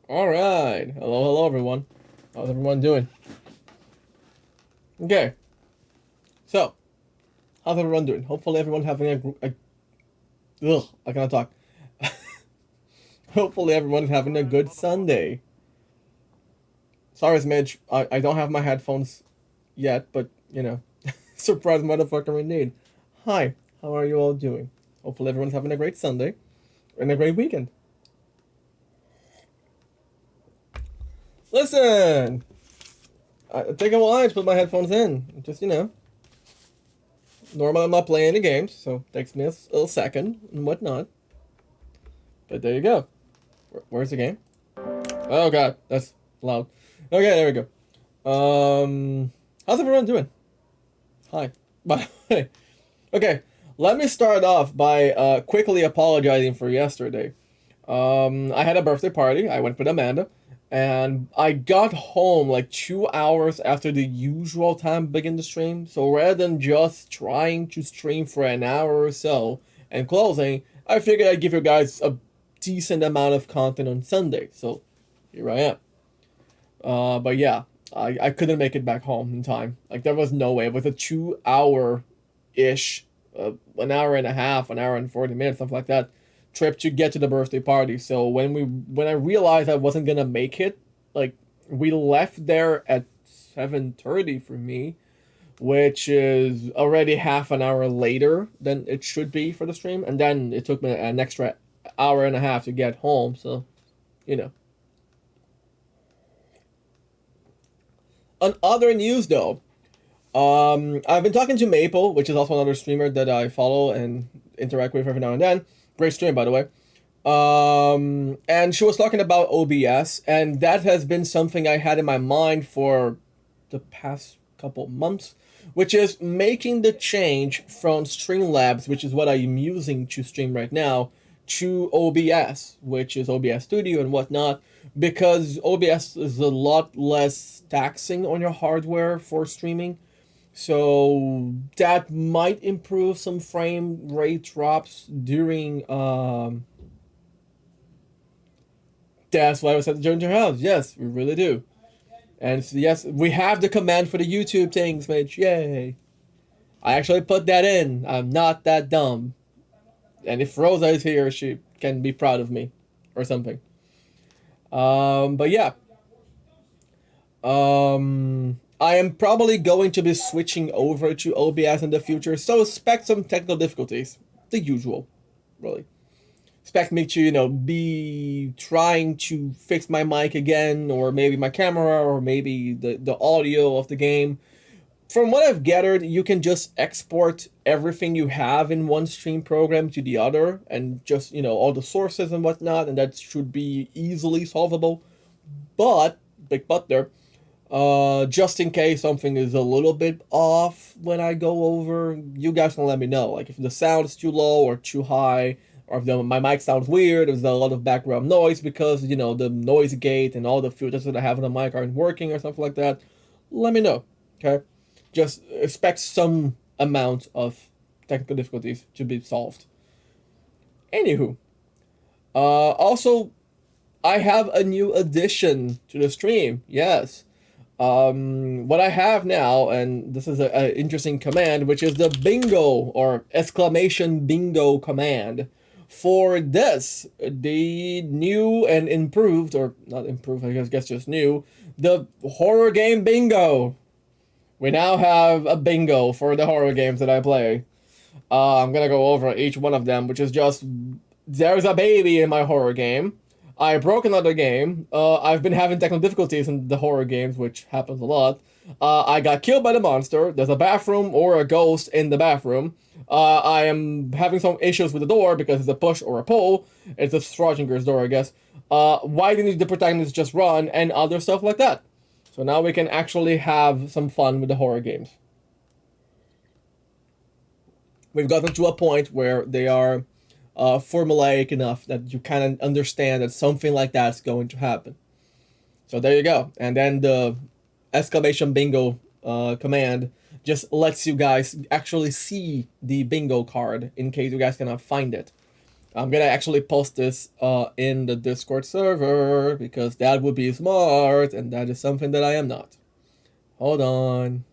All right. Hello, everyone. How's everyone doing? Okay. So, how's everyone doing? Hopefully, everyone having ugh, I cannot talk. Hopefully, everyone's having a good Sunday. Sorry, Smidge. I don't have my headphones yet, but surprise motherfucker indeed. Hi. How are you all doing? Hopefully, everyone's having a great Sunday and a great weekend. Listen. Take a while to put my headphones in. Just. Normally, I'm not playing any games, so it takes me a little second and whatnot. But there you go. Where's the game? Oh god, that's loud. Okay, there we go. How's everyone doing? Hi. By the way, okay, let me start off by quickly apologizing for yesterday. I had a birthday party. I went with Amanda, and I got home like 2 hours after the usual time to begin the stream. So rather than just trying to stream for an hour or so and closing, I figured I'd give you guys a decent amount of content on Sunday. So here I am. But yeah, I couldn't make it back home in time. Like there was no way. It was a 2 hour ish, an hour and a half, an hour and 40 minutes, something like that, trip to get to the birthday party. So when I realized I wasn't gonna make it, like we left there at 7:30 for me, which is already half an hour later than it should be for the stream, and then it took me an extra hour and a half to get home. So you know. On other news, though, I've been talking to Maple, which is also another streamer that I follow and interact with every now and then. Great stream, by the way. And she was talking about OBS, and that has been something I had in my mind for the past couple months, which is making the change from Streamlabs, which is what I'm using to stream right now, to OBS, which is OBS Studio and whatnot, because OBS is a lot less taxing on your hardware for streaming. So that might improve some frame rate drops during that's why I was at the Join Your House. Yes, we really do. And so, yes, we have the command for the YouTube things, Mitch. Yay. I actually put that in. I'm not that dumb. And if Rosa is here, she can be proud of me. Or something. But yeah. I am probably going to be switching over to OBS in the future, so expect some technical difficulties. The usual, really. Expect me to, be trying to fix my mic again, or maybe my camera, or maybe the audio of the game. From what I've gathered, you can just export everything you have in one stream program to the other, and just, all the sources and whatnot, and that should be easily solvable. But, big but there, just in case something is a little bit off when I go over, you guys can let me know. Like if the sound is too low or too high, or if my mic sounds weird, there's a lot of background noise because the noise gate and all the filters that I have on the mic aren't working or something like that. Let me know. Okay, just expect some amount of technical difficulties to be solved. Anywho, also I have a new addition to the stream. Yes. What I have now, and this is an interesting command, which is the bingo or exclamation bingo command. For this, the new and improved, or not improved, I guess just new, the horror game bingo. We now have a bingo for the horror games that I play. I'm gonna go over each one of them, which is just there's a baby in my horror game. I broke another game. I've been having technical difficulties in the horror games, which happens a lot. I got killed by the monster. There's a bathroom or a ghost in the bathroom. I am having some issues with the door because it's a push or a pull. It's a Schrodinger's door, I guess. Why didn't the protagonist just run and other stuff like that? So now we can actually have some fun with the horror games. We've gotten to a point where they are formulaic enough that you kind of understand that something like that's going to happen. So there you go. And then the exclamation bingo command just lets you guys actually see the bingo card in case you guys cannot find it. I'm gonna actually post this in the Discord server because that would be smart, and that is something that I am not. Hold on.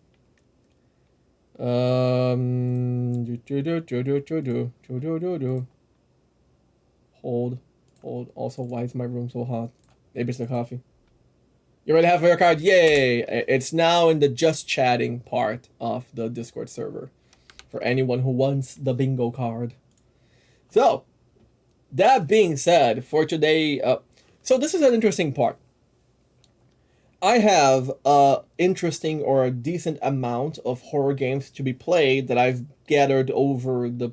Hold. Also, why is my room so hot? Maybe it's the coffee. You already have your card? Yay! It's now in the just chatting part of the Discord server for anyone who wants the bingo card. So, that being said, for today, so this is an interesting part. I have a interesting or a decent amount of horror games to be played that I've gathered over the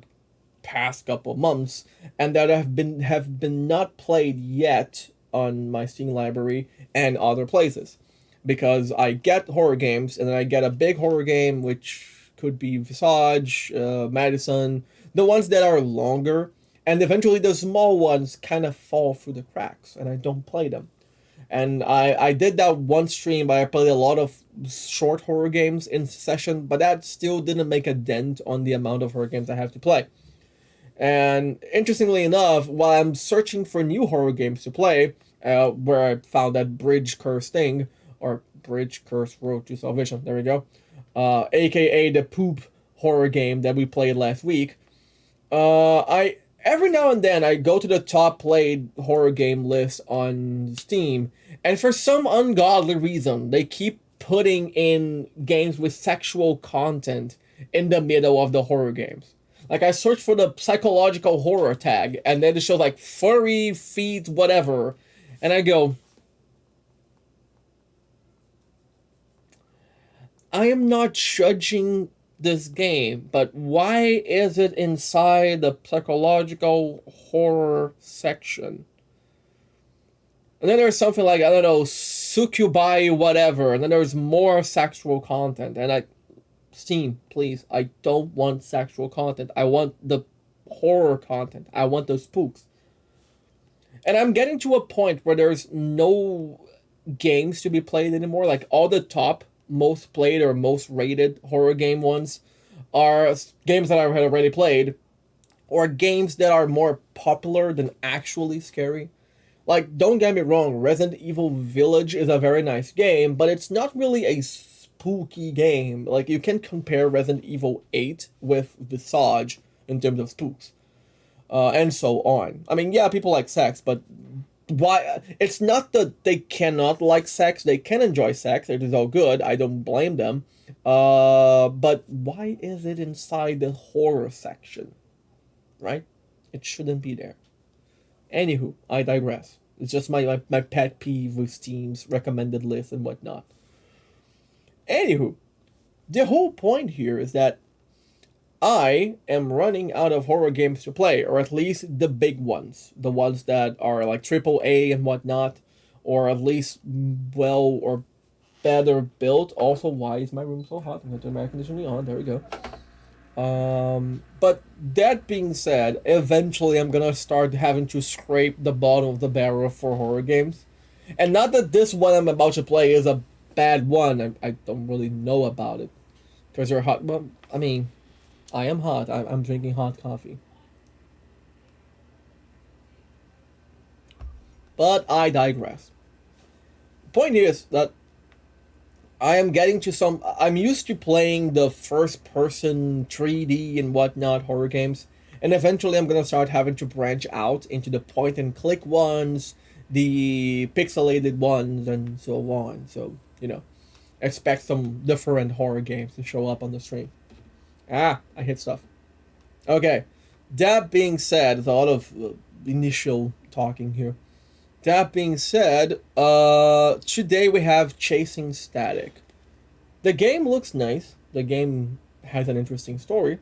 past couple months, and that have been not played yet on my Steam library and other places, because I get horror games and then I get a big horror game which could be Visage, Madison, the ones that are longer, and eventually the small ones kind of fall through the cracks and I don't play them. And I did that one stream, but I played a lot of short horror games in session, but that still didn't make a dent on the amount of horror games I have to play. And interestingly enough, while I'm searching for new horror games to play, where I found that Bridge Curse thing, or Bridge Curse Road to Salvation, there we go, aka the poop horror game that we played last week, I every now and then I go to the top played horror game list on Steam, and for some ungodly reason, they keep putting in games with sexual content in the middle of the horror games. Like I search for the psychological horror tag, and then it shows like furry feet, whatever, and I go, I am not judging this game, but why is it inside the psychological horror section? And then there's something like, I don't know, succubi, whatever, and then there's more sexual content. And Steam, please, I don't want sexual content. I want the horror content. I want the spooks. And I'm getting to a point where there's no games to be played anymore. Like all the top most played or most rated horror game ones are games that I've already played, or games that are more popular than actually scary. Like, don't get me wrong, Resident Evil Village is a very nice game, but it's not really a spooky game. Like, you can compare Resident Evil 8 with Visage in terms of spooks, and so on. I mean, yeah, people like sex, but why? It's not that they cannot like sex. They can enjoy sex. It is all good. I don't blame them. But why is it inside the horror section? Right? It shouldn't be there. Anywho, I digress. It's just my pet peeve with Steam's recommended list and whatnot. Anywho, the whole point here is that I am running out of horror games to play, or at least the big ones, the ones that are like AAA and whatnot, or at least well or better built. Also, why is my room so hot? I'm gonna turn my air conditioning on. There we go. But that being said, eventually I'm gonna start having to scrape the bottom of the barrel for horror games, and not that this one I'm about to play is a bad one. I don't really know about it because they're hot. Well, I mean, I am hot. I'm drinking hot coffee. But I digress. Point is that I am getting to some. I'm used to playing the first person 3D and whatnot horror games, and eventually I'm gonna start having to branch out into the point and click ones, the pixelated ones, and so on. So, expect some different horror games to show up on the stream. I hit stuff. Okay, that being said, there's a lot of initial talking here. That being said, today we have Chasing Static. The game looks nice. The game has an interesting story.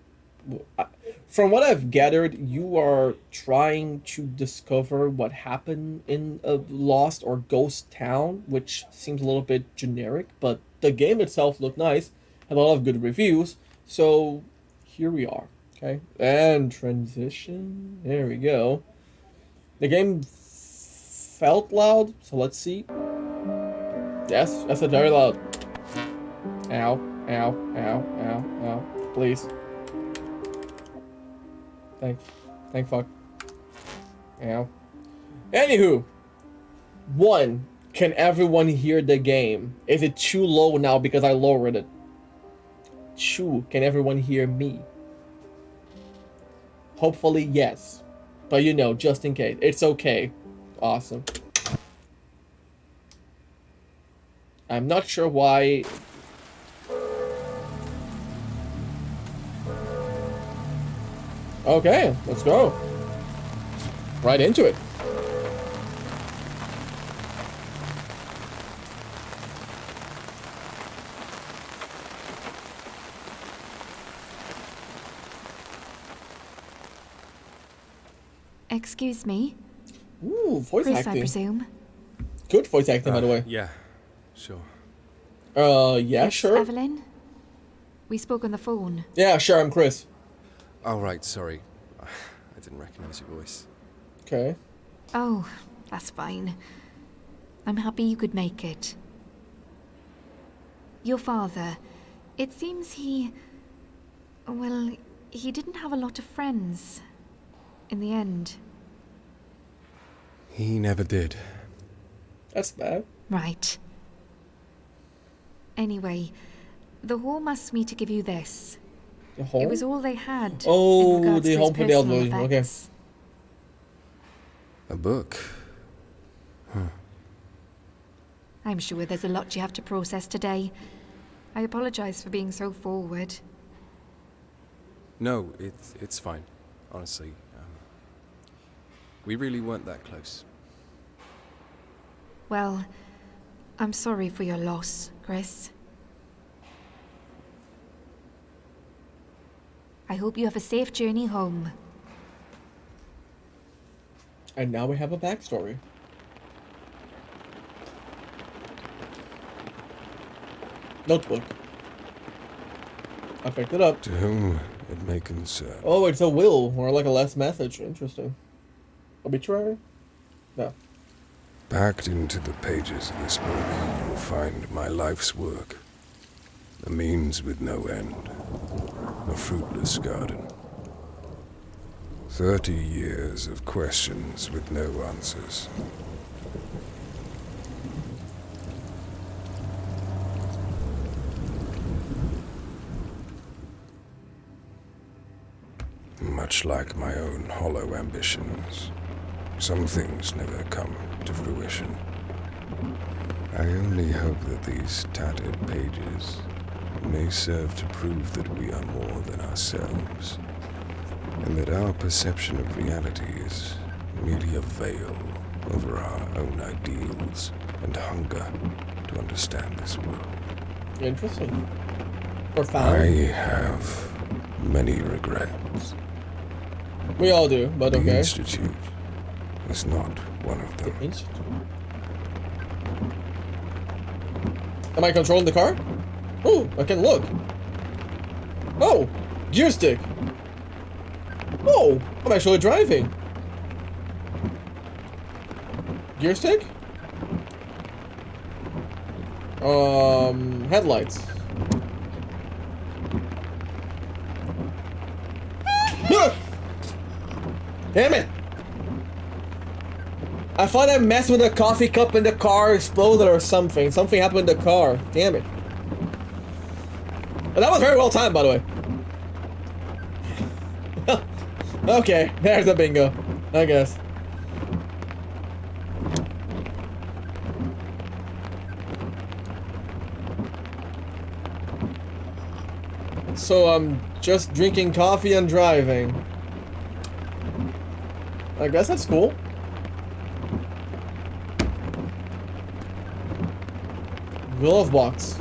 From what I've gathered, you are trying to discover what happened in a lost or ghost town, which seems a little bit generic, but the game itself looked nice, had a lot of good reviews, so here we are. Okay, and transition. There we go. The game felt loud, so let's see. Yes, that's a very loud. Ow, ow, ow, ow, ow. Please. Thank fuck. Yeah. Anywho, one, can everyone hear the game? Is it too low now because I lowered it? Two, can everyone hear me? Hopefully, yes. But you know, just in case. It's okay. Awesome. I'm not sure why... Okay, let's go. Right into it. Excuse me? Ooh, voice Chris, acting. I presume. Good voice acting, by the way. Yeah, sure. Yeah, It's sure. Evelyn? We spoke on the phone. Yeah, sure, I'm Chris. Oh, right, sorry. I didn't recognize your voice. Okay. Oh, that's fine. I'm happy you could make it. Your father, it seems well, he didn't have a lot of friends. In the end. He never did. That's bad. Right. Anyway, the home asked me to give you this. The home? It was all they had. Oh, in regards the to home his for the personal elderly. Okay. effects. A book? I'm sure there's a lot you have to process today. I apologize for being so forward. No, it's fine. Honestly, we really weren't that close. Well, I'm sorry for your loss, Chris. I hope you have a safe journey home. And now we have a backstory. Notebook. I picked it up. To whom it may concern. Oh, it's a will, or like a last message. Interesting. Obituary? No. Packed into the pages of this book, you will find my life's work. A means with no end. A fruitless garden. 30 years of questions with no answers. Much like my own hollow ambitions, some things never come to fruition. I only hope that these tattered pages may serve to prove that we are more than ourselves, and that our perception of reality is merely a veil over our own ideals and hunger to understand this world. Interesting. I Profound. have many regrets. We all do, but The okay. Institute is not one of The them. Institute. Am I controlling the car? Oh, I can look. Oh, gear stick. Oh, I'm actually driving. Gear stick? Headlights. Ah! Damn it! I thought I messed with a coffee cup in the car, exploded or something. Something happened in the car. Damn it. But that was very well timed, by the way. Okay, there's a bingo, I guess. So I'm just drinking coffee and driving. I guess that's cool. Glove box.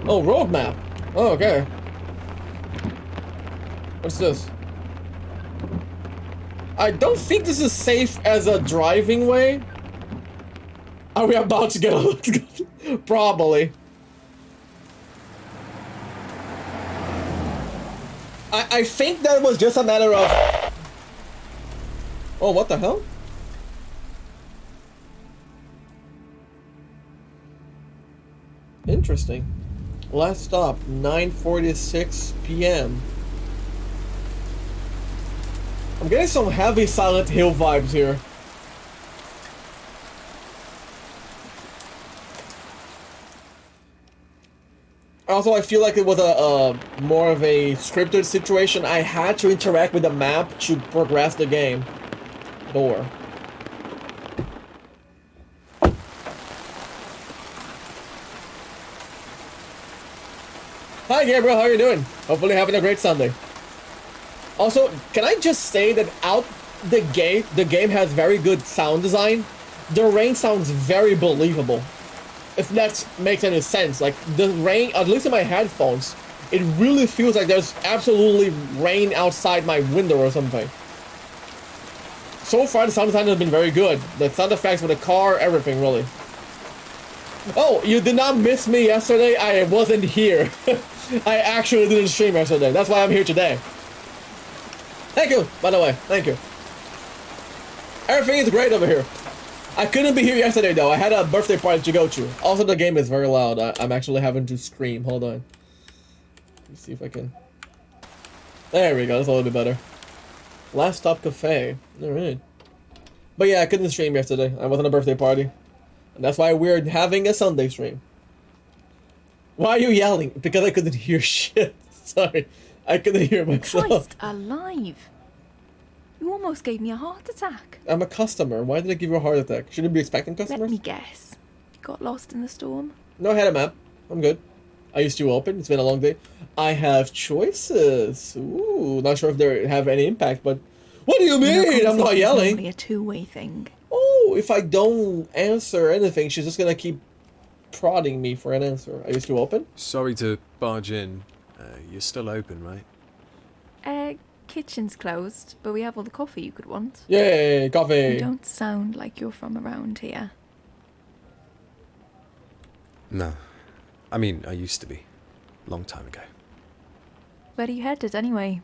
Oh, roadmap. Oh, okay. What's this? I don't think this is safe as a driving way. Are we about to get a... Probably. I think that was just a matter of... Oh, what the hell? Interesting. Last stop, 9:46 p.m. I'm getting some heavy Silent Hill vibes here. Also, I feel like it was a more of a scripted situation. I had to interact with the map to progress the game. Door. Hi Gabriel, how are you doing? Hopefully having a great Sunday. Also, can I just say that out the game has very good sound design. The rain sounds very believable. If that makes any sense. Like, the rain, at least in my headphones, it really feels like there's absolutely rain outside my window or something. So far, the sound design has been very good. The sound effects with the car, everything, really. Oh, you did not miss me yesterday? I wasn't here. I actually didn't stream yesterday. That's why I'm here today. Thank you, by the way. Thank you. Everything is great over here. I couldn't be here yesterday, though. I had a birthday party to go to. Also, the game is very loud. I'm actually having to scream. Hold on. Let's see if I can... There we go. That's a little bit better. Last Stop Cafe. Alright. But yeah, I couldn't stream yesterday. I was on a birthday party. And that's why we're having a Sunday stream. Why are you yelling? Because I couldn't hear shit. Sorry. I couldn't hear myself. Christ alive. You almost gave me a heart attack. I'm a customer. Why did I give you a heart attack? Shouldn't I be expecting Let customers? me guess. You got lost in the storm? No, I had a map. I'm good. I used to open. It's been a long day. I have choices. Ooh, not sure if they have any impact, but... What do you mean? I'm not yelling. It's only a two-way thing. Oh, if I don't answer anything, she's just gonna keep prodding me for an answer. I used to open? Sorry to barge in. You're still open, right? Kitchen's closed, but we have all the coffee you could want. Yay, You coffee. don't sound like you're from around here. No. I mean, I used to be. Long time ago. Where are you headed, anyway?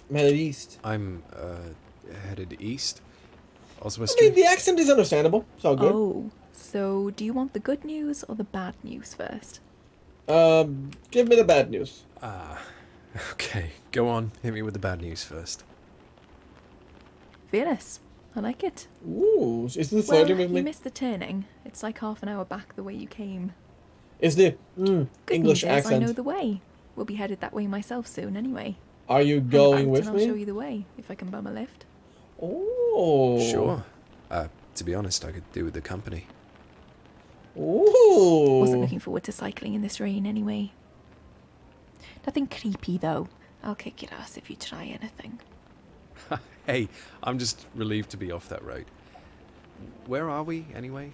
I'm headed east. I'm, headed east. I Oswestry. mean, the accent is understandable. It's all good. Oh, so do you want the good news or the bad news first? Give me the bad news. Ah, okay. Go on. Hit me with the bad news first. Fearless. I like it. Ooh, is this Well, flirting with you me? missed the turning. It's like half an hour back the way you came. Is the Good English news is I know accent? the way. We'll be headed that way myself soon, anyway. Are you Hang going about with and I'll show me? you the way, if I can bum a lift. Oh. Sure. To be honest, I could do with the company. Ooh. Wasn't looking forward to cycling in this rain, anyway. Nothing creepy, though. I'll kick your ass if you try anything. Hey, I'm just relieved to be off that road. Where are we, anyway?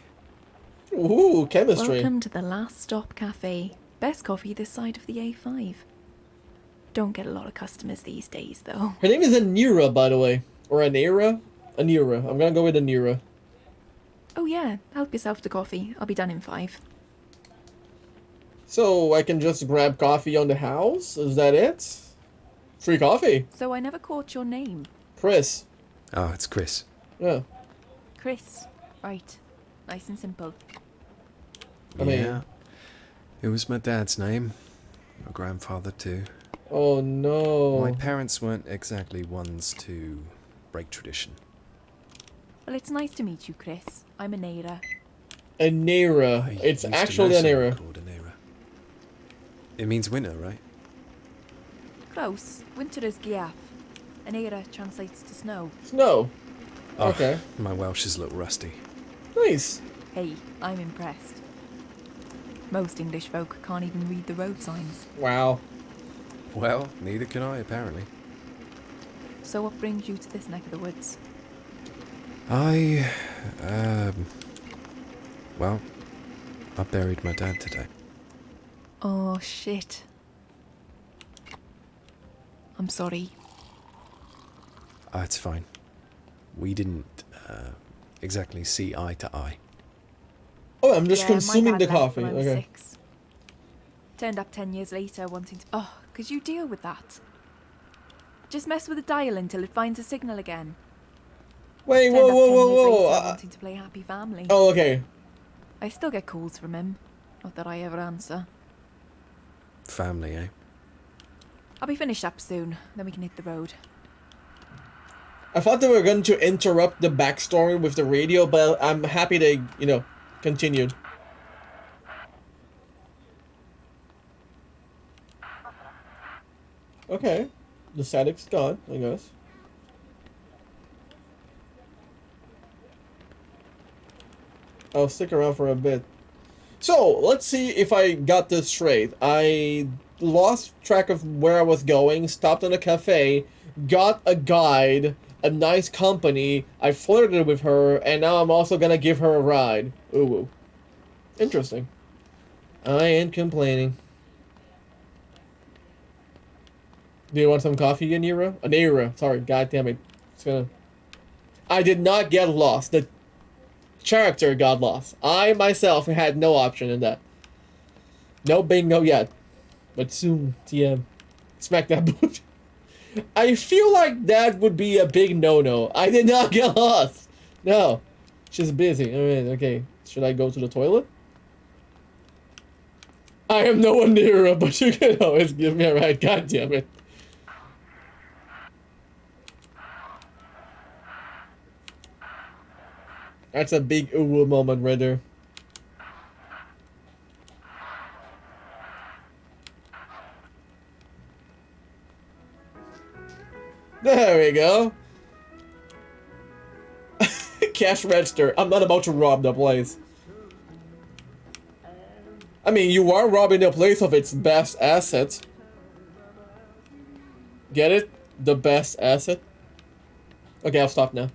Ooh, chemistry. Welcome to the Last Stop Cafe. Best coffee this side of the A5. Don't get a lot of customers these days, though. Her name is Anira, by the way. Or Anira? Anira. I'm gonna go with Anira. Oh yeah, help yourself to coffee. I'll be done in 5. So, I can just grab coffee on the house? Is that it? Free coffee. So I never caught your name. Chris. Oh, it's Chris. Yeah. Chris. Right. Nice and simple. I mean- Yeah. It was my dad's name. My grandfather, too. Oh no. My parents weren't exactly ones to break tradition. Well, it's nice to meet you, Chris. I'm Anira. Anira. I It's used to know actually someone Anira. called Anira. It means winter, right? Close. Winter is Giaf. Anira translates to snow. Snow. Oh, Okay. My Welsh is a little rusty. Nice. Hey, I'm impressed. Most English folk can't even read the road signs. Wow. Well, neither can I, apparently. So what brings you to this neck of the woods? Well, I buried my dad today. Oh, shit. I'm sorry. It's fine. We didn't, exactly see eye to eye. Oh, I'm just Yeah, my consuming dad the left coffee. when I was Okay. 6. Turned up 10 years later wanting to... Oh, could you deal with that? Just mess with the dial until it finds a signal again. Wait, Turned whoa, up whoa, 10 whoa, years whoa. later wanting to play Happy Family. Oh, okay. I still get calls from him. Not that I ever answer. Family, eh? I'll be finished up soon, then we can hit the road. I thought they were going to interrupt the backstory with the radio, but I'm happy they, you know, continued. Okay. The static's gone, I guess. I'll stick around for a bit. So, let's see if I got this straight. I lost track of where I was going, stopped in a cafe, got a guide, a nice company, I flirted with her, and now I'm also gonna give her a ride. Ooh. Interesting. I ain't complaining. Do you want some coffee, Anira? Anira, sorry, god damn it. It's gonna... I did not get lost. The character got lost. I myself had no option in that. No bingo yet. But soon, TM. Smack that boot. I feel like that would be a big no-no. I did not get lost. No. She's busy. Alright, okay. Should I go to the toilet? I am no one near her, but you can always give me a ride. God damn it. That's a big ooh moment right there. There we go. Cash register. I'm not about to rob the place. I mean, you are robbing the place of its best asset. Get it? The best asset? Okay, I'll stop now.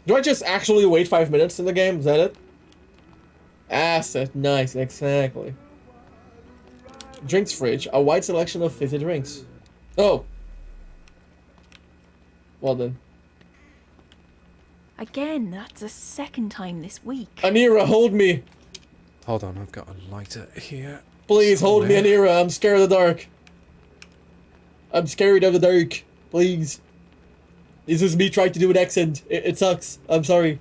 Do I just actually wait 5 minutes in the game? Is that it? Asset. Nice, exactly. Drinks fridge. A wide selection of fizzy drinks. Oh. Well then. Again, that's the second time this week. Anira, hold me. Hold on, I've got a lighter here. Please hold me, somewhere. Anira. I'm scared of the dark. I'm scared of the dark. Please. This is me trying to do an accent. It sucks. I'm sorry.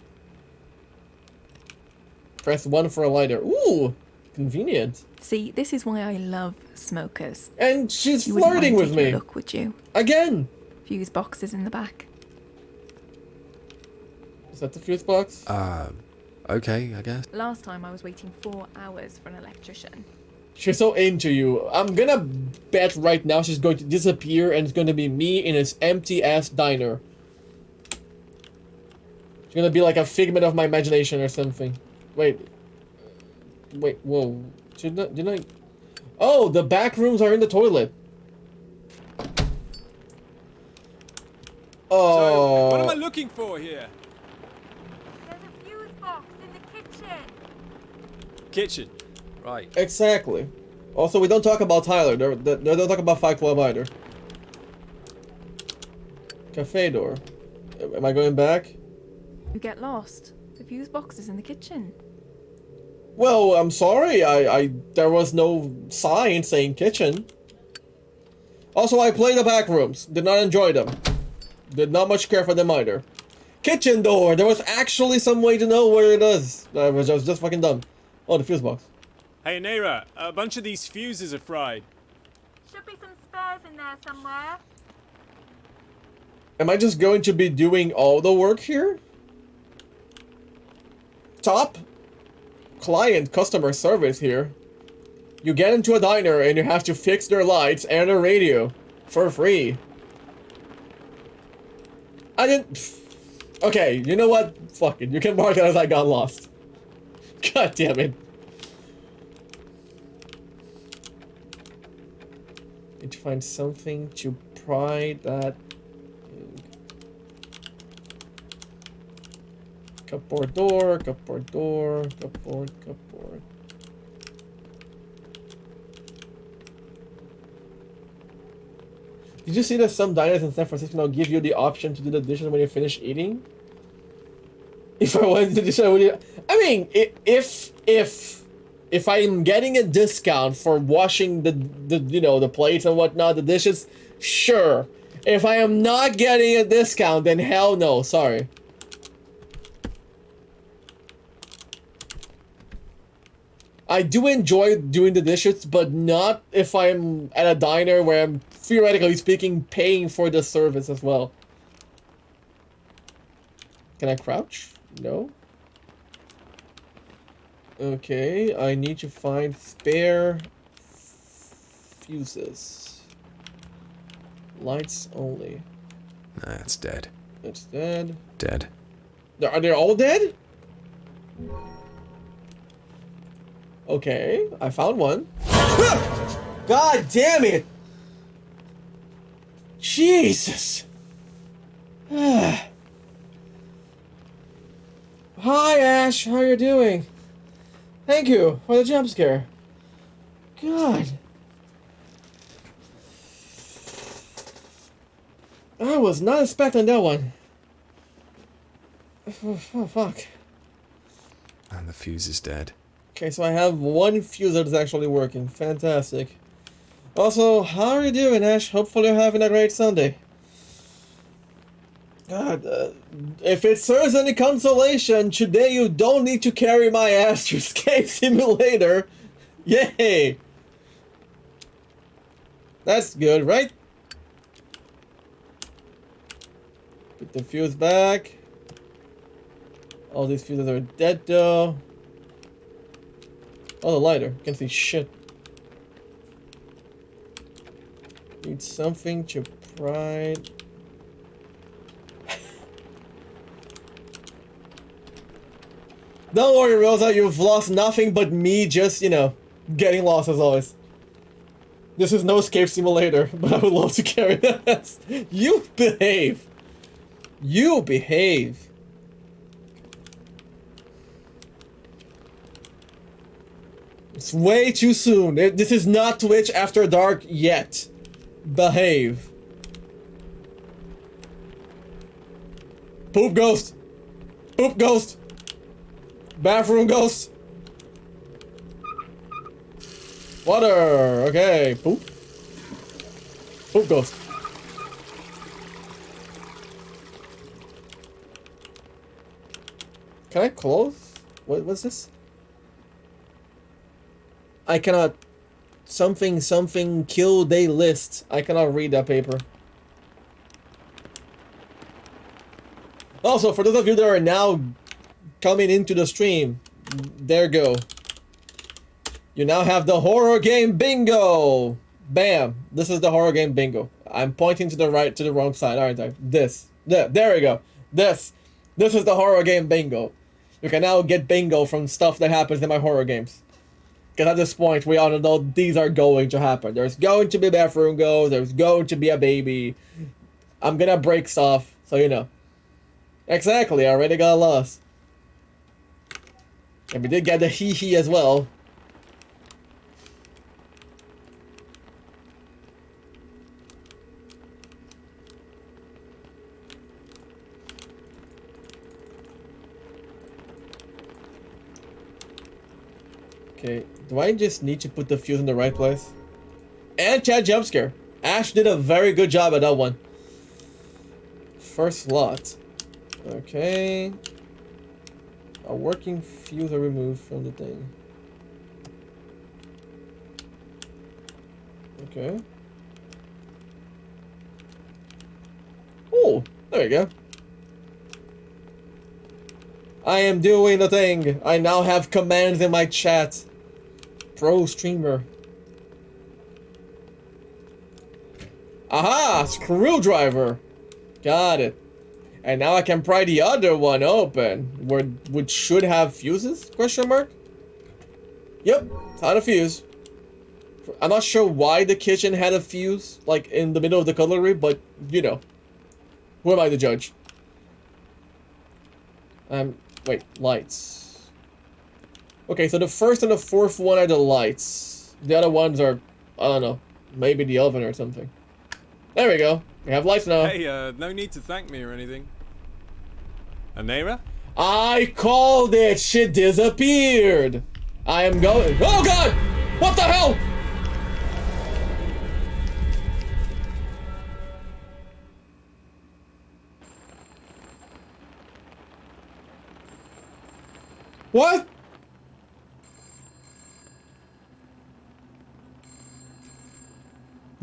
Press 1 for a lighter. Ooh, convenient. See, this is why I love smokers. And she's You wouldn't flirting mind with taking a me. look, would you? Again. Fuse boxes in the back. Is that the fuse box? Okay, I guess. Last time I was waiting 4 hours for an electrician. She's so into you. I'm gonna bet right now she's going to disappear and it's going to be me in this empty-ass diner. It's gonna be like a figment of my imagination or something. Wait, whoa. Didn't I? Oh, the back rooms are in the toilet. Oh. So, what am I looking for here? There's a fuse box in the kitchen. Kitchen. Right. Exactly. Also, we don't talk about Tyler. They don't talk about Fight Club either. Cafe door. Am I going back? You get lost. The fuse box is in the kitchen. Well, I'm sorry. There was no sign saying kitchen. Also, I played the back rooms. Did not enjoy them. Did not much care for them either. Kitchen door. There was actually some way to know where it is. I was just fucking dumb. Oh, the fuse box. Hey, Nera, a bunch of these fuses are fried. Should be some spares in there somewhere. Am I just going to be doing all the work here? Top client customer service here. You get into a diner and you have to fix their lights and their radio for free. I didn't... Okay, you know what? Fuck it. You can mark it as I got lost. God damn it. Need to find something to pry that... Cupboard door, cupboard door, cupboard. Did you see that some diners in San Francisco now give you the option to do the dishes when you finish eating? If I wanted to do the dishes, I mean, if I'm getting a discount for washing the you know, the plates and whatnot, the dishes, sure. If I am not getting a discount, then hell no, sorry. I do enjoy doing the dishes, but not if I'm at a diner where I'm, theoretically speaking, paying for the service as well. Can I crouch? No. Okay, I need to find spare fuses. Lights only. Nah, it's dead. It's dead. Dead. Are they all dead? Okay, I found one. God damn it! Jesus! Hi Ash, how you doing? Thank you for the jump scare. God. I was not expecting that one. Oh, fuck. And the fuse is dead. Okay, so I have one fuse that's actually working. Fantastic. Also, how are you doing, Ash? Hopefully you're having a great Sunday. God, if it serves any consolation, today you don't need to carry my ass to Escape Simulator. Yay! That's good, right? Put the fuse back. All these fuses are dead though. Oh, the lighter. Can't see shit. Need something to pry. Don't worry, Rosa, you've lost nothing but me just, you know, getting lost as always. This is no Escape Simulator, but I would love to carry that. You behave. You behave. It's way too soon. This is not Twitch After Dark yet. Behave. Poop ghost. Poop ghost. Bathroom ghost. Water. Okay. Poop. Poop ghost. Can I close? What's this? I cannot. Something kill day list. I cannot read that paper. Also, for those of you that are now coming into the stream, there go. You now have the horror game bingo. Bam! This is the horror game bingo. I'm pointing to the right, to the wrong side, aren't I? This. There we go. This is the horror game bingo. You can now get bingo from stuff that happens in my horror games. Because at this point, we all know these are going to happen. There's going to be bathroom ghosts. There's going to be a baby. I'm gonna break stuff, so you know. Exactly, I already got lost. And we did get the hee-hee as well. Okay, do I just need to put the fuse in the right place? And chat jump scare. Ash did a very good job at that one. First slot. Okay. A working fuse are removed from the thing. Okay. Oh, there you go. I am doing the thing. I now have commands in my chat. Pro streamer. Aha! Screwdriver. Got it. And now I can pry the other one open, which should have fuses? Question mark. Yep, had a fuse. I'm not sure why the kitchen had a fuse, like in the middle of the cutlery, but you know, who am I to judge? Wait, lights. Okay, so the first and the fourth one are the lights. The other ones are, I don't know, maybe the oven or something. There we go. We have lights now. Hey, no need to thank me or anything. Anera? I called it! She disappeared! I am going. Oh god! What the hell? What?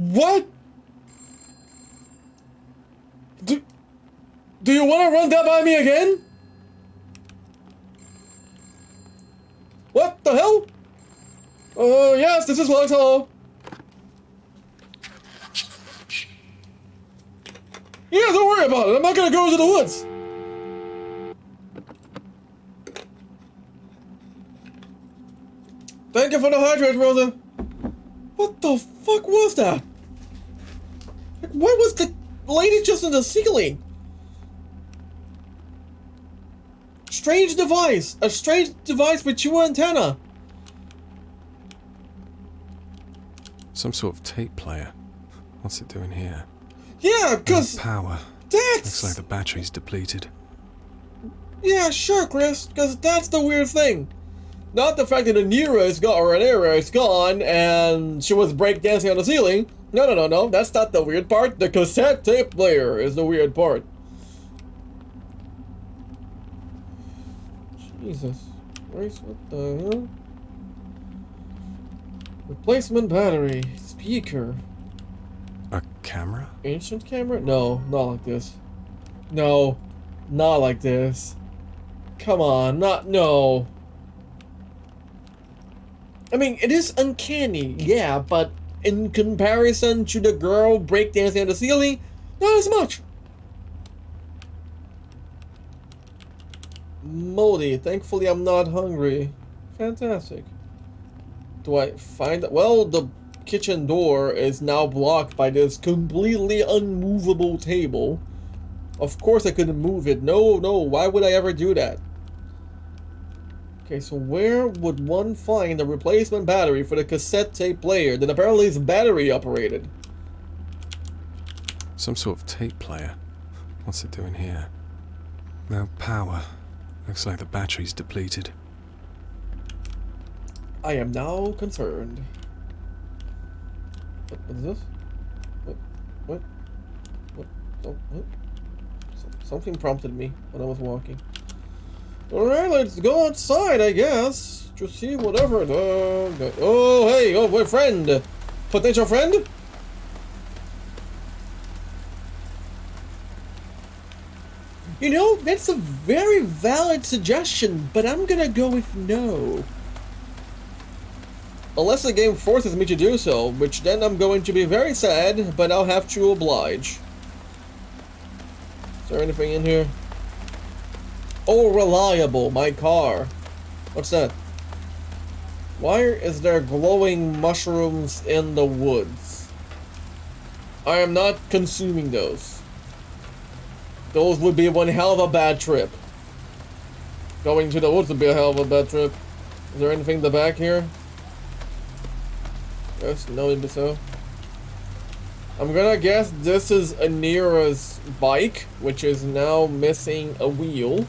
What? Do you want to run that by me again? What the hell? Yes, this is Lux, hello. Yeah, don't worry about it. I'm not gonna go into the woods. Thank you for the hydrate, Rosa. What the fuck was that? Like, why was the lady just in the ceiling? Strange device. A strange device with two antenna. Some sort of tape player. What's it doing here? Yeah, No cause power. that's... Looks like the battery's depleted. Yeah, sure, Chris, cause that's the weird thing. Not the fact that Anira is gone, or Anira is gone, and she was breakdancing on the ceiling. No, that's not the weird part. The cassette tape player is the weird part. Jesus Christ, what the hell? Replacement battery, speaker. A camera? Ancient camera? No, not like this. No, not like this. Come on, no. I mean, it is uncanny, yeah, but in comparison to the girl breakdancing on the ceiling, not as much. Moldy, thankfully I'm not hungry. Fantastic. Do I find it? Well, the kitchen door is now blocked by this completely unmovable table. Of course I couldn't move it. No, why would I ever do that? Okay, so where would one find a replacement battery for the cassette tape player that apparently is battery operated? Some sort of tape player. What's it doing here? No power. Looks like the battery's depleted. I am now concerned. What is this? What? Oh, what? Something prompted me when I was walking. Alright, let's go outside, I guess. To see whatever the... Oh, hey, oh, my friend. Potential friend? You know, that's a very valid suggestion, but I'm gonna go with no. Unless the game forces me to do so, which then I'm going to be very sad, but I'll have to oblige. Is there anything in here? Oh, reliable, my car. What's that? Why is there glowing mushrooms in the woods? I am not consuming those. Those would be one hell of a bad trip. Going to the woods would be a hell of a bad trip. Is there anything in the back here? Yes, no, maybe so. I'm gonna guess this is Anira's bike, which is now missing a wheel.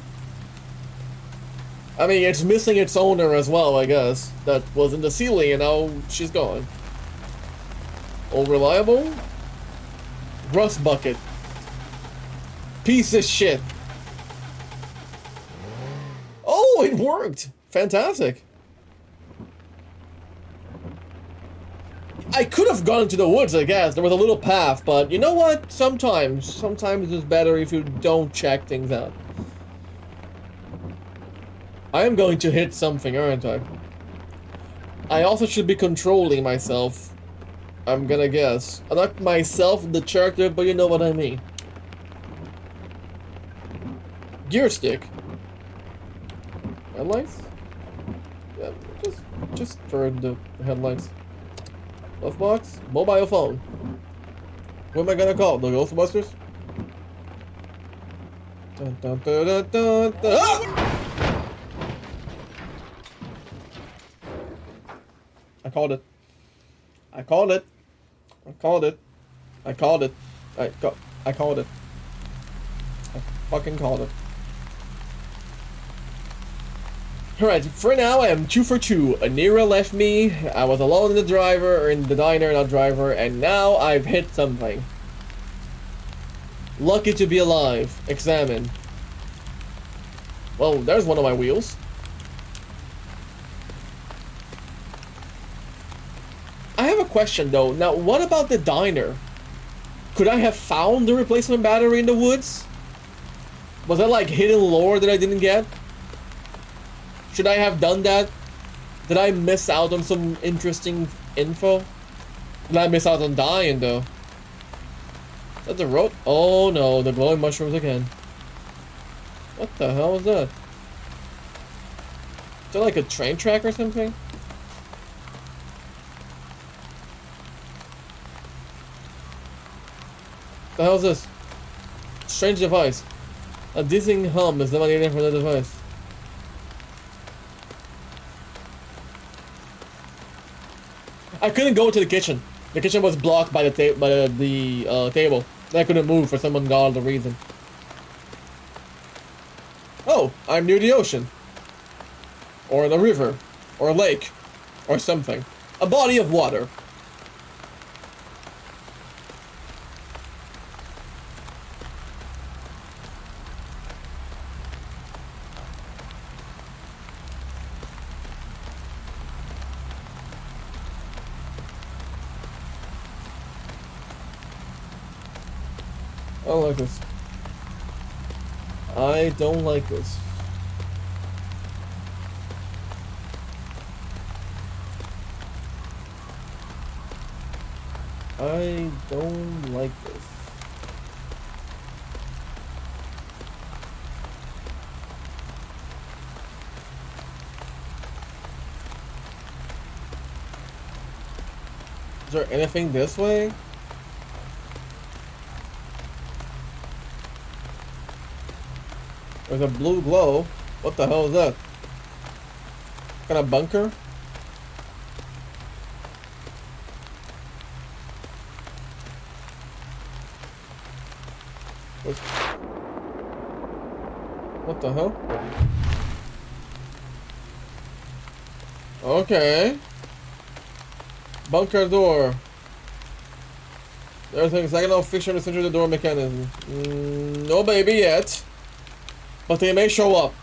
I mean, it's missing its owner as well, I guess. That was in the ceiling and now she's gone. Oh, reliable? Rust bucket. Piece of shit. Oh, it worked! Fantastic. I could have gone into the woods, I guess. There was a little path, but you know what? Sometimes it's better if you don't check things out. I am going to hit something, aren't I? I also should be controlling myself. I'm gonna guess. Not myself, the character, but you know what I mean. Gear stick. Headlights? Yeah, just turn the headlights. Left box? Mobile phone. What am I gonna call? The Ghostbusters? Dun, dun, dun, dun, dun, dun. Ah! I called it. I called it. I called it. I called it. I called it. I fucking called it. Alright, for now I am 2 for 2. Anira left me, I was alone in the driver, or in the diner, not driver, and now I've hit something. Lucky to be alive. Examine. Well, there's one of my wheels. I have a question though. Now, what about the diner? Could I have found the replacement battery in the woods? Was that like hidden lore that I didn't get? Should I have done that? Did I miss out on some interesting info? Did I miss out on dying though? Is that the road? Oh no, the glowing mushrooms again. What the hell is that? Is that like a train track or something? What the hell is this? Strange device. A dizzying hum is emanating from the device. I couldn't go to the kitchen. The kitchen was blocked by the table. I couldn't move for some ungodly reason. Oh, I'm near the ocean. Or the river. Or a lake. Or something. A body of water. I don't like this. I don't like this. I don't like this. Is there anything this way? There's a blue glow. What the hell is that? Kind of bunker? What the hell? Okay. Bunker door. There's a hexagonal fixture in the center of the door mechanism. No baby yet. But they may show up.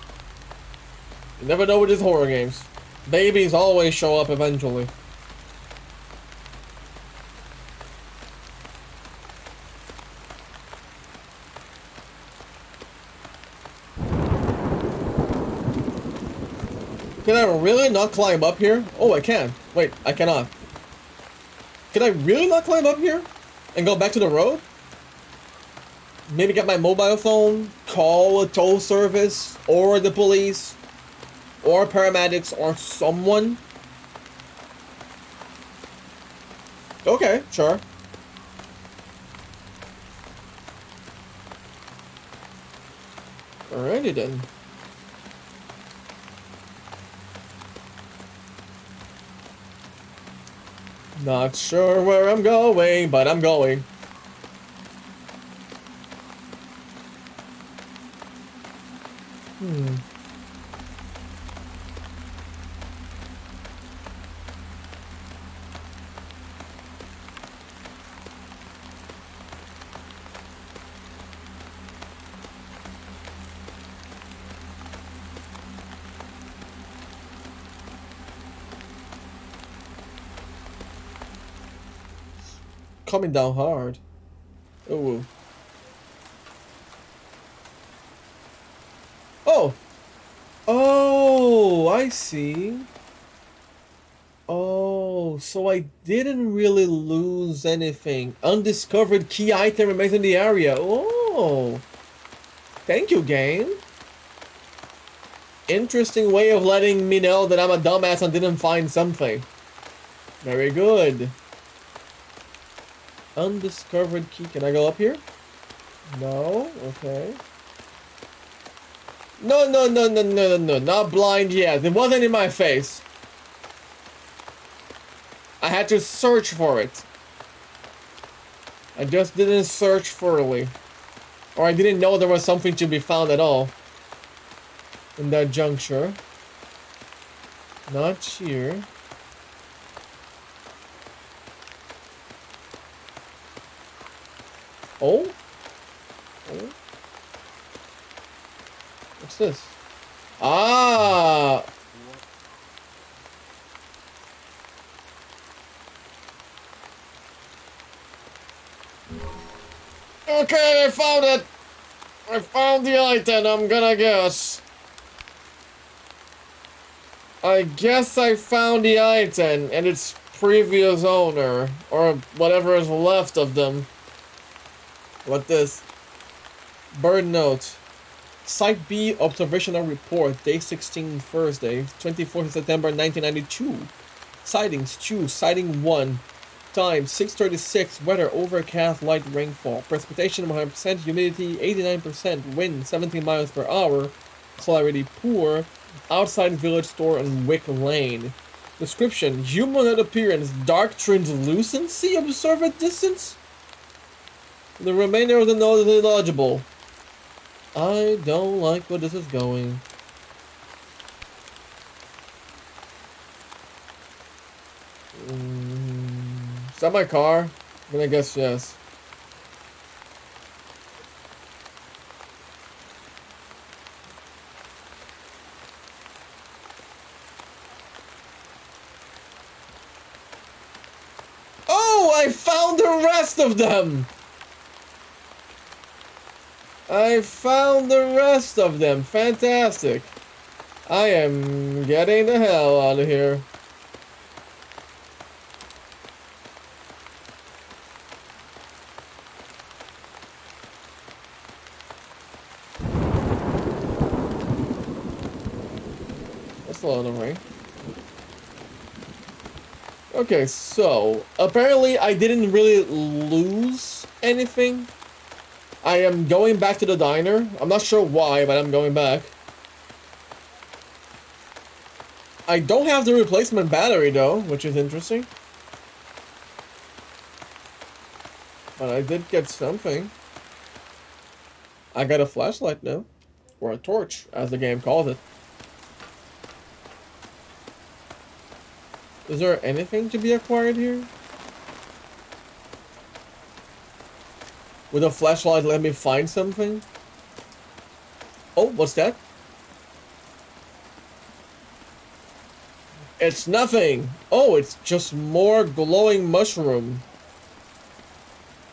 You never know with these horror games. Babies always show up eventually. Can I really not climb up here? Oh, I can. Wait, I cannot. Can I really not climb up here? And go back to the road? Maybe get my mobile phone, call a tow service, or the police, or paramedics, or someone? Okay, sure. Alrighty then. Not sure where I'm going, but I'm going. Coming down hard. Oh. Oh. Oh, I see. Oh, so I didn't really lose anything. Undiscovered key item remains in the area. Oh. Thank you, game. Interesting way of letting me know that I'm a dumbass and didn't find something. Very good. Undiscovered key. Can I go up here? No? Okay. No. Not blind yet. It wasn't in my face. I had to search for it. I just didn't search thoroughly. Or I didn't know there was something to be found at all. In that juncture. Not here. Oh? Oh? What's this? Ah! Okay, I found it! I found the item, I'm gonna guess. I guess I found the item and its previous owner, or whatever is left of them. What this? Bird note. Site B observational report, day 16, Thursday, 24th September 1992. Sightings, choose, sighting 1. Time, 6:36, weather, overcast, light rainfall. Precipitation, 100%, humidity, 89%, wind, 17 miles per hour. Clarity, poor. Outside village store on Wick Lane. Description, humanoid appearance, dark translucency, observed at distance. The remainder of the note is illegible. I don't like where this is going. Is that my car? I'm gonna guess yes. Oh, I found the rest of them! I found the rest of them. Fantastic. I am getting the hell out of here. That's a lot of rain. Okay, so apparently I didn't really lose anything. I am going back to the diner. I'm not sure why, but I'm going back. I don't have the replacement battery though, which is interesting. But I did get something. I got a flashlight now. Or a torch, as the game calls it. Is there anything to be acquired here? Would a flashlight let me find something? Oh, what's that? It's nothing! Oh, it's just more glowing mushroom.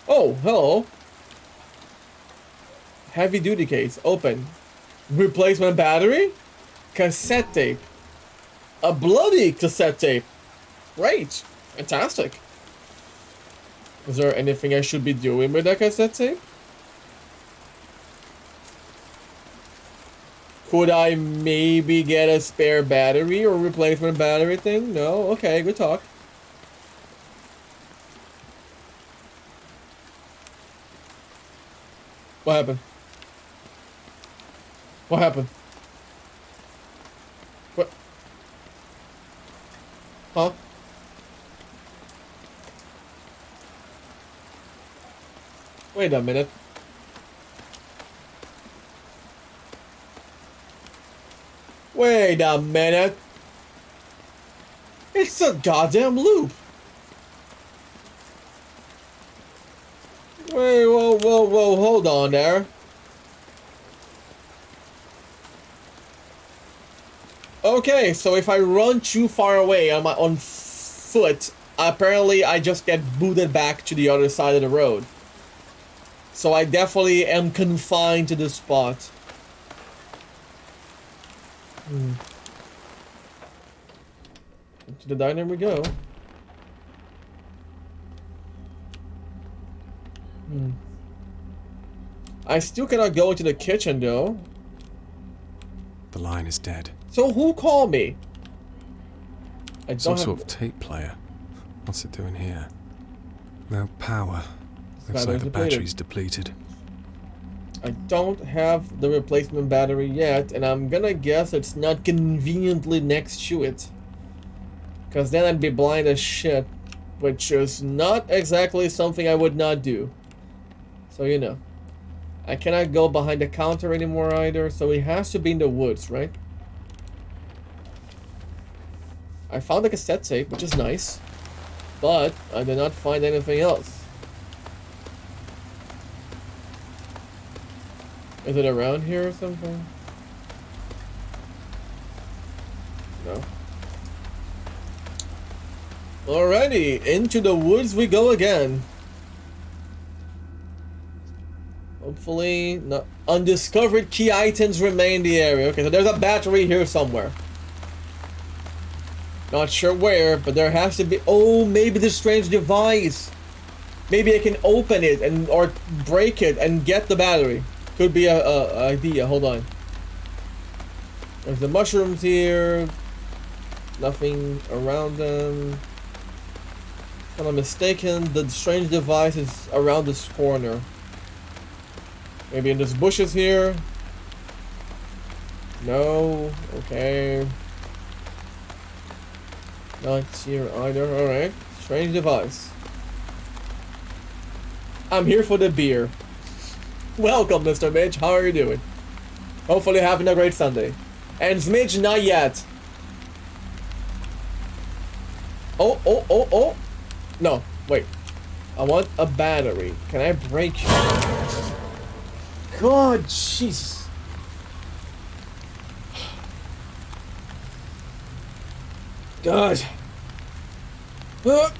Oh, hello. Heavy duty case, open. Replacement battery? Cassette tape. A bloody cassette tape. Great. Fantastic. Is there anything I should be doing with that cassette tape? Could I maybe get a spare battery or replacement battery thing? No? Okay, good talk. What happened? What happened? What? Huh? Wait a minute. Wait a minute. It's a goddamn loop. Wait, whoa, hold on there. Okay, so if I run too far away on foot, apparently I just get booted back to the other side of the road. So I definitely am confined to this spot. To the diner we go. I still cannot go into the kitchen though. The line is dead. So who called me? I don't Some have... sort of tape player. What's it doing here? No power. Looks Battery's like the depleted. battery's depleted. I don't have the replacement battery yet, and I'm gonna guess it's not conveniently next to it. Because then I'd be blind as shit, which is not exactly something I would not do. So, you know. I cannot go behind the counter anymore either, so it has to be in the woods, right? I found a cassette tape, which is nice, but I did not find anything else. Is it around here or something? No. Alrighty, into the woods we go again. Hopefully, not undiscovered key items remain in the area. Okay, so there's a battery here somewhere. Not sure where, but there has to be. Oh, maybe the strange device. Maybe I can open it and or break it and get the battery. Could be a idea. Hold on. There's the mushrooms here. Nothing around them. If I'm not mistaken, the strange device is around this corner. Maybe in this bushes here. No. Okay. Not here either. Alright. Strange device. I'm here for the beer. Welcome, Mr. Midge. How are you doing? Hopefully having a great Sunday. And Smidge, not yet. Oh. No, wait. I want a battery. Can I break you? God, jeez. God. Well,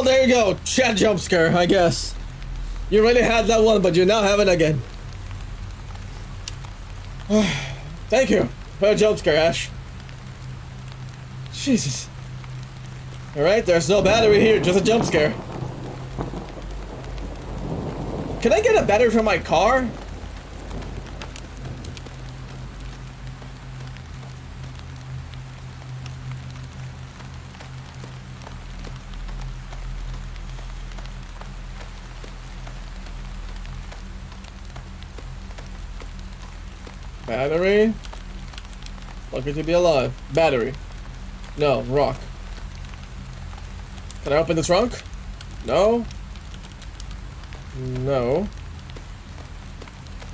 there you go. Chat jump scare, I guess. You really had that one, but you now have it again. Thank you for a jump scare, Ash. Jesus. Alright, there's no battery here, just a jump scare. Can I get a battery for my car? Battery? Lucky to be alive. Battery. No, rock. Can I open the trunk? No? No.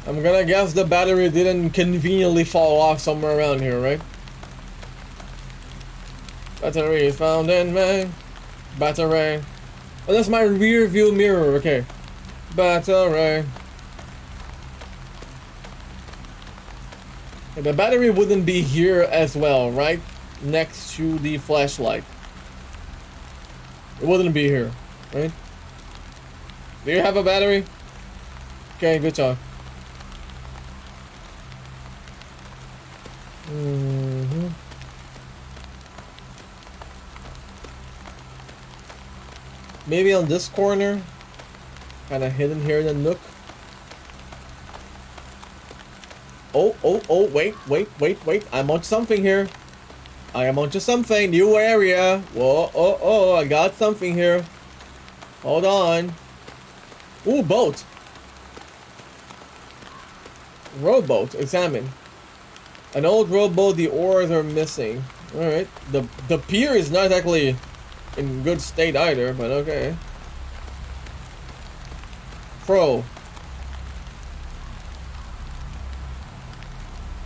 I'm gonna guess the battery didn't conveniently fall off somewhere around here, right? Battery found in me. Battery. Oh, that's my rear view mirror, okay. Battery. Okay, the battery wouldn't be here as well, right? Next to the flashlight. It wouldn't be here, right? Do you have a battery? Okay, good talk. Maybe on this corner, kind of hidden here in the nook. Oh, wait. I'm onto something here. I am onto something. New area. Whoa, oh, I got something here. Hold on. Ooh, boat. Rowboat. Examine. An old rowboat, the oars are missing. Alright. The pier is not exactly in good state either, but okay. Pro.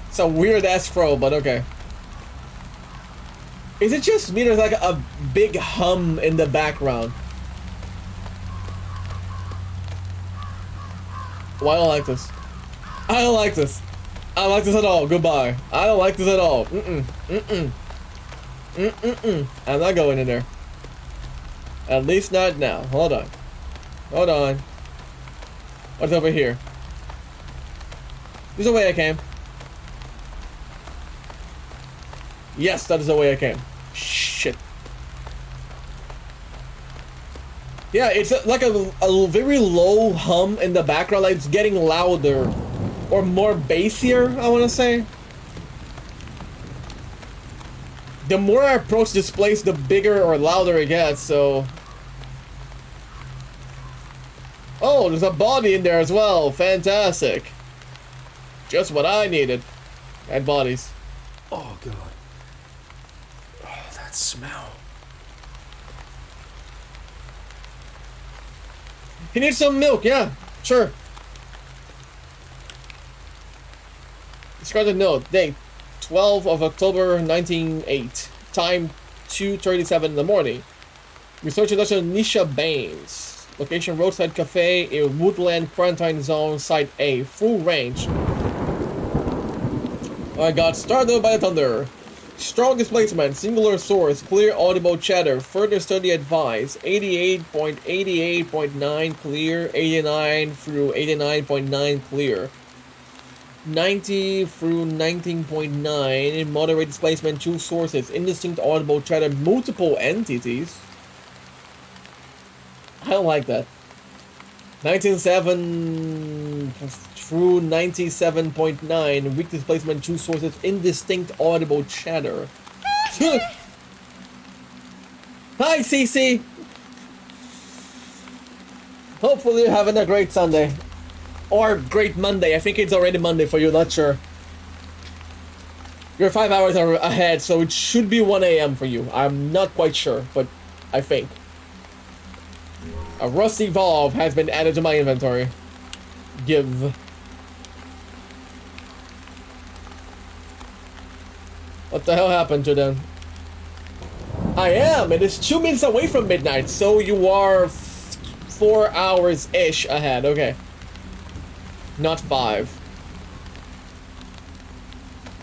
It's a weird ass throw, but okay. Is it just me? There's like a big hum in the background. Well, I don't like this. I don't like this. I don't like this at all. Goodbye. I don't like this at all. I'm not going in there. At least not now. Hold on. Hold on. What's over here? This is the way I came. Yes, that is the way I came. Shit. Yeah, it's like a very low hum in the background, like it's getting louder. Or more bassier, I want to say. The more I approach this place, the bigger or louder it gets, so... Oh, there's a body in there as well. Fantastic. Just what I needed. And bodies. Oh, God. Oh, that smell. He needs some milk, yeah. Sure. Discarded note. Date. 12 of October 1908. Time 2:37 in the morning. Researcher Dr. Nisha Baines. Location roadside cafe in Woodland Quarantine Zone, Site A. Full range. I got startled by the thunder. Strong displacement, singular source, clear audible chatter, further study advised, 88.88.9 clear, 89 through 89.9 clear, 90 through 19.9, moderate displacement, 2 sources, indistinct audible chatter, multiple entities. I don't like that. 19.7 through 97.9, weak displacement, 2 sources, indistinct audible chatter. Hi, Cece! Hopefully you're having a great Sunday. Or great Monday. I think it's already Monday for you, not sure. You're 5 hours ahead, so it should be 1 a.m. for you. I'm not quite sure, but I think. A rusty valve has been added to my inventory. Give. What the hell happened to them? I am! It is 2 minutes away from midnight, so you are 4 hours-ish ahead. Okay. Not 5.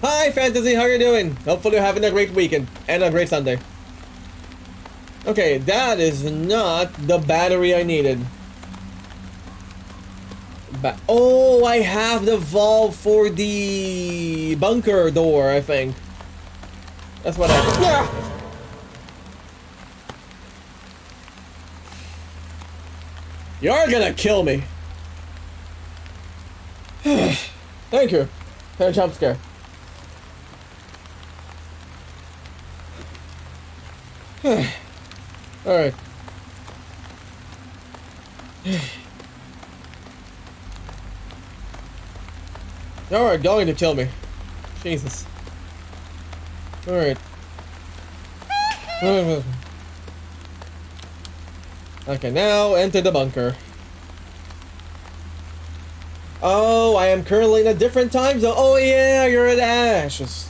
Hi, Fantasy! How you doing? Hopefully you're having a great weekend and a great Sunday. Okay, that is not the battery I needed. Oh, I have the valve for the bunker door, I think. That's what I... Yeah! You're gonna kill me. Thank you. For a jump scare. Alright. You're going to kill me. Jesus. Alright. Okay, now enter the bunker. Oh, I am currently in a different time zone. Oh yeah, you're at Ashes.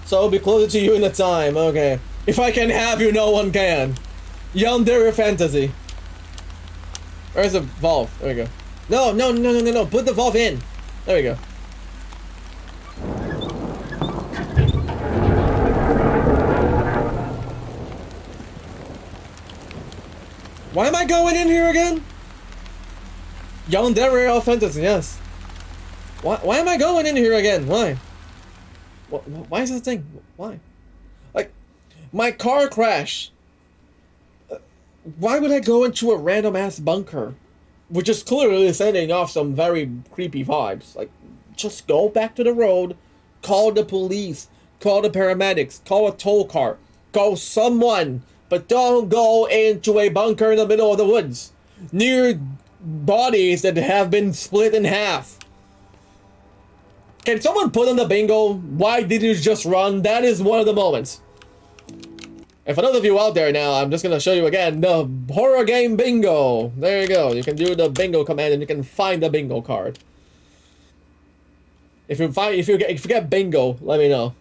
So I'll be closer to you in the time. Okay. If I can have you, no one can. Yandere Fantasy. Where's the valve? There we go. No. Put the valve in. There we go. Why am I going in here again? Yandere Fantasy, yes. Why am I going in here again? Why? Why is this thing? Why? Like, my car crashed. Why would I go into a random ass bunker? Which is clearly sending off some very creepy vibes. Like, just go back to the road, call the police, call the paramedics, call a toll car, call someone, but don't go into a bunker in the middle of the woods, near bodies that have been split in half. Can someone put on the bingo? Why did you just run? That is one of the moments. And for those of you out there now, I'm just gonna show you again the horror game bingo. There you go. You can do the bingo command and you can find the bingo card. If you get bingo, let me know.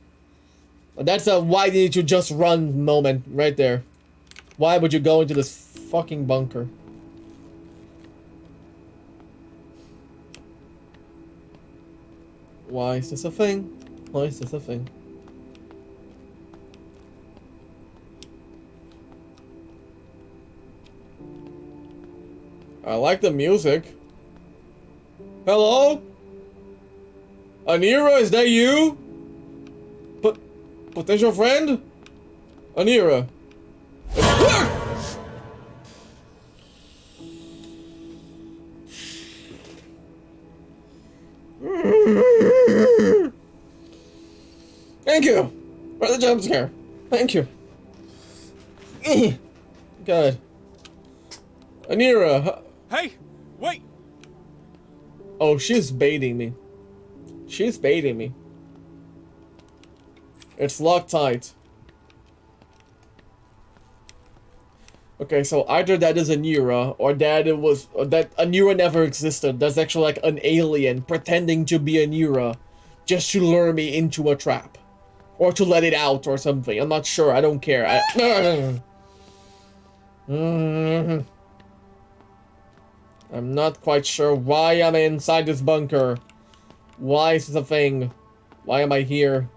That's a why did you just run moment right there. Why would you go into this fucking bunker? Why is this a thing? Why is this a thing? I like the music. Hello? Anira, is that you? Potential friend? Anira. Thank you for the jump scare. Thank you. God. Anira. Hey, wait! Oh, she's baiting me. She's baiting me. It's locked tight. Okay, so either that is Anira, or that Anira never existed. That's actually like an alien pretending to be Anira, just to lure me into a trap, or to let it out or something. I'm not sure. I don't care. I'm not quite sure why I'm inside this bunker. Why is this a thing? Why am I here?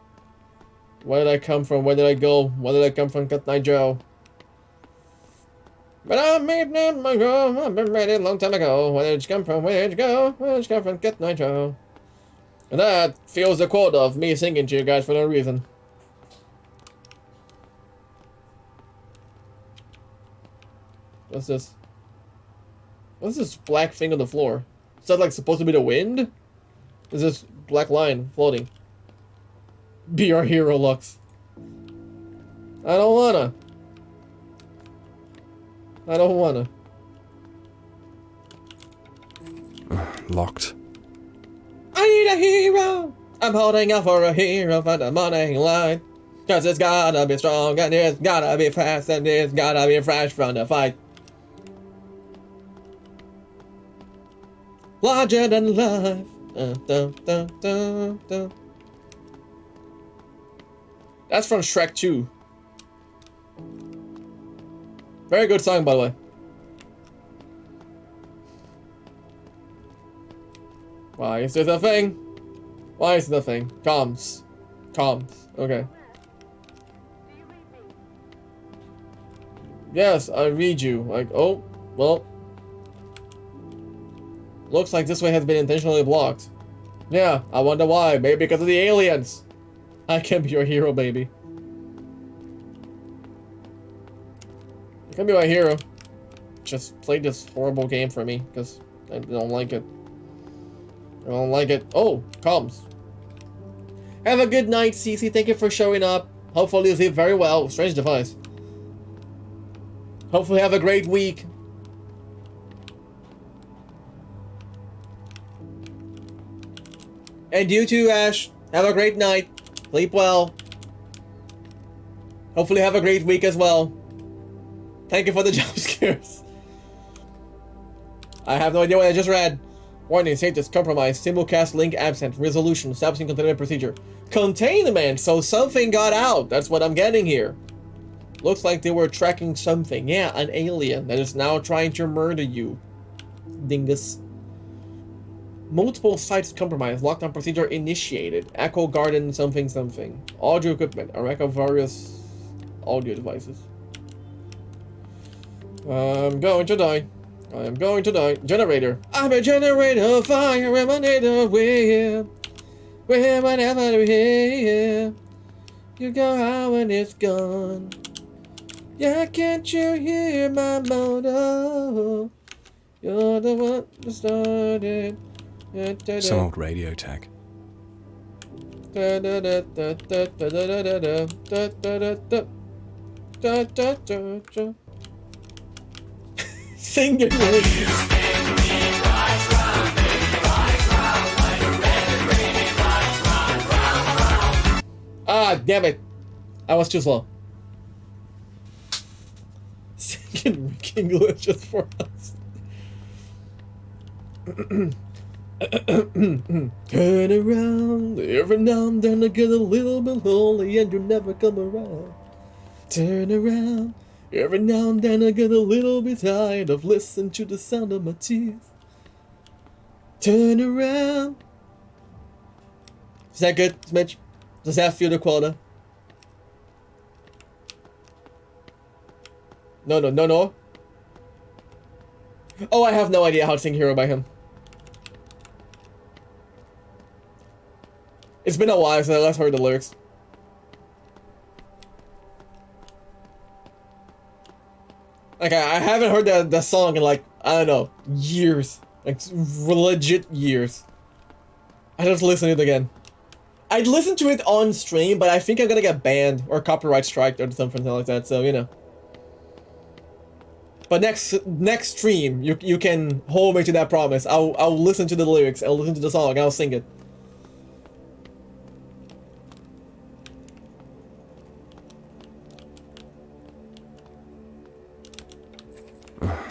Where did I come from? Where did I go? Where did I come from, Cut Night Joe? But I made that my home. I've been ready a long time ago. Where did you come from? Where did you go? Where did you come from, Cut Night Joe? And that feels the quote of me singing to you guys for no reason. What's this? What's this black thing on the floor? Is that like supposed to be the wind? Is this black line floating? Be our hero, Lux. I don't wanna. I don't wanna. Locked. I need a hero. I'm holding out for a hero for the morning light. Cause it's gotta be strong and it's gotta be fast and it's gotta be fresh from the fight. Larger than life. Dun, dun, dun, dun. That's from Shrek 2. Very good song, by the way. Why is this a thing? Why is it a thing? Comms. Comms. Okay. Yes, I read you. Like, oh, well. Looks like this way has been intentionally blocked. Yeah, I wonder why. Maybe because of the aliens. I can be your hero, baby. You can be my hero. Just play this horrible game for me, because I don't like it. I don't like it. Oh, comms. Have a good night, Cece. Thank you for showing up. Hopefully you sleep very well. Strange device. Hopefully have a great week. And you too, Ash. Have a great night. Sleep well. Hopefully have a great week as well. Thank you for the jump scares. I have no idea what I just read. Warning, status compromised. Simulcast link absent. Resolution. Establishing containment procedure. Containment! So something got out. That's what I'm getting here. Looks like they were tracking something. Yeah, an alien that is now trying to murder you. Dingus. Multiple sites compromised. Lockdown procedure initiated. Echo Garden something something. Audio equipment. A wreck of various audio devices. I'm going to die. I am going to die. Generator. I'm a generator. Fire emanator. We're here. We're here whenever we're here. You go out when it's gone. Yeah, can't you hear my motor? You're the one that started. Some old radio tag. Sing it. Ah, damn it. I was too slow. Singing Rick English just for us. Turn around, every now and then I get a little bit lonely and you never come around. Turn around, every now and then I get a little bit tired of listening to the sound of my teeth. Turn around. Is that good, Mitch? Does that feel the quota? No. Oh, I have no idea how to sing Hero by him. It's been a while since I last heard the lyrics. Like, I haven't heard that song in, like, I don't know, years. Like, legit years. I just listened to it again. I'd listen to it on stream, but I think I'm gonna get banned or copyright striked or something like that, so, you know. But next stream, you can hold me to that promise. I'll listen to the lyrics, I'll listen to the song, and I'll sing it.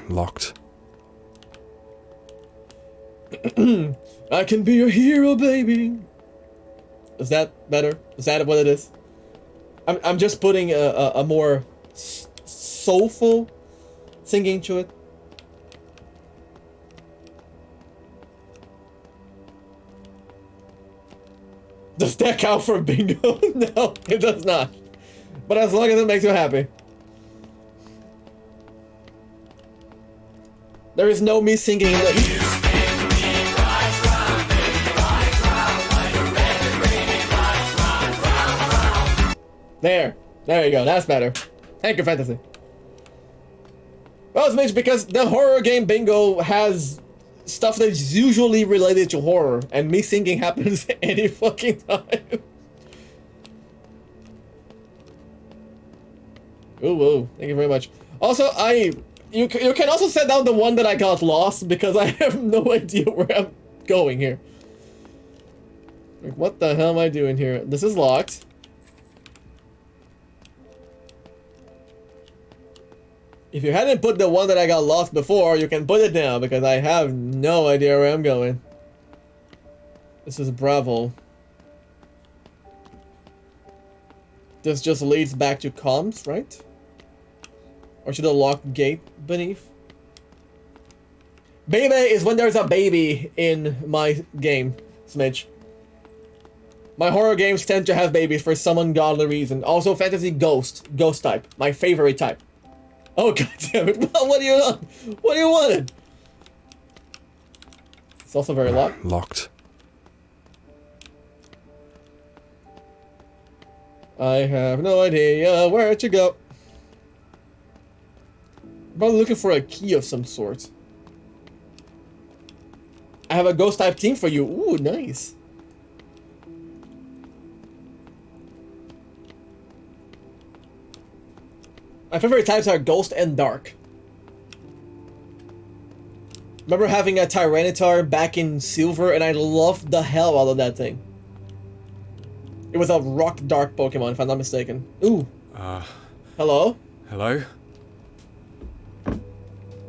Locked. I can be your hero, baby. Is that better? Is that what it is? I'm just putting a more soulful singing to it. Does that count for bingo? No, it does not. But as long as it makes you happy. There is no me singing. There you go. That's better. Thank you, Fantasy. Well, it's nice because the horror game bingo has stuff that's usually related to horror, and me singing happens any fucking time. Ooh, whoa. Thank you very much. Also, you can also set down the one that I got lost because I have no idea where I'm going here. Like, what the hell am I doing here? This is locked. If you hadn't put the one that I got lost before, you can put it now because I have no idea where I'm going. This is Bravo. This just leads back to comms, right? Or to the locked gate beneath? Baby is when there's a baby in my game, Smidge. My horror games tend to have babies for some ungodly reason. Also, fantasy ghost type, my favorite type. Oh, god damn it. What do you want? What do you want? It's also very locked. Locked. I have no idea where to go. I'm probably looking for a key of some sort. I have a ghost type team for you. Ooh, nice. My favorite types are Ghost and Dark. Remember having a Tyranitar back in Silver, and I loved the hell out of that thing. It was a Rock Dark Pokemon, if I'm not mistaken. Ooh. Hello? Hello?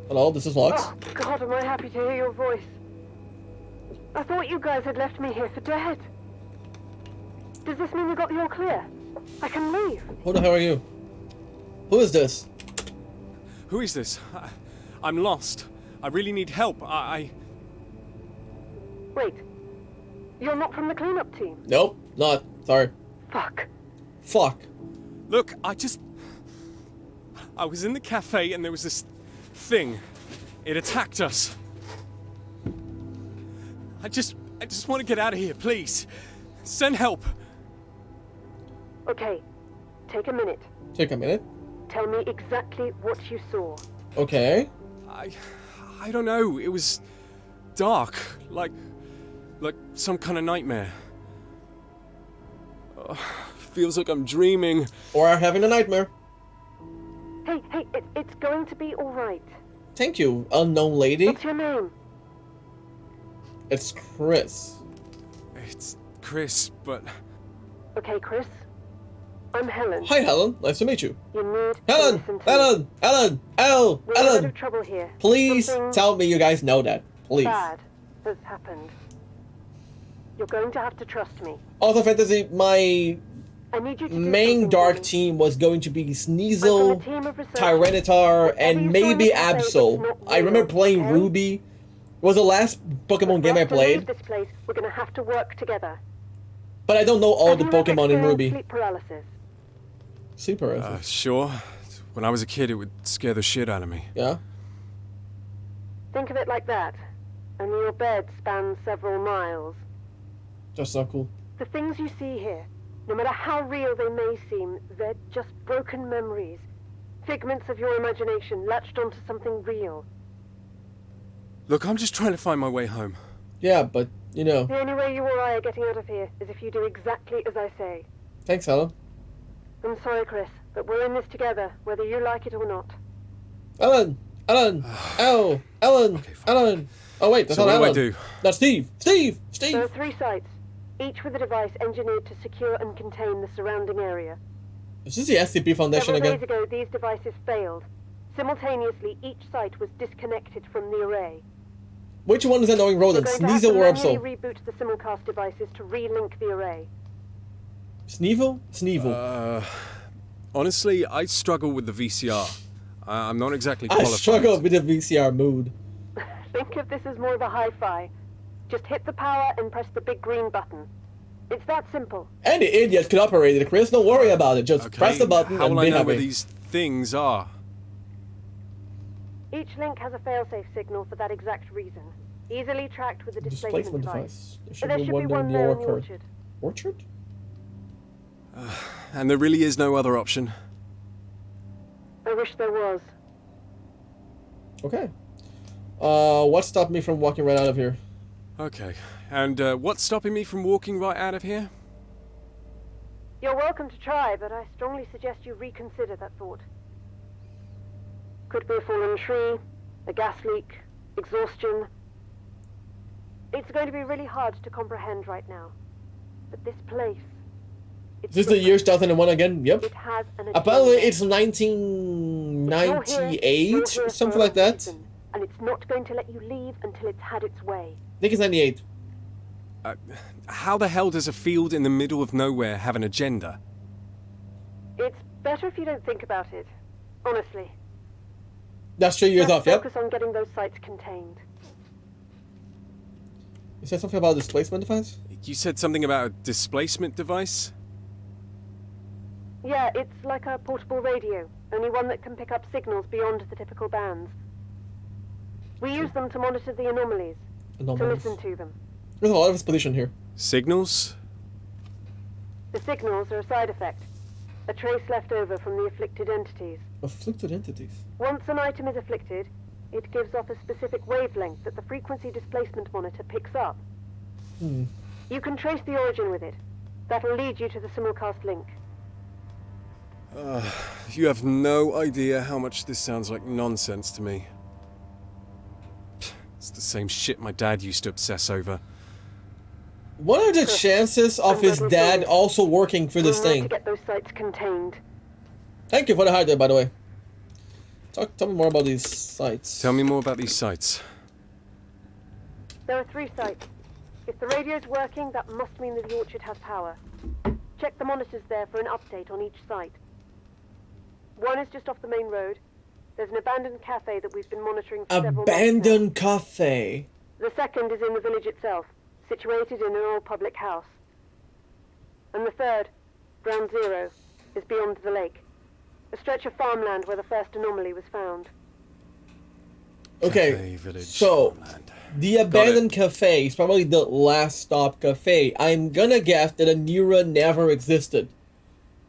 Hello, this is Lux. Oh, God, am I happy to hear your voice. I thought you guys had left me here for dead. Does this mean you got the all clear? I can leave. Who the hell are you? Who is this? Who is this? I'm lost. I really need help. Wait. You're not from the cleanup team? Nope, not. Sorry. Fuck. Fuck. Look, I was in the cafe and there was this thing. It attacked us. I just want to get out of here, please. Send help. Okay. Take a minute. Take a minute. Tell me exactly what you saw. Okay. I don't know. It was dark, like some kind of nightmare. Feels like I'm dreaming. Or having a nightmare. Hey, it's going to be all right. Thank you, unknown lady. What's your name? It's Chris. It's Chris, but Okay, Chris. I'm Helen. Hi, Helen. Nice to meet you. You need Helen! to listen to me. Ellen! Ellen! Elle! We're in a bit Ellen! of trouble here. Please Something tell me you guys know that. Please. bad has happened. You're going to have to trust me. Also, Fantasy, my I need you to do main something dark for me. team was going to be I'm Sneasel, from a team of researchers. Tyranitar, Whatever and you maybe try to say, Absol. it's not I remember real, playing okay? Ruby. It was the last Pokemon game I For us to leave played, this place, we're going to have to work together. but I don't know all Have the you ever Pokemon in experienced Ruby. Sleep paralysis. Sleep paralysis. sure. When I was a kid, it would scare the shit out of me. Yeah? Think of it like that. Only your bed spans several miles. Just so cool. The things you see here, no matter how real they may seem, they're just broken memories. Figments of your imagination latched onto something real. Look, I'm just trying to find my way home. Yeah, but, you know. The only way you or I are getting out of here is if you do exactly as I say. Thanks, Helen. I'm sorry, Chris, but we're in this together, whether you like it or not. Ellen! Ellen! Elle! Ellen! Okay, fine. Ellen! Oh, wait, that's So not what Ellen. do I do? That's Steve! Steve! There are Steve! 3 sites, each with a device engineered to secure and contain the surrounding area. Is this the SCP Foundation Several again? days ago, these devices failed. Simultaneously, each site was disconnected from the array. Which one is annoying We're rodent? going to have Sneasel to or manually Absol? reboot the simulcast devices to relink the array. Sneevil? Sneevil. Honestly, I struggle with the VCR. I'm not exactly I qualified. struggle with the VCR mood. Think of this as more of a hi-fi. Just hit the power and press the big green button. It's that simple. Any idiot could operate it, Chris. Don't worry about it. Just Okay, press the button how and will I be know where happy. these things are? Each link has a failsafe signal for that exact reason. Easily tracked with a displacement device. There But should there be should one be in one the there in the orchard. orchard. Orchard? And there really is no other option. I wish there was. Okay. What stopped me from walking right out of here? Okay, and what's stopping me from walking right out of here? You're welcome to try, but I strongly suggest you reconsider that thought. Could be a fallen tree, a gas leak, exhaustion. It's going to be really hard to comprehend right now. But this place... Is this the year different. 2001 again? Yep. It has an Apparently agenda. it's If you're here, 1998 you're or here something for a like that. reason, and it's not going to let you leave until it's had its way. I think it's 98. How the hell does a field in the middle of nowhere have an agenda? It's better if you don't think about it. Honestly. That's 3 years Just off, yep. focus on getting those sites contained. You said something about displacement device? You said something about a displacement device? Yeah, it's like a portable radio, only one that can pick up signals beyond the typical bands. We use them to monitor the anomalies, to Anomalies. listen to them. There's a lot of exposition here. Signals? The signals are a side effect, a trace left over from the afflicted entities. Afflicted entities. Once an item is afflicted, it gives off a specific wavelength that the frequency displacement monitor picks up. You can trace the origin with it. That'll lead you to the simulcast link. You have no idea how much this sounds like nonsense to me. It's the same shit my dad used to obsess over. What are the chances of his dad also working for this We'll need thing? to get those sites contained. Thank you for the hideout, by the way. Tell me more about these sites. Tell me more about these sites. There are 3 sites. If the radio's working, that must mean that the orchard has power. Check the monitors there for an update on each site. One is just off the main road. There's an abandoned cafe that we've been monitoring for several months now. Abandoned cafe. The second is in the village itself, situated in an old public house. And the third, Ground Zero, is beyond the lake. A stretch of farmland where the first anomaly was found. Okay, Cafe, village, so farmland. the abandoned cafe is probably the last stop cafe. I'm gonna guess that a Nera never existed.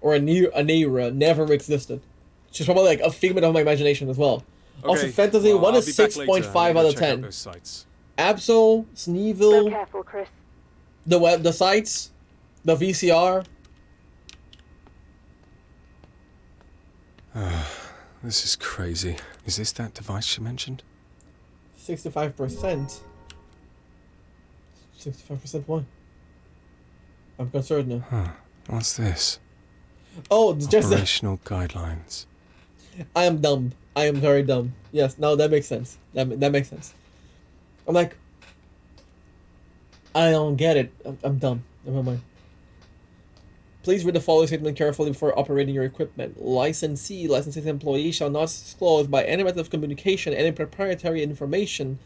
Or a Nera never existed. Which is probably like a figment of my imagination as well. Also, Okay, fantasy, well, what I'll is be back later. 6.5 I'm out gonna of check out 10? those sites. Absol, Be Sneevil, careful, Chris. the sites, the VCR. This is crazy. Is this that device she mentioned? 65%. 65% why? I'm concerned now. Huh. What's this? Oh, it's just Operational guidelines. I am dumb. I am very dumb. Yes, no, that makes sense. That makes sense. I'm like, I don't get it. I'm dumb. Never mind. Please read the following statement carefully before operating your equipment. Licensee, licensing employee shall not disclose by any method of communication any proprietary information,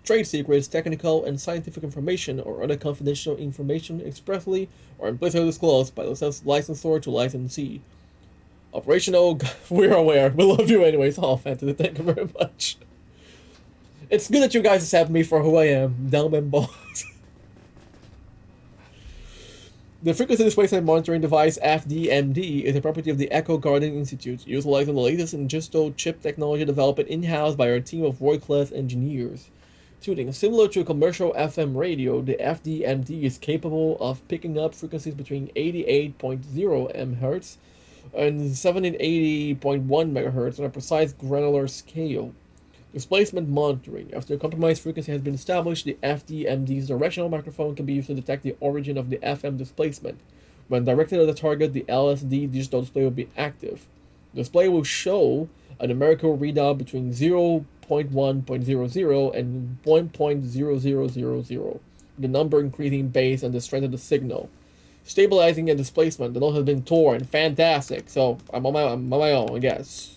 trade secrets, technical and scientific information, or other confidential information expressly or implicitly disclosed by the licensor to licensee. Operational, we're aware. We love you anyways. Oh, fantasy, thank you very much. It's good that you guys accept me for who I am, dumb and balls. The Frequency Displacement Monitoring Device, FDMD, is a property of the Echo Garden Institute, utilizing the latest Ingesto chip technology developed in-house by our team of world-class engineers. Tuning. Similar to a commercial FM radio, the FDMD is capable of picking up frequencies between 88.0 MHz and 780.1 MHz on a precise granular scale. Displacement monitoring. After a compromised frequency has been established, the FDMD's directional microphone can be used to detect the origin of the FM displacement. When directed at the target, the LSD digital display will be active. The display will show a numerical readout between 0.1.00 and 1.0000, the number increasing based on the strength of the signal. Stabilizing and displacement. The node has been torn. Fantastic. So I'm on my own, I guess.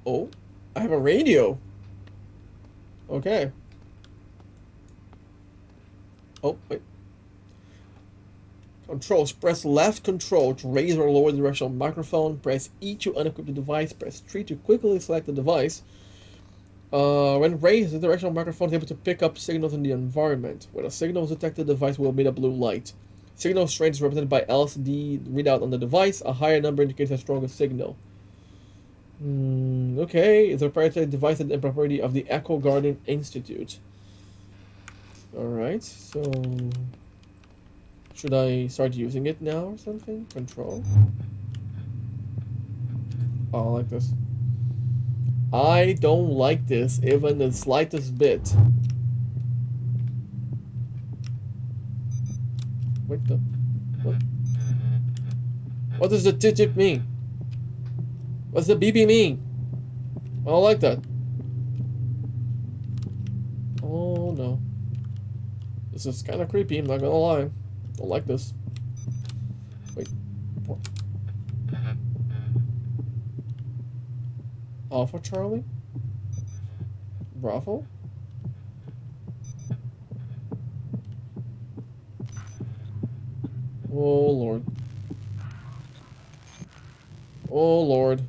Oh, I have a radio. Okay. Oh, wait. Controls. Press left control to raise or lower the directional microphone. Press E to unequip the device. Press 3 to quickly select the device. When raised, the directional microphone is able to pick up signals in the environment. When a signal is detected, the device will emit a blue light. Signal strength is represented by LCD readout on the device. A higher number indicates a stronger signal. Okay, it's a proprietary device and property of the Echo Garden Institute. Alright, so... should I start using it now or something? Control? Oh, I like this. I don't like this, even the slightest bit. Wait, the... what? What does the tip mean? What's the BB mean? I don't like that. Oh no. This is kind of creepy, I'm not gonna lie. Don't like this. Wait. Alpha Charlie? Bravo? Oh Lord. Oh Lord.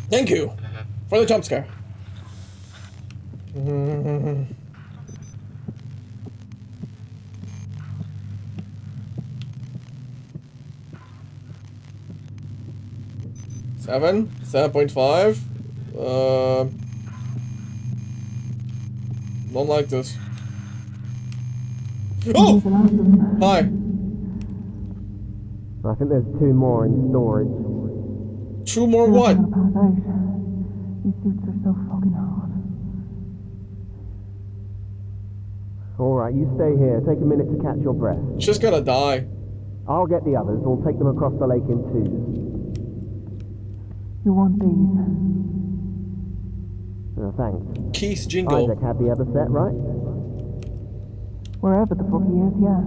Thank you for the jump scare. Seven? 7.5? Don't like this. Oh! Hi. I think there's 2 more in storage. 2 more what? These suits are so fucking hard. Alright, you stay here. Take a minute to catch your breath. She's gonna die. I'll get the others. We'll take them across the lake in 2s. You want these? Thanks. Keith's jingle. Isaac had the other set, right? Wherever the fuck he is, yeah.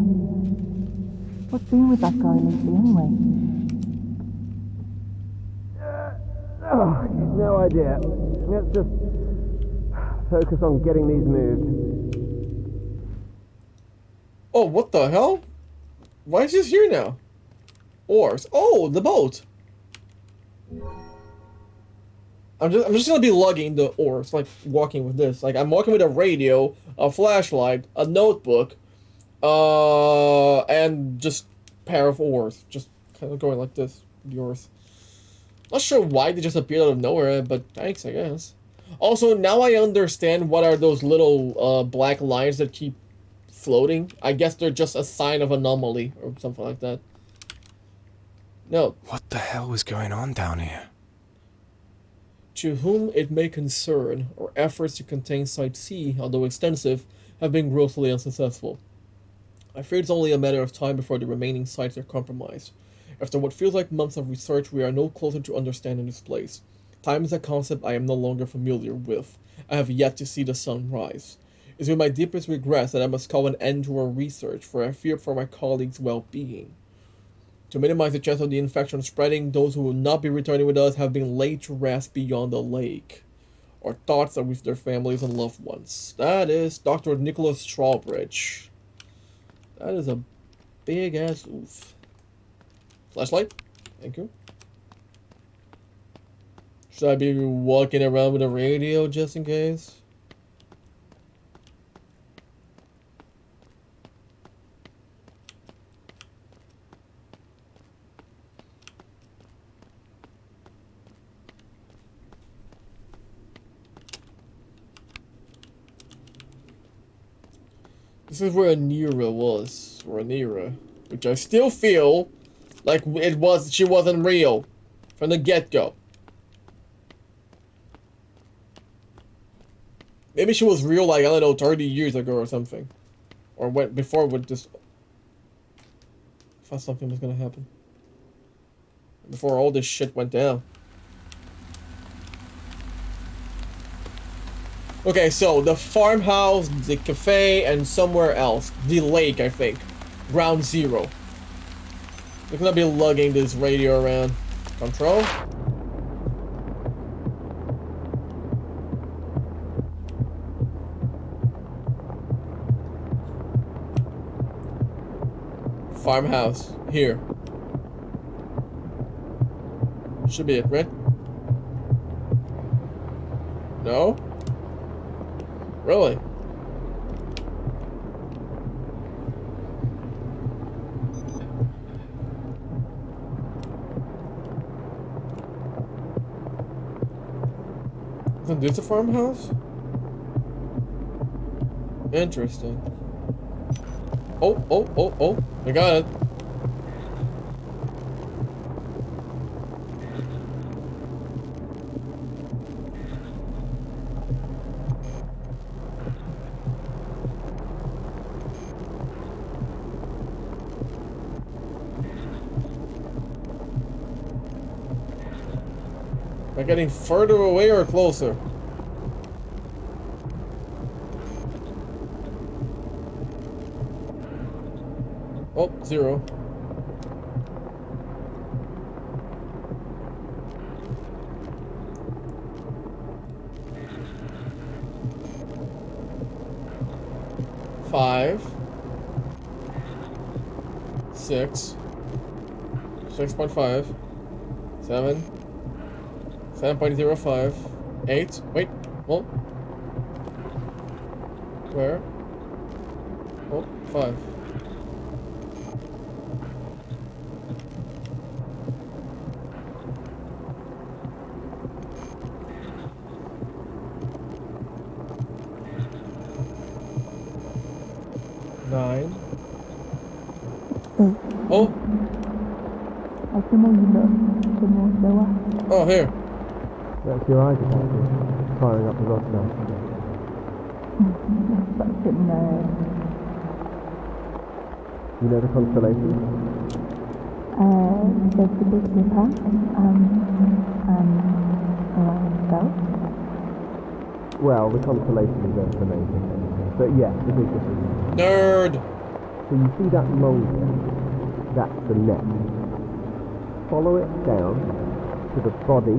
What's been with that guy lately, anyway? Oh, no idea. Let's just focus on getting these moved. Oh, what the hell? Why is this here now? Oars. Oh, the boat. I'm just gonna be lugging the oars, like walking with this. Like I'm walking with a radio, a flashlight, a notebook, and just pair of oars. Just kind of going like this with the oars. Not sure why they just appeared out of nowhere, but thanks, I guess. Also, now I understand what are those little black lines that keep floating. I guess they're just a sign of anomaly or something like that. No. What the hell was going on down here? To whom it may concern, our efforts to contain Site C, although extensive, have been grossly unsuccessful. I fear it's only a matter of time before the remaining sites are compromised. After what feels like months of research, we are no closer to understanding this place. Time is a concept I am no longer familiar with. I have yet to see the sun rise. It is with my deepest regrets that I must call an end to our research, for I fear for my colleagues' well-being. To minimize the chance of the infection spreading, those who will not be returning with us have been laid to rest beyond the lake. Our thoughts are with their families and loved ones. That is Dr. Nicholas Strawbridge. That is a big-ass oof. Flashlight? Thank you. Should I be walking around with a radio just in case? This is where Anira was, or Anira, which I still feel like she wasn't real from the get-go. Maybe she was real, like, I don't know, 30 years ago or something. Or when, before with this... I thought something was gonna happen. Before all this shit went down. Okay, so the farmhouse, the cafe, and somewhere else. The lake, I think. Ground zero. We're gonna be lugging this radio around. Control. Farmhouse. Here. Should be it, right? No? Really? Isn't this a farmhouse? Interesting. Oh, I got it. Am I getting further away or closer? Oh, 0. Five. 6. 6.5. 7. 7.05. 8. Wait. Oh. Where? Oh, 5. Oh. Oh, here. That's your eyes firing up the rod now. Such a nerd. You know the constellation? There's the Big Dipper, Orion Belt. Well, the constellation is the main thing. But yeah, the Big Dipper. Nerd! So you see that mole there? That's the neck. Follow it down to the body,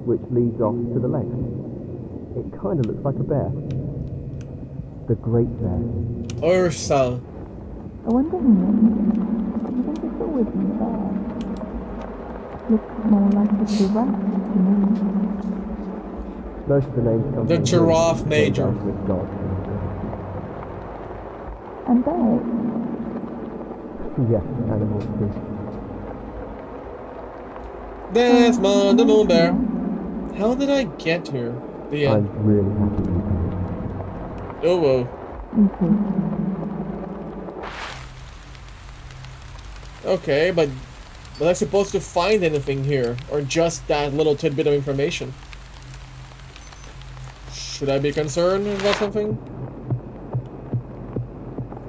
which leads off to the legs. It kind of looks like a bear. The Great Bear. Ursa. I wonder, do you think it's always been there? Looks more like a giraffe to me. Most of the names come The from Giraffe Major. With God. And bears. Yes, animals too. Desmond the Moon Bear. How did I get here? The end. I'm really happy with you. Oh, whoa. Okay, but was I supposed to find anything here? Or just that little tidbit of information? Should I be concerned about something?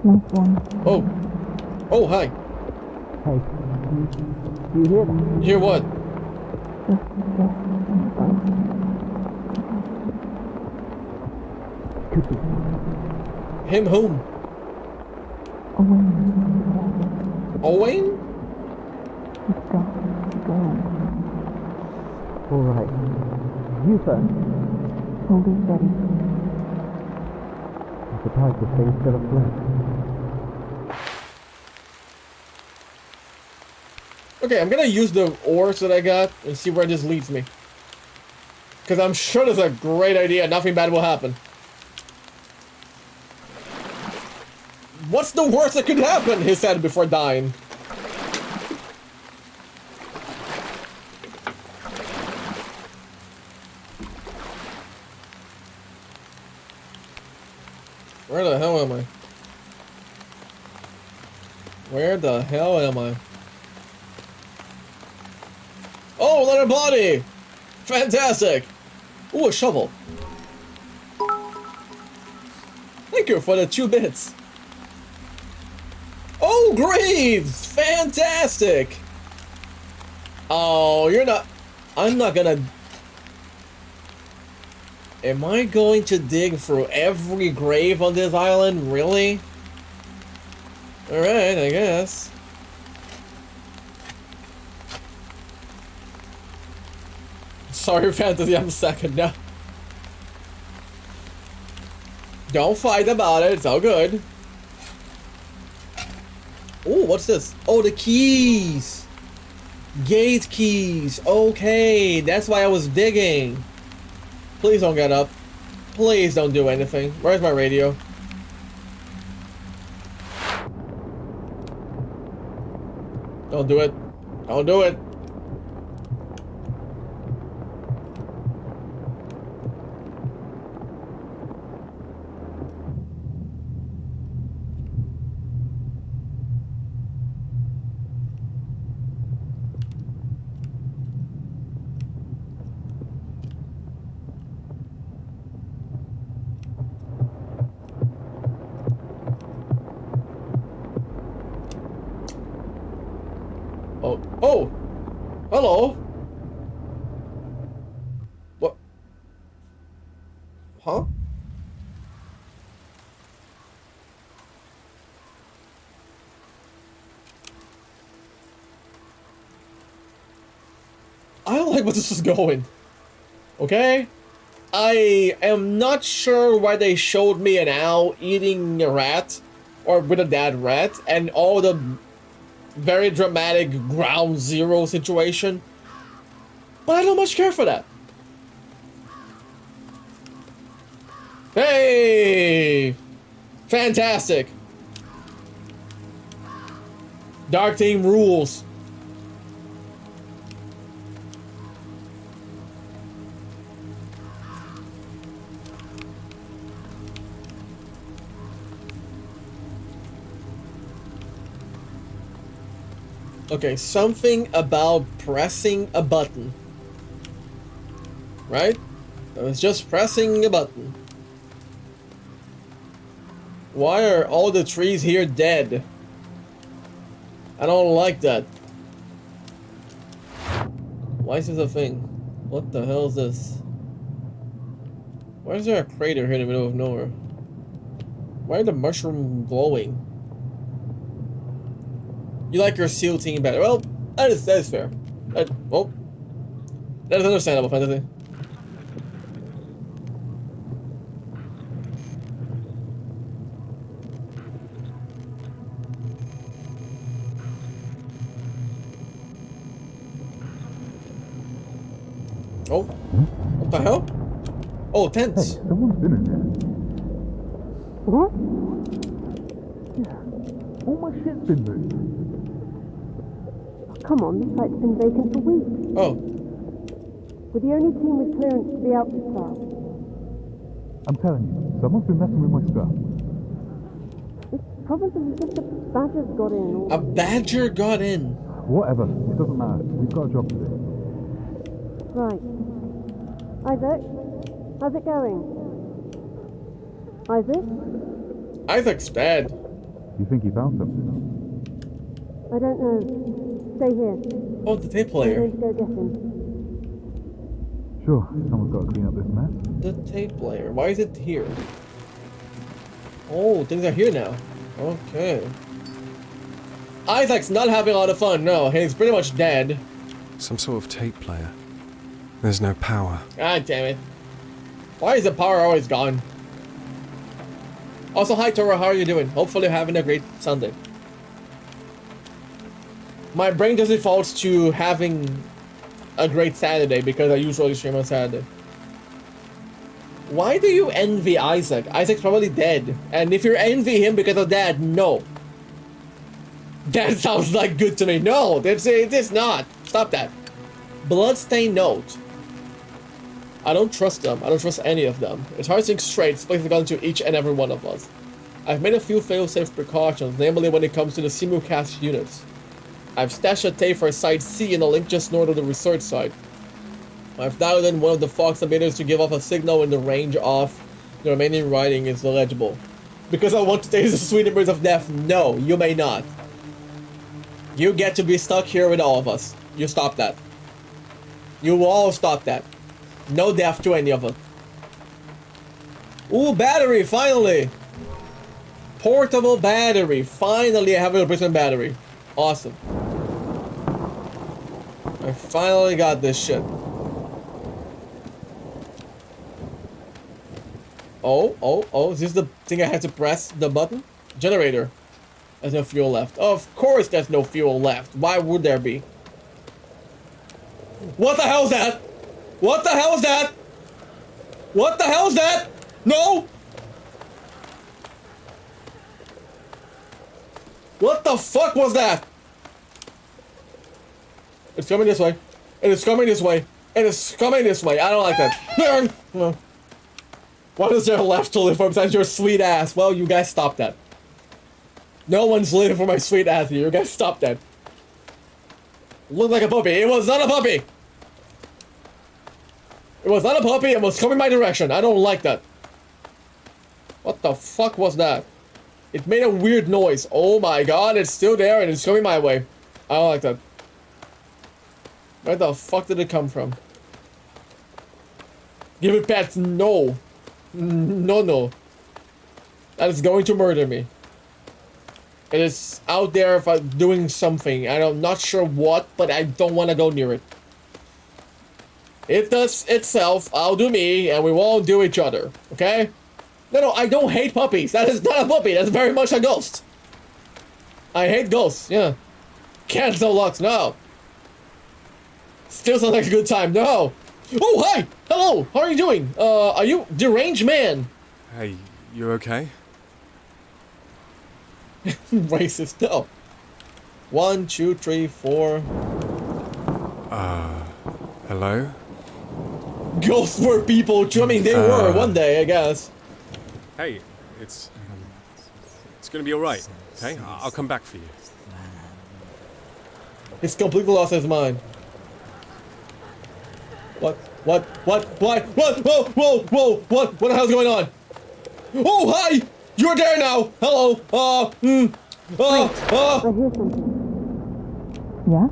Last one. Oh. Oh, hi. Hey, do you hear that? Hear what? Could be. Him whom? Owain? Alright. You first. Hold it steady. I'm surprised the thing's still afloat. Okay, I'm gonna use the ores that I got and see where this leads me. Because I'm sure that's a great idea. Nothing bad will happen. What's the worst that could happen? He said before dying. Where the hell am I? Where the hell am I? Oh, another body! Fantastic! Ooh, a shovel. Thank you for the 2 bits. Oh, graves! Fantastic! Oh, you're not... I'm not gonna... Am I going to dig through every grave on this island? Really? Alright, I guess. Sorry, Fantasy, I'm second now. Don't fight about it, it's all good. Oh, what's this? Oh, the keys! Gate keys. Okay, that's why I was digging. Please don't get up. Please don't do anything. Where's my radio? Don't do it. Don't do it. Oh! Hello! What? Huh? I don't like where this is going. Okay? I am not sure why they showed me an owl eating a rat, or with a dead rat, and all the very dramatic ground zero situation, but I don't much care for that. Hey! Fantastic! Dark Team rules. Okay, something about pressing a button. Right? I was just pressing a button. Why are all the trees here dead? I don't like that. Why is this a thing? What the hell is this? Why is there a crater here in the middle of nowhere? Why are the mushrooms glowing? You like your SEAL team better. Well, that is fair. That is understandable, Fantasy. Oh, what the hell? Oh, tents. Hey, someone's been in here. What? Yeah, all my shit's been moved. Come on, this site's been vacant for weeks. Oh. We're the only team with clearance to be out this far. I'm telling you, someone's been messing with my stuff. It's probably just a badger's got in. Or... A badger got in. Whatever, it doesn't matter. We've got a job to do. Right. Isaac, how's it going? Isaac? Isaac's bad. You think he found something? I don't know. Stay here. Oh, the tape I'm player. going to go get him. Sure, someone's got to clean up this mess. The tape player. Why is it here? Oh, things are here now. Okay. Isaac's not having a lot of fun. No, he's pretty much dead. Some sort of tape player. There's no power. God damn it. Why is the power always gone? Also, hi Tora, how are you doing? Hopefully you're having a great Sunday. My brain just defaults to having a great Saturday because I usually stream on Saturday. Why do you envy Isaac? Isaac's probably dead. And if you envy him because of that, no. That sounds like good to me. No, it is not. Stop that. Bloodstained note. I don't trust them. I don't trust any of them. It's hard to think straight, especially got into each and every one of us. I've made a few fail-safe precautions, namely when it comes to the simulcast units. I've stashed a tape for Site C in a link just north of the research site. I've dialed in one of the Fox emitters to give off a signal when the range of the remaining writing is legible. Because I want to taste the sweet embrace of death, no, you may not. You get to be stuck here with all of us. You stop that. You will all stop that. No death to any of us. Ooh, battery, finally! Portable battery. Finally, I have a replacement battery. Awesome. I finally got this shit. Oh, is this the thing I had to press the button? Generator. There's no fuel left. Of course there's no fuel left. Why would there be? What the hell is that? What the hell is that? What the hell is that? No! What the fuck was that? It's coming this way. It is coming this way. It is coming this way. I don't like that. What is there left to live for besides your sweet ass? Well, you guys stop that. No one's living for my sweet ass here. You guys stop that. Looked like a puppy. It was not a puppy. It was not a puppy. It was coming my direction. I don't like that. What the fuck was that? It made a weird noise. Oh my god, it's still there and it's coming my way. I don't like that. Where the fuck did it come from? Give it pets. No. No. That is going to murder me. It is out there doing something. I'm not sure what, but I don't want to go near it. It does itself, I'll do me, and we won't do each other. Okay? No, I don't hate puppies. That is not a puppy. That's very much a ghost. I hate ghosts, yeah. Cancel Lux, no. Still sounds like a good time, no. Oh, hi! Hello! How are you doing? Are you deranged man? Hey, you okay? Racist, no. 1, 2, 3, 4. Hello? Ghosts were people, I mean, they were one day, I guess. Hey, it's gonna be alright, okay? I'll come back for you. He's completely lost his mind. What? Whoa, what the hell's going on? Oh, hi! You're there now! Hello! I hear something. Yeah?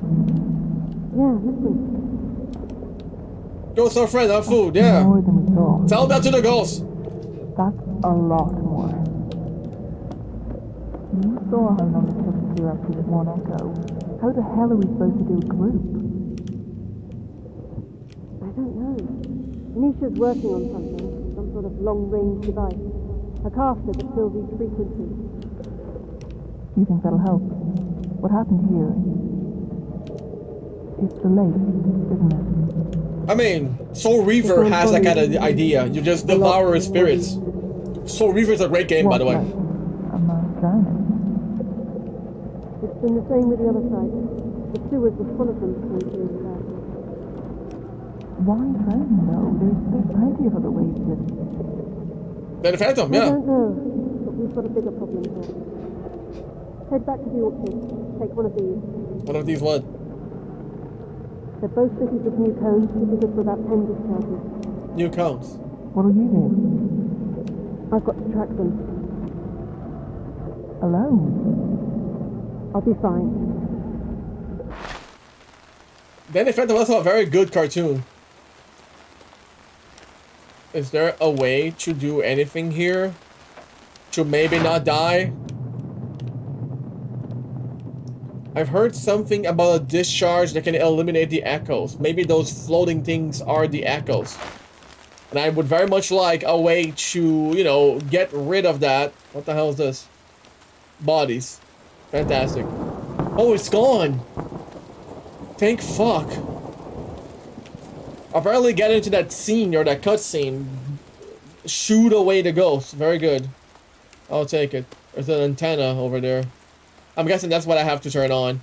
Yeah, listen. Ghosts are friends, have food, yeah. More than we thought. Tell that to the ghosts. That's a lot more. You saw how long it took to clear up this one echo. How the hell are we supposed to do a group? I don't know. Nisha's working on something. Some sort of long-range device. A caster that fills each frequency. You think that'll help? What happened here? It's the lake, isn't it? I mean, Soul Reaver has that kind of idea. You just devour spirits. Soul Reaver is a great game, by the way. I'm not drowning. It's been the same with the other side. The sewers were full of them before we came back. Why drowning though? There's plenty of other ways to... Then the Phantom, I yeah. don't know, but we've got a bigger problem here. Head back to the orchard. Take one of these. One of these what? They're both fitted with new cones, which is good for about 10 discharges. New cones. What'll you do? I've got to track them. Alone? I'll be fine. Danny Phantom was a very good cartoon. Is there a way to do anything here? To maybe not die? I've heard something about a discharge that can eliminate the echoes. Maybe those floating things are the echoes. And I would very much like a way to, you know, get rid of that. What the hell is this? Bodies. Fantastic. Oh, it's gone. Thank fuck. Apparently get into that scene or that cutscene. Shoot away the ghost. Very good. I'll take it. There's an antenna over there. I'm guessing that's what I have to turn on.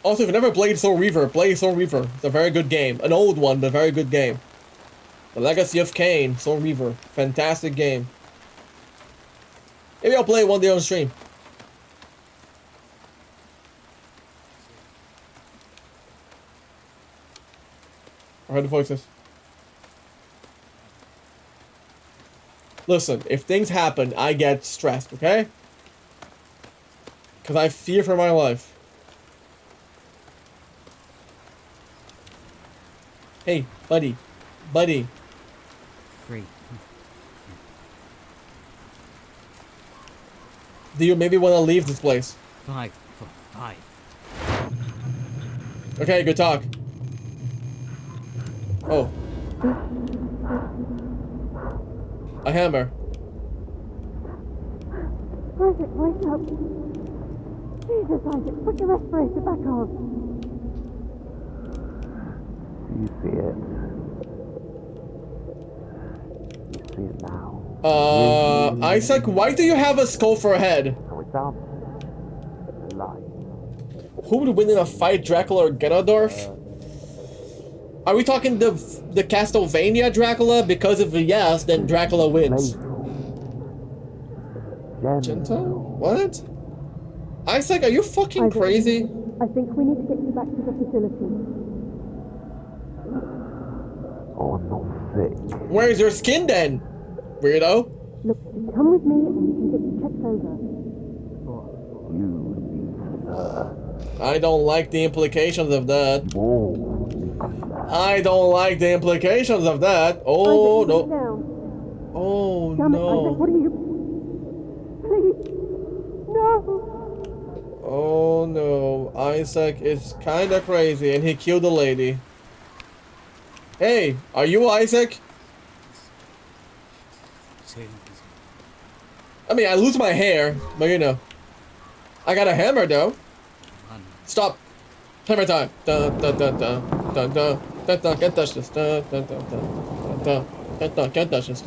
Also, if you've never played Soul Reaver, play Soul Reaver. It's a very good game. An old one, but a very good game. The Legacy of Kain, Soul Reaver. Fantastic game. Maybe I'll play it one day on stream. I heard the voices. Listen, if things happen, I get stressed, okay? Because I fear for my life. Hey, buddy. Buddy. Free. Do you maybe want to leave this place? 5 for 5. Okay, good talk. Oh. A hammer. Isaac, wake up. Jesus, Isaac, put your respirator back on. You see it. You see it now. Isaac, why do you have a skull for a head? So it's up. Light. Who would win in a fight, Dracula or Ganondorf? Are we talking the Castlevania Dracula? Because if yes, then Dracula wins. Gentle? What? Isaac, are you fucking Isaac, crazy? I think we need to get you back to the facility. Oh, I'm not sick. Where's your skin then, weirdo? Look, just come with me and we can get you checked over. I don't like the implications of that. Whoa. I don't like the implications of that. Oh, Isaac, no. down. Oh, Damn it, no. Isaac, what are you... Please. No. Oh, no. Isaac is kind of crazy and he killed a lady. Hey, are you Isaac? I mean, I lose my hair, but you know. I got a hammer though. Stop. Hammer time. Dun dun dun dun dun dun dun dun. Can't touch this. Dun dun dun dun dun dun. Can't touch this.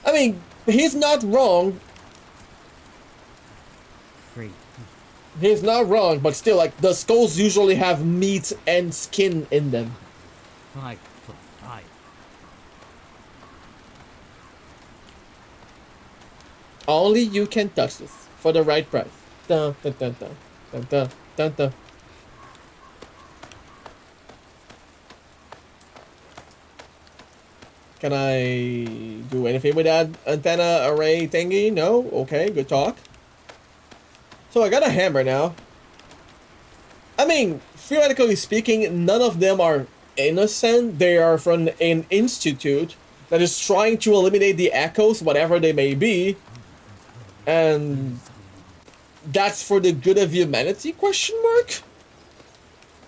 I mean, he's not wrong. 3. He's not wrong, but still, like, the skulls usually have meat and skin in them. 5 + 5. Only you can touch this for the right price. Dun dun dun dun dun dun dun dun. Can I do anything with that antenna array thingy? No? Okay, good talk. So I got a hammer now. I mean, theoretically speaking, none of them are innocent. They are from an institute that is trying to eliminate the echoes, whatever they may be. And that's for the good of humanity, question mark?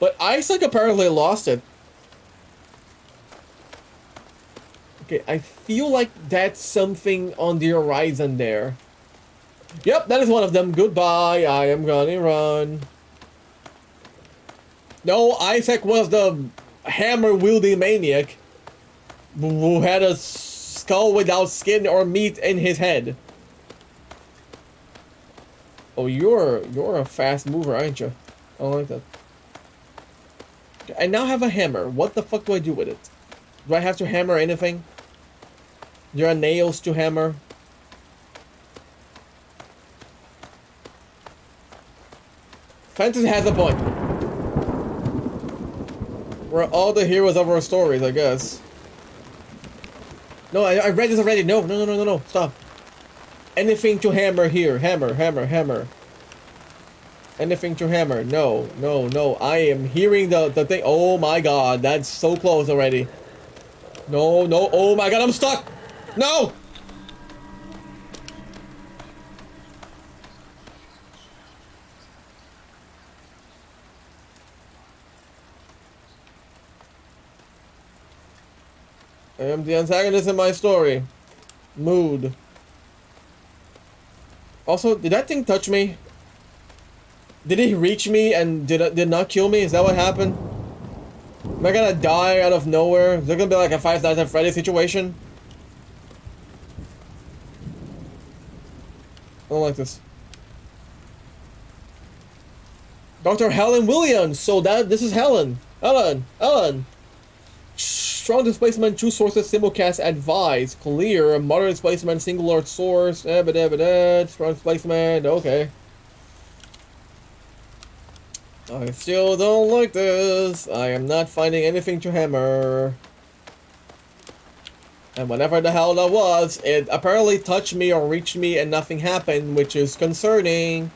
But Isaac apparently lost it. Okay, I feel like that's something on the horizon there. Yep, that is one of them. Goodbye, I am gonna run. No, Isaac was the hammer-wielding maniac who had a skull without skin or meat in his head. Oh, you're a fast mover, aren't you? I don't like that. Okay, I now have a hammer. What the fuck do I do with it? Do I have to hammer anything? There are nails to hammer. Fantasy has a point. We're all the heroes of our stories, I guess. No, I read this already. No, no, no, no, no, no. Stop. Anything to hammer here. Hammer, hammer, hammer. Anything to hammer. No, no, no. I am hearing the thing. Oh my god, that's so close already. No, no. Oh my god, I'm stuck. No! I am the antagonist in my story. Mood. Also, did that thing touch me? Did it reach me and did not kill me? Is that what happened? Am I gonna die out of nowhere? Is there gonna be like a Five Nights at Freddy's situation? I don't like this. Dr. Helen Williams. So this is Helen. Ellen. Strong displacement, two sources, simulcast advised. Clear, moderate displacement, singular source. Strong displacement, okay. I still don't like this. I am not finding anything to hammer. And whatever the hell that was, it apparently touched me or reached me and nothing happened, which is concerning.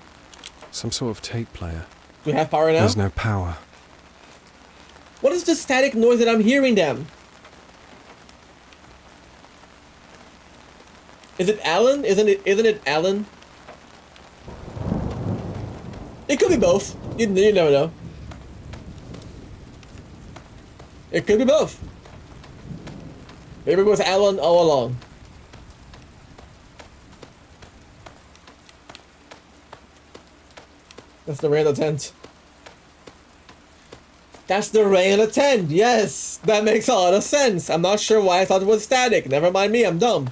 Some sort of tape player. Do we have power now? There's no power. What is the static noise that I'm hearing them? Is it Alan? Isn't it Alan? It could be both. You never know. It could be both. Maybe it was Alan all along. That's the rain of the tent. That's the rain of the tent. Yes, that makes a lot of sense. I'm not sure why I thought it was static. Never mind me, I'm dumb.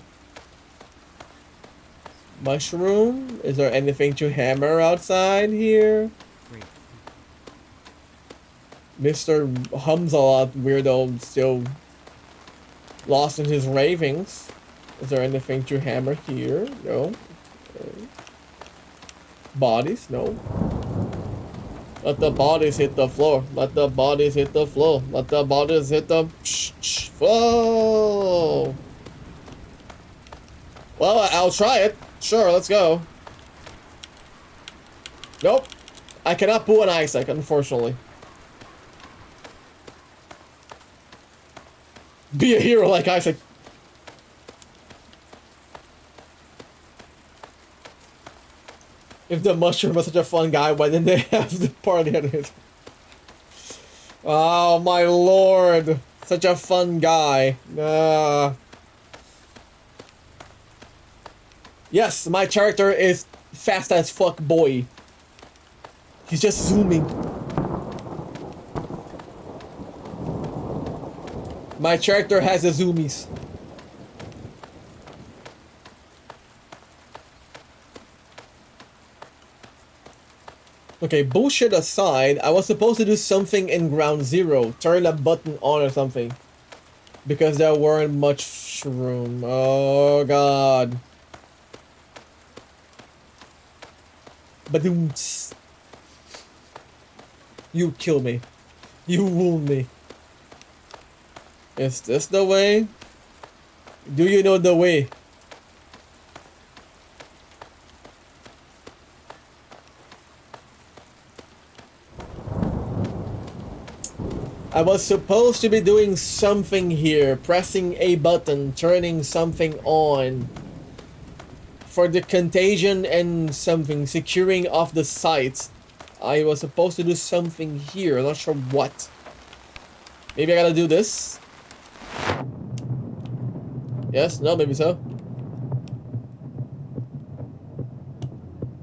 Mushroom? Is there anything to hammer outside here? Mr. Hums a lot weirdo still lost in his ravings. Is there anything to hammer here? No. Okay. Bodies? No. Let the bodies hit the floor. Let the bodies hit the floor. Let the bodies hit the floor. Well, I'll try it. Sure, let's go. Nope. I cannot boo an Isaac, unfortunately. Be a hero like Isaac. If the mushroom was such a fun guy, why didn't they have the party at it? Oh my lord. Such a fun guy. Yes, my character is fast as fuck boy. He's just zooming. My character has the zoomies. Okay, bullshit aside, I was supposed to do something in Ground Zero. Turn a button on or something. Because there weren't much room. Oh god. Badooms. You kill me. You wound me. Is this the way? Do you know the way? I was supposed to be doing something here, pressing a button, turning something on for the contagion and something, securing off the site. I was supposed to do something here, not sure what. Maybe I gotta do this? Yes, no, maybe so.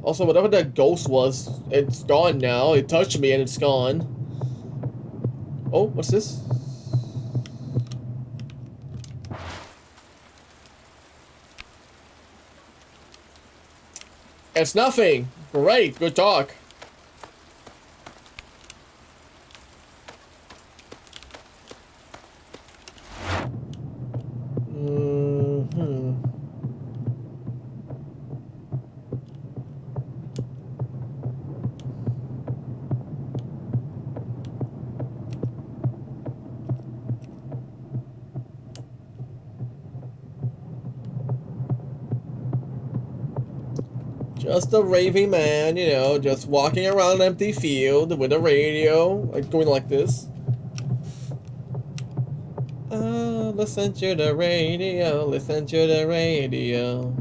Also, whatever that ghost was, it's gone now. It touched me and it's gone. Oh, what's this? It's nothing. Great, good talk. Just a raving man, you know, just walking around an empty field with a radio, like going like this. Oh, listen to the radio, listen to the radio.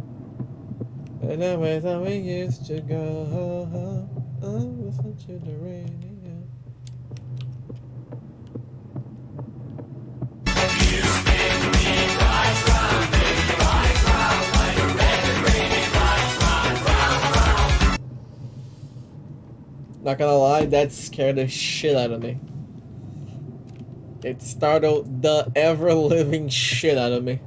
And that way that we used to go. Oh, listen to the radio. Not gonna lie, that scared the shit out of me. It startled the ever-living shit out of me.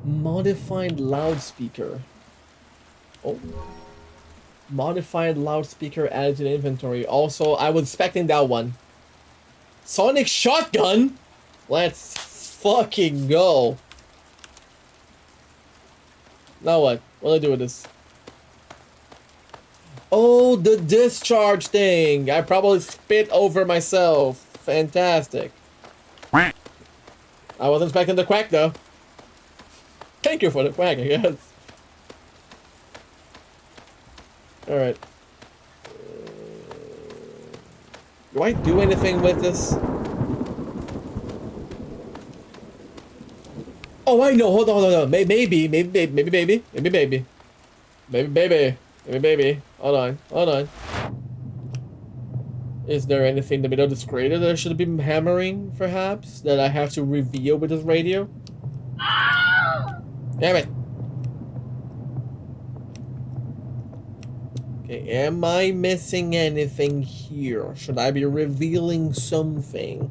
Modified loudspeaker. Oh. Modified loudspeaker added to the inventory. Also, I was expecting that one. Sonic shotgun? Let's fucking go. Now what? What do I do with this? Oh, the discharge thing. I probably spit over myself. Fantastic. I wasn't expecting the quack though. Thank you for the quack, I guess. Alright. Do I do anything with this? Oh, I know. Hold on. Maybe. Baby. Hold on. Is there anything in the middle of this crater that I should be hammering, perhaps? That I have to reveal with this radio? Damn it. Okay, am I missing anything here? Should I be revealing something?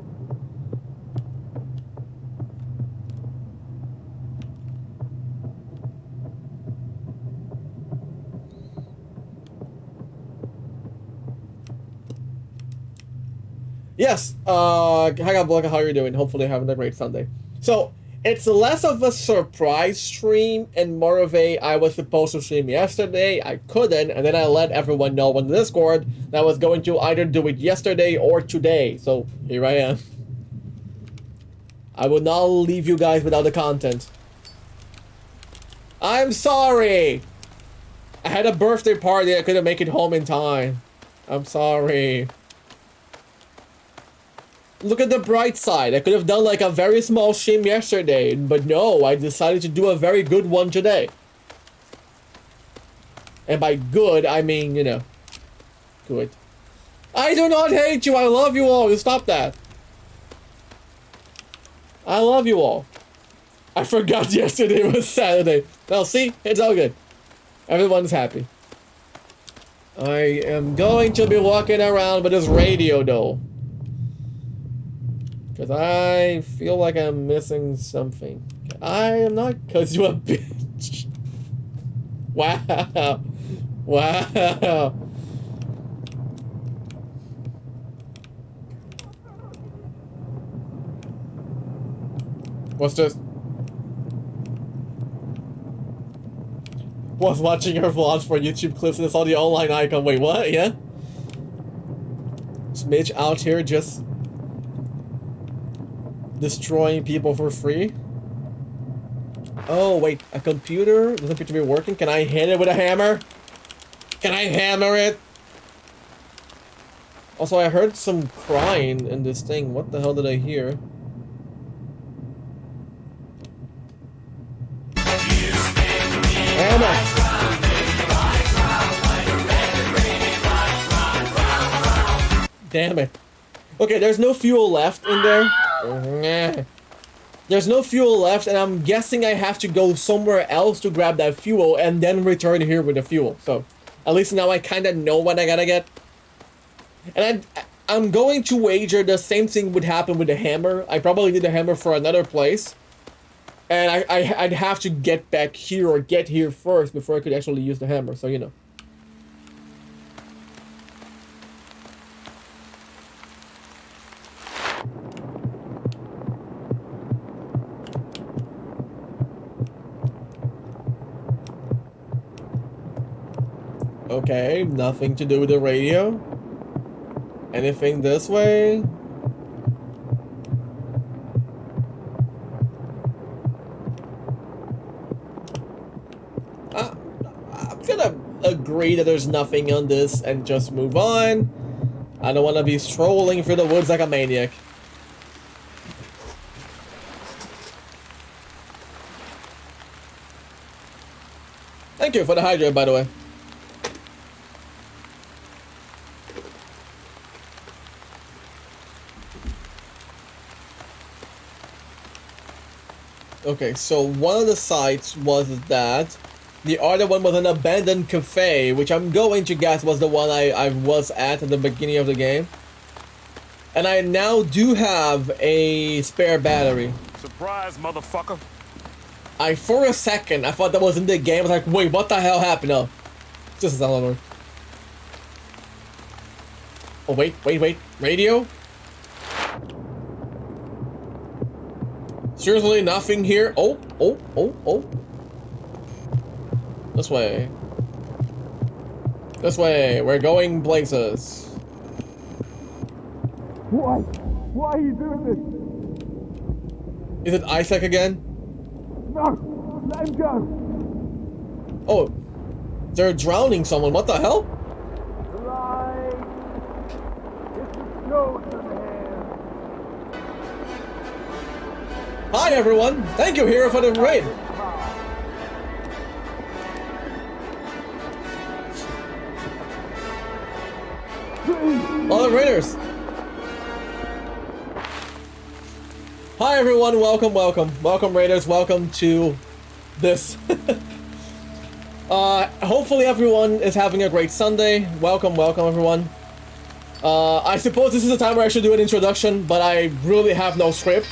Yes, hi Blanca, how are you doing? Hopefully having a great Sunday. So, it's less of a surprise stream and more of a, I was supposed to stream yesterday, I couldn't, and then I let everyone know on the Discord that I was going to either do it yesterday or today. So, here I am. I will not leave you guys without the content. I'm sorry! I had a birthday party, I couldn't make it home in time. I'm sorry. Look at the bright side. I could have done like a very small stream yesterday, but no, I decided to do a very good one today. And by good, I mean, you know, good. I do not hate you. I love you all. You stop that. I love you all. I forgot yesterday was Saturday. Well, see, it's all good. Everyone's happy. I am going to be walking around with this radio though. Because I feel like I'm missing something. I am not, because you're a bitch. Wow. Wow. What's this? Was watching her vlogs for YouTube clips and I saw the online icon. Wait, what? Yeah? Smidge out here just destroying people for free. Oh wait, a computer doesn't appear to be working. Can I hit it with a hammer? Can I hammer it? Also, I heard some crying in this thing. What the hell did I hear? Hammer! Damn it. Okay, there's no fuel left in there. There's no fuel left, and I'm guessing I have to go somewhere else to grab that fuel and then return here with the fuel. So, at least now I kind of know what I gotta get. And I'm going to wager the same thing would happen with the hammer. I probably need the hammer for another place. And I'd have to get back here or get here first before I could actually use the hammer, so you know. Okay, nothing to do with the radio. Anything this way? I'm gonna agree that there's nothing on this and just move on. I don't want to be strolling through the woods like a maniac. Thank you for the hydrate, by the way. Okay, so one of the sites was that. The other one was an abandoned cafe, which I'm going to guess was the one I was at the beginning of the game. And I now do have a spare battery. Surprise, motherfucker. For a second, I thought that was in the game. I was like, wait, what the hell happened? No. It's just a Eleanor. Oh, wait. Radio? Seriously, nothing here? Oh. This way. This way. We're going places. Why? Why are you doing this? Is it Isaac again? No! Let him go! Oh. They're drowning someone. What the hell? Hi everyone! Thank you, Hero, for the raid! Raiders! Hi everyone, welcome, welcome. Welcome Raiders, welcome to this. Hopefully everyone is having a great Sunday. Welcome, welcome everyone. I suppose this is the time where I should do an introduction, but I really have no script.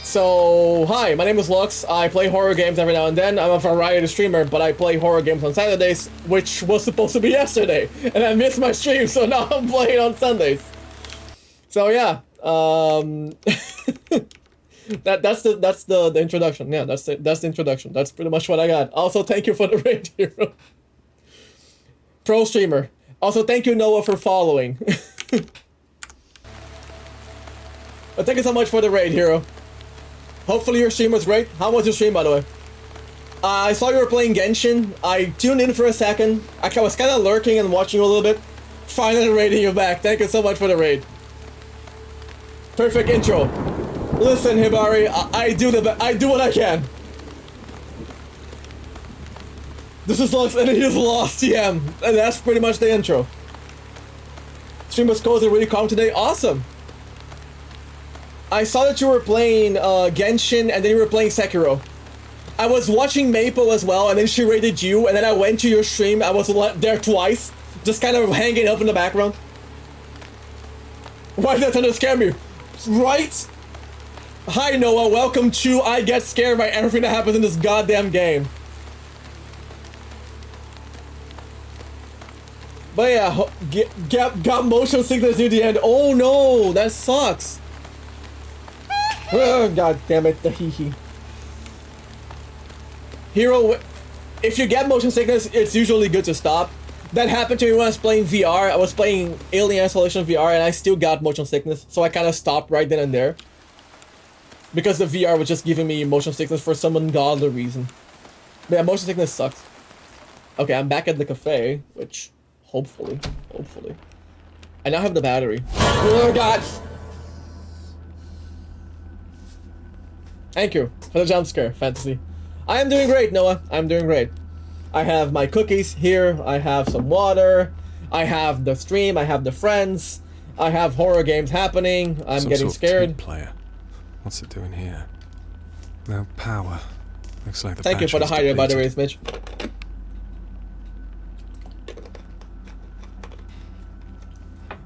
So, hi, my name is Lux. I play horror games every now and then. I'm a variety streamer, but I play horror games on Saturdays, which was supposed to be yesterday. And I missed my stream, so now I'm playing on Sundays. So yeah, that's the introduction. Yeah, that's the introduction. That's pretty much what I got. Also, thank you for the raid, Hero. Pro streamer. Also, thank you, Noah, for following. But thank you so much for the raid, Hero. Hopefully your stream was great. How was your stream, by the way? I saw you were playing Genshin. I tuned in for a second. I was kind of lurking and watching you a little bit. Finally raiding you back. Thank you so much for the raid. Perfect intro. Listen, Hibari, I do what I can. This is Lux and he is lost TM. And that's pretty much the intro. Stream was cozy, really calm today. Awesome. I saw that you were playing Genshin and then you were playing Sekiro. I was watching Maple as well, and then she raided you, and then I went to your stream. I was there twice, just kind of hanging up in the background. Why did that tend to scare me? Right? Hi Noah, welcome to I Get Scared by everything that happens in this goddamn game. But yeah, got motion sickness near the end. Oh no, that sucks. Oh, god damn it, the hee. Hero, if you get motion sickness, it's usually good to stop. That happened to me when I was playing VR. I was playing Alien Isolation VR and I still got motion sickness, so I kind of stopped right then and there. Because the VR was just giving me motion sickness for some ungodly reason. But yeah, motion sickness sucks. Okay, I'm back at the cafe, which, hopefully. I now have the battery. Oh god! Thank you for the jump scare, Fantasy. I am doing great, Noah. I'm doing great. I have my cookies here. I have some water. I have the stream. I have the friends. I have horror games happening. I'm getting scared. Player. What's it doing here? No power. Looks like the Thank you for the hideout, by the way, Mitch.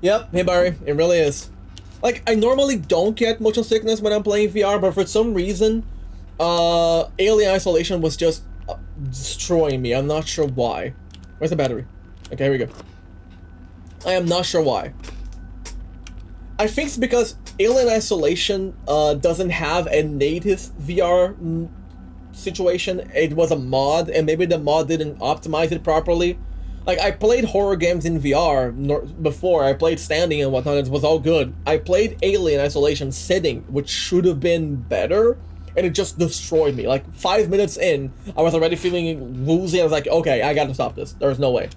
Yep, hey Barry, it really is. Like, I normally don't get motion sickness when I'm playing VR, but for some reason, Alien Isolation was just destroying me. I'm not sure why. Where's the battery? Okay, here we go. I am not sure why. I think it's because Alien Isolation doesn't have a native VR situation. It was a mod, and maybe the mod didn't optimize it properly. Like, I played horror games in VR before. I played standing and whatnot. It was all good. I played Alien Isolation sitting, which should have been better, and it just destroyed me. Like, 5 minutes in, I was already feeling woozy. I was like, okay, I gotta stop this. There's no way.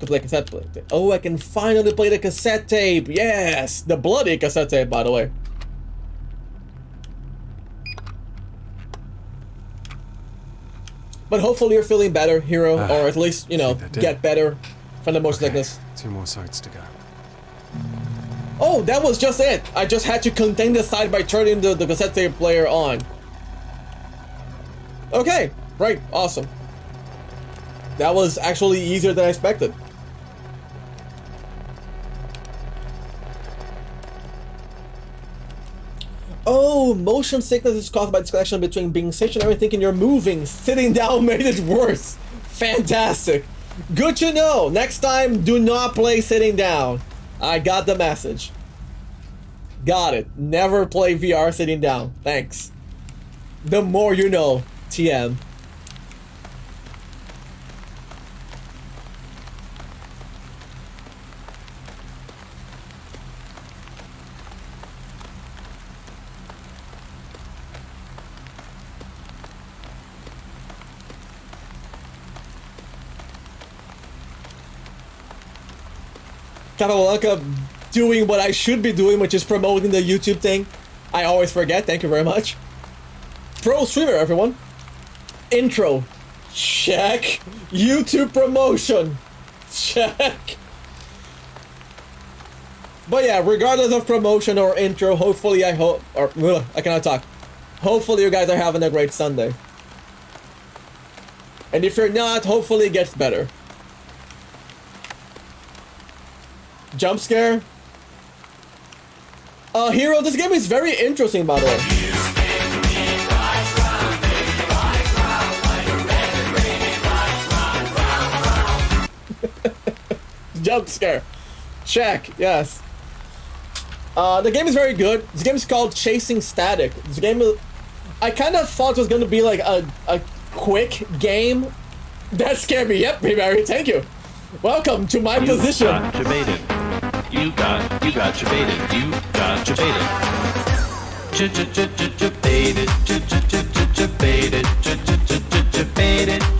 To play cassette tape. Oh, I can finally play the cassette tape. Yes! The bloody cassette tape, by the way. But hopefully you're feeling better, Hero, or at least, you know, get better from the motion sickness. 2 more sites to go. Oh, that was just it! I just had to contain the side by turning the cassette tape player on. Okay, right, awesome. That was actually easier than I expected. Oh, motion sickness is caused by disconnection between being stationary and thinking you're moving. Sitting down made it worse. Fantastic. Good to know. Next time, do not play sitting down. I got the message. Got it. Never play VR sitting down. Thanks. The more you know. TM. Capablanca doing what I should be doing, which is promoting the YouTube thing. I always forget. Thank you very much. Pro streamer, everyone. Intro. Check. YouTube promotion. Check. But yeah, regardless of promotion or intro, hopefully I cannot talk. Hopefully you guys are having a great Sunday. And if you're not, hopefully it gets better. Jump scare? Hero, this game is very interesting, by the way. Jump scare. Check, yes. The game is very good. This game is called Chasing Static. This game, I kind of thought it was going to be like a quick game. That scared me. Yep, Barry, thank you. Welcome to my position. You got debated. You got debated. Debated. Debated. Debated.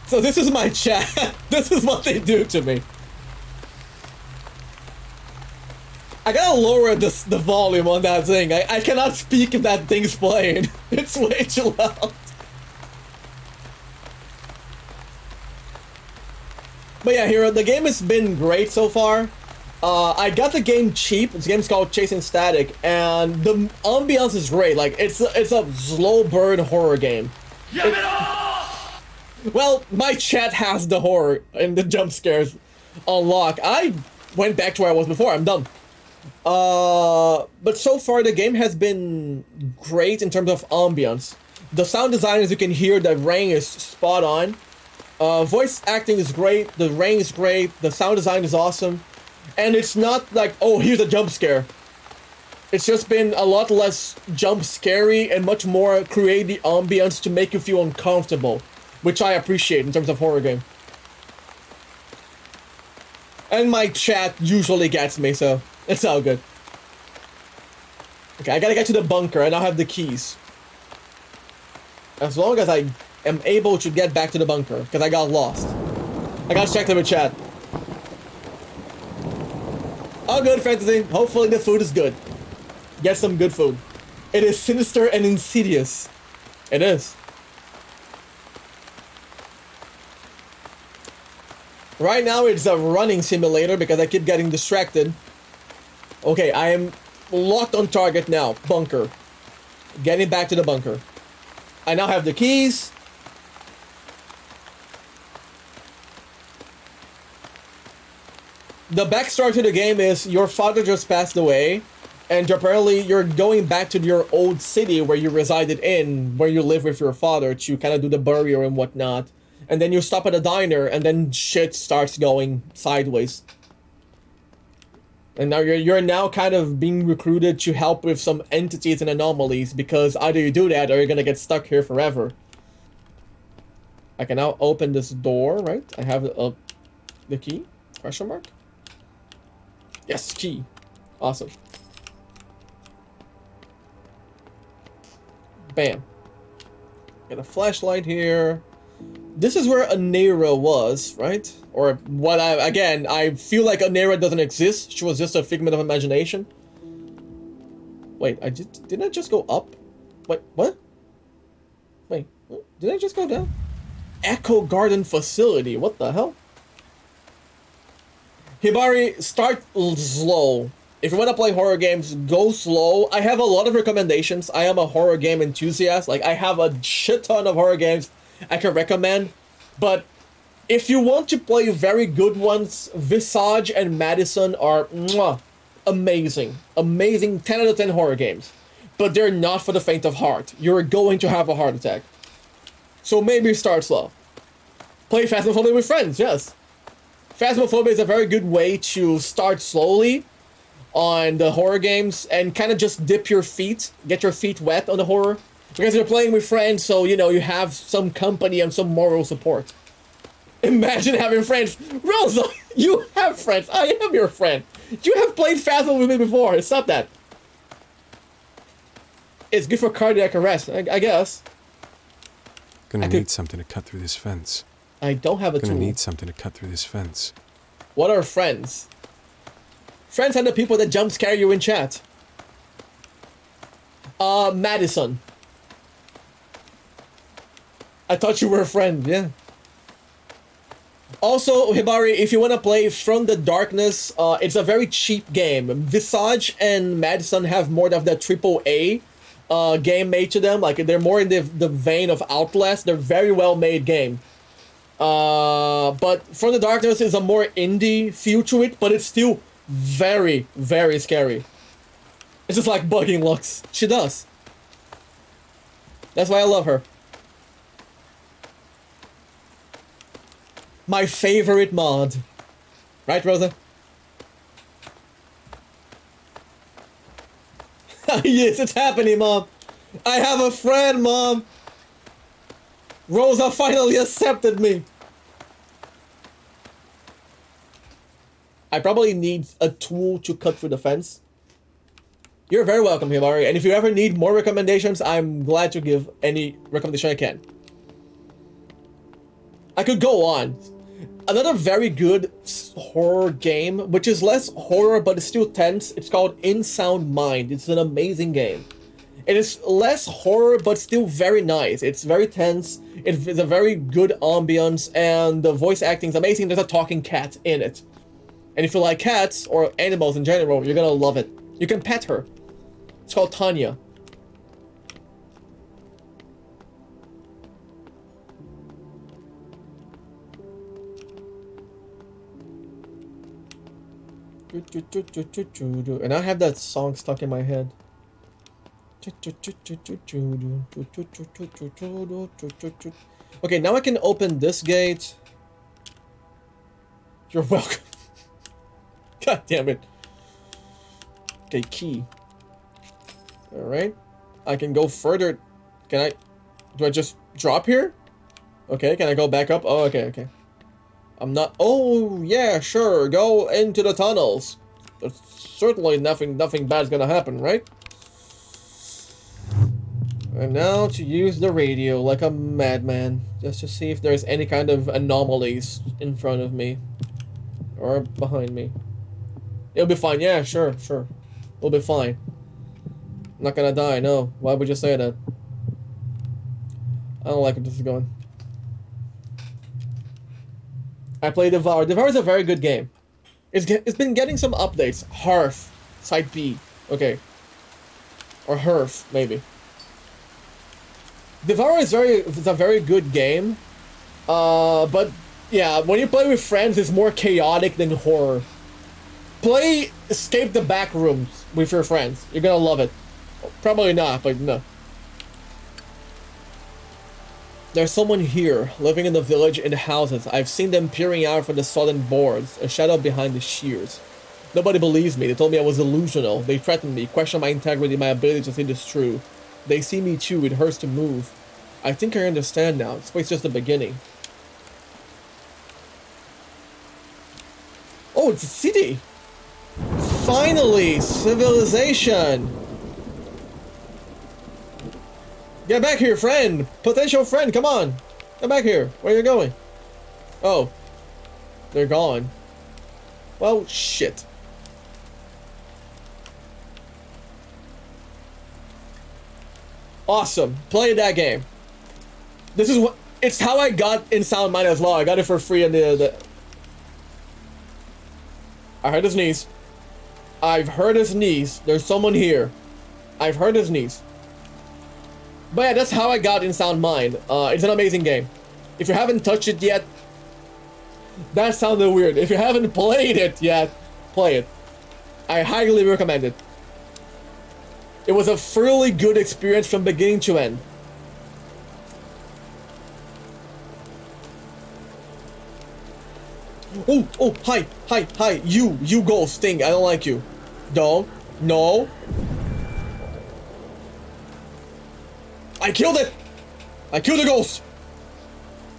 So this is my chat. This is what they do to me. I gotta lower the volume on that thing. I cannot speak if that thing's playing. It's way too loud. But yeah, Hero, the game has been great so far. I got the game cheap. This game's called Chasing Static, and the ambiance is great. Like, it's a slow burn horror game. Well, my chat has the horror and the jump scares unlocked. I went back to where I was before. I'm done. But so far the game has been great in terms of ambience. The sound design, as you can hear, the rain is spot on. Voice acting is great. The rain is great. The sound design is awesome. And it's not like, oh, here's a jump scare. It's just been a lot less jump scary and much more create the ambience to make you feel uncomfortable, which I appreciate in terms of horror game. And my chat usually gets me, so it's all good. Okay, I gotta get to the bunker. I now have the keys. As long as I am able to get back to the bunker, because I got lost. I gotta check the chat. All good, Fantasy. Hopefully the food is good. Get some good food. It is sinister and insidious. It is. Right now it's a running simulator because I keep getting distracted. Okay, I am locked on target now. Bunker. Getting back to the bunker. I now have the keys. The backstory to the game is your father just passed away, and apparently you're going back to your old city where you resided in, where you live with your father to kind of do the burial and whatnot. And then you stop at a diner, and then shit starts going sideways. And now you're now kind of being recruited to help with some entities and anomalies, because either you do that or you're gonna get stuck here forever. I can now open this door, right? I have the key? Question mark? Yes, key. Awesome. Bam. Got a flashlight here. This is where Anera was, right? Or what I feel like Anera doesn't exist. She was just a figment of imagination. Wait, didn't I just go up? Wait, what? Wait, did I just go down? Echo Garden Facility, what the hell? Hibari, start slow. If you want to play horror games, go slow. I have a lot of recommendations. I am a horror game enthusiast. Like, I have a shit ton of horror games I can recommend. But if you want to play very good ones, Visage and Madison are amazing. Amazing 10 out of 10 horror games. But they're not for the faint of heart. You're going to have a heart attack. So maybe start slow. Play Phasmophobia with friends, yes. Phasmophobia is a very good way to start slowly on the horror games and kind of just dip your feet, get your feet wet on the horror. Because you're playing with friends, so, you know, you have some company and some moral support. Imagine having friends. Rosa, you have friends. I am your friend. You have played Phasma with me before. Stop that. It's good for cardiac arrest, I guess. Gonna need something to cut through this fence. I don't have a tool. Gonna need something to cut through this fence. What are friends? Friends are the people that jump scare you in chat. Madison. I thought you were a friend, yeah. Also, Hibari, if you want to play From the Darkness, it's a very cheap game. Visage and Madison have more of that AAA game made to them. Like, they're more in the vein of Outlast. They're very well made game. But From the Darkness is a more indie feel to it, but it's still very, very scary. It's just like bugging Lux. She does. That's why I love her. My favorite mod. Right, Rosa? Yes, it's happening, Mom. I have a friend, Mom. Rosa finally accepted me. I probably need a tool to cut through the fence. You're very welcome, Hibari. And if you ever need more recommendations, I'm glad to give any recommendation I can. I could go on. Another very good horror game, which is less horror but it's still tense, it's called In Sound Mind. It's an amazing game. It is less horror but still very nice. It's very tense, it's a very good ambience, and the voice acting is amazing. There's a talking cat in it. And if you like cats, or animals in general, you're gonna love it. You can pet her. It's called Tanya. And I have that song stuck in my head. Okay, now I can open this gate. You're welcome. God damn it. Okay, key. Alright. I can go further. Can I... Do I just drop here? Okay, can I go back up? Oh, okay, okay. I'm not... Oh, yeah, sure. Go into the tunnels. There's certainly nothing bad's gonna happen, right? And now to use the radio like a madman. Just to see if there's any kind of anomalies in front of me. Or behind me. It'll be fine. Yeah, sure, sure. It'll be fine. I'm not gonna die, no. Why would you say that? I don't like where this is going. I played Devour. Devour is a very good game. It's been getting some updates. Hearth. Site B. Okay. Or Hearth, maybe. Devour is a very good game. But yeah, when you play with friends, it's more chaotic than horror. Play Escape the Backrooms with your friends. You're gonna love it. Probably not, but no. There's someone here, living in the village in the houses. I've seen them peering out from the southern boards, a shadow behind the shears. Nobody believes me. They told me I was delusional. They threatened me, questioned my integrity, my ability to see this true. They see me too. It hurts to move. I think I understand now. This place is just the beginning. Oh, it's a city! Finally! Civilization! Get back here, friend! Potential friend, come on! Get back here. Where are you going? Oh. They're gone. Well, shit. Awesome. Play that game. This is what... It's how I got In Sound Mind as well. I got it for free in the... I heard his knees. I've heard his knees. There's someone here. I've heard his knees. But yeah, that's how I got In Sound Mind. It's an amazing game. If you haven't touched it yet, that sounded weird. If you haven't played it yet, play it. I highly recommend it. It was a fairly good experience from beginning to end. Oh, hi, you ghost Sting, I don't like you. Don't, no. I killed it! I killed the ghost!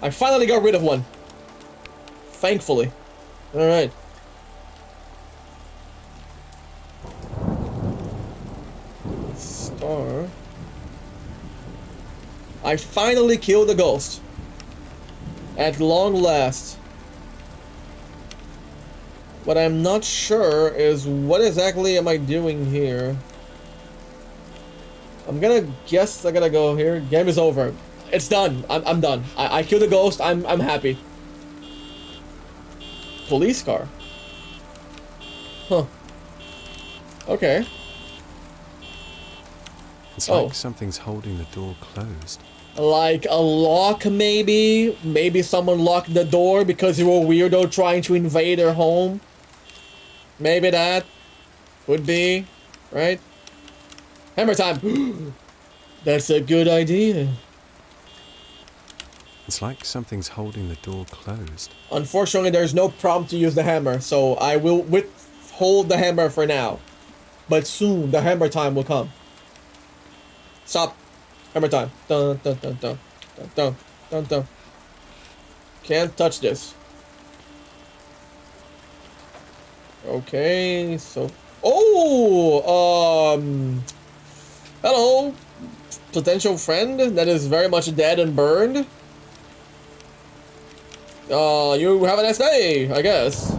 I finally got rid of one. Thankfully. Alright. car. I finally killed the ghost. At long last. What I'm not sure is what exactly am I doing here. I'm gonna guess I gotta go here. Game is over. It's done. I'm done. I killed the ghost. I'm happy. Police car. Huh. Okay. It's like something's holding the door closed. Like a lock, maybe? Maybe someone locked the door because you were a weirdo trying to invade their home? Maybe that would be, right? Hammer time! That's a good idea. It's like something's holding the door closed. Unfortunately, there's no prompt to use the hammer, so I will withhold the hammer for now. But soon, the hammer time will come. Stop. Hammer time. Dun dun dun dun dun dun dun dun. Can't touch this. Okay, so hello, potential friend that is very much dead and burned. You have a nice day, I guess.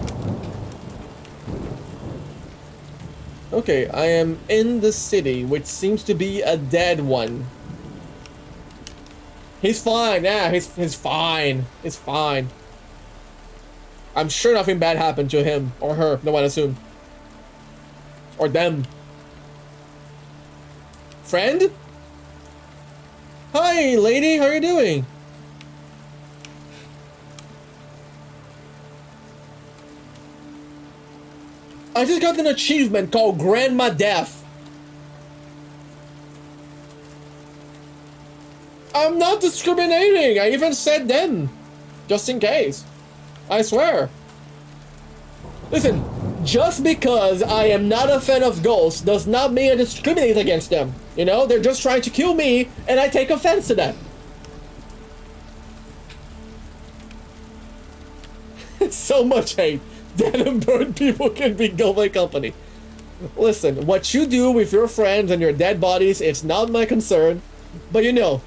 Okay, I am in the city, which seems to be a dead one. He's fine, yeah, he's fine. It's fine. I'm sure nothing bad happened to him or her, no one assume. Or them. Friend? Hi, lady, how are you doing? I just got an achievement called Grandma Death. I'm not discriminating. I even said them. Just in case. I swear. Listen, just because I am not a fan of ghosts does not mean I discriminate against them. You know, they're just trying to kill me and I take offense to that. So much hate. Dead and burned people can be my company. Listen, what you do with your friends and your dead bodies, it's not my concern. But you know,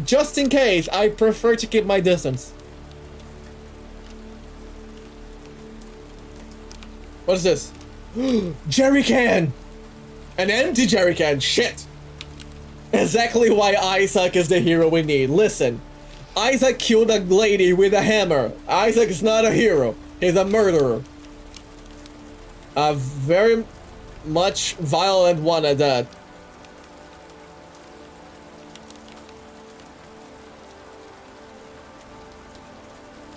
just in case, I prefer to keep my distance. What is this? Jerry can! An empty jerry can, shit! Exactly why Isaac is the hero we need. Listen, Isaac killed a lady with a hammer. Isaac is not a hero. He's a murderer. A very much violent one at that.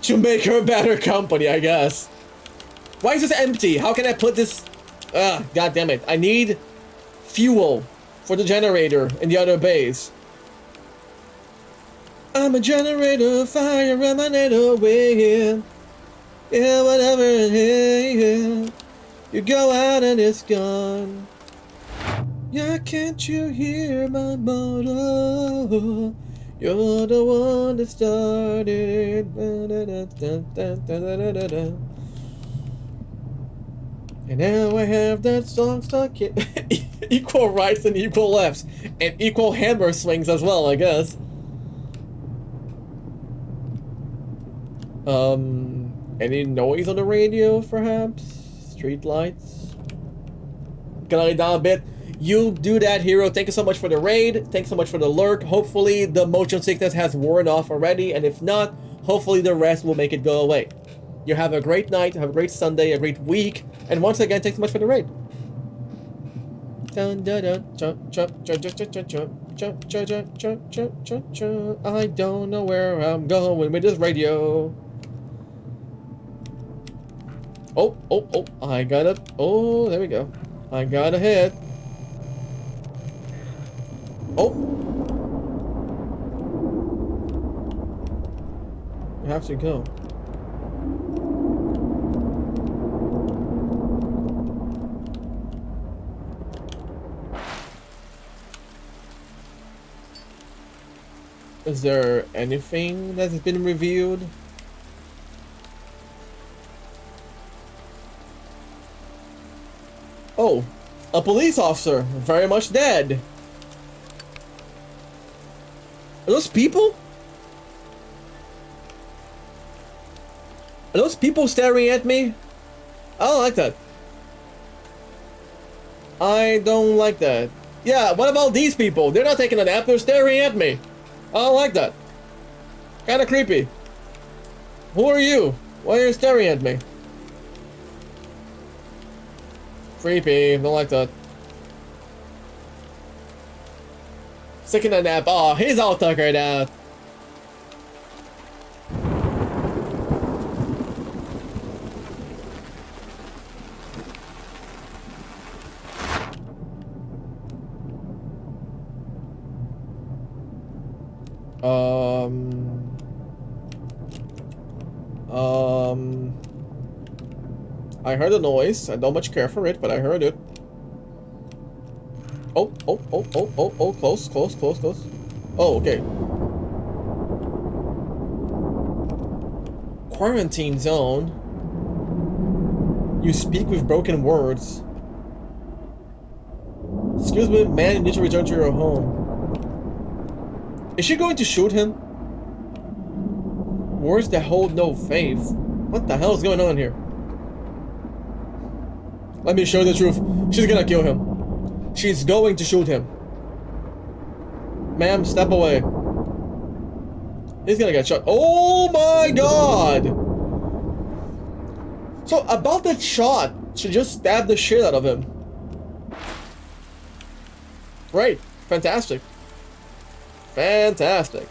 To make her better company, I guess. Why is this empty? How can I put this... God damn it. I need fuel for the generator in the other base. I'm a generator, fire emanator, wind. Yeah, whatever it is, you go out and it's gone. Yeah, can't you hear my motor? You're the one that started. And now I have that song stuck in. Equal rights and equal lefts. And equal hammer swings as well, I guess. Any noise on the radio, perhaps? Street lights? Can I lay down a bit? You do that, hero. Thank you so much for the raid. Thanks so much for the lurk. Hopefully the motion sickness has worn off already, and if not, hopefully the rest will make it go away. You have a great night, have a great Sunday, a great week, and once again, thanks so much for the raid. I don't know where I'm going with this radio. Oh, I got it. Oh, there we go. I got a hit. Oh. You have to go. Is there anything that has been revealed? Oh, a police officer, very much dead. Are those people? Are those people staring at me? I don't like that. I don't like that. Yeah, what about these people? They're not taking a nap, they're staring at me. I don't like that. Kinda creepy. Who are you? Why are you staring at me? Creepy, don't like that. Taking a nap. Oh, he's all tuckered out. I heard a noise. I don't much care for it, but I heard it. Oh, close. Oh, okay. Quarantine zone. You speak with broken words. Excuse me, man, you need to return to your home. Is she going to shoot him? Words that hold no faith. What the hell is going on here? Let me show you the truth. She's gonna kill him. She's going to shoot him. Ma'am, step away. He's gonna get shot. Oh my god! So, about that shot, she just stabbed the shit out of him. Great. Fantastic. Fantastic.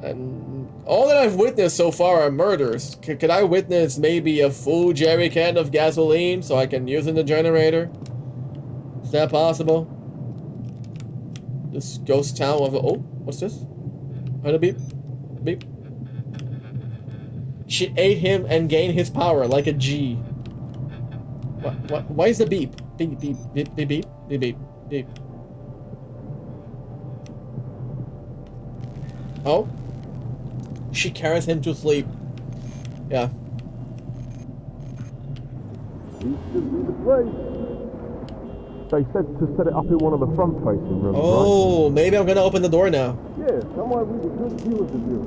And all that I've witnessed so far are murders. Could I witness maybe a full jerry can of gasoline so I can use in the generator? Is that possible? This ghost town of... Oh, what's this? Heard a beep? Beep. She ate him and gained his power like a G. What? Why is the beep? Beep, beep, beep, beep, beep, beep, beep, beep. Oh? She carries him to sleep. Yeah. This should be the place. They said to set it up in one of the front-facing rooms, Oh, right? maybe I'm gonna open the door now. Yeah, somewhere with a good view of the view.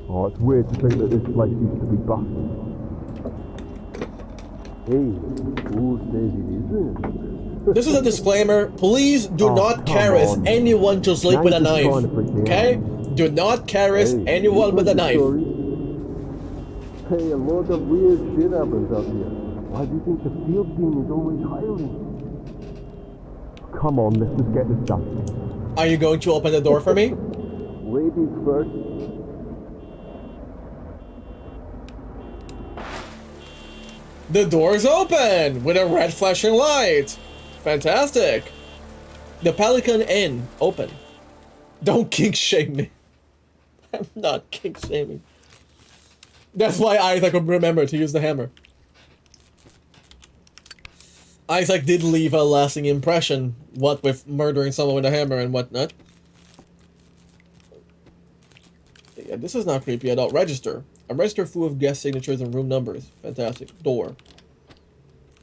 Oh, it's weird to think that this place used to be busted. Hey, who says it isn't? This is a disclaimer. Please do not caress anyone to sleep with a knife. Okay? Do not caress anyone with a knife. Hey, a lot of weird shit happens up here. Why do you think the field team is always hiring? Come on, let's just get this done. Are you going to open the door for me? Ladies first. The door's open with a red flashing light. Fantastic. The Pelican Inn open. Don't kink shame me. I'm not kink shaming. That's why Isaac could remember to use the hammer. Isaac did leave a lasting impression, what with murdering someone with a hammer and whatnot. Yeah, this is not creepy at all. Register. A register full of guest signatures and room numbers. Fantastic. Door.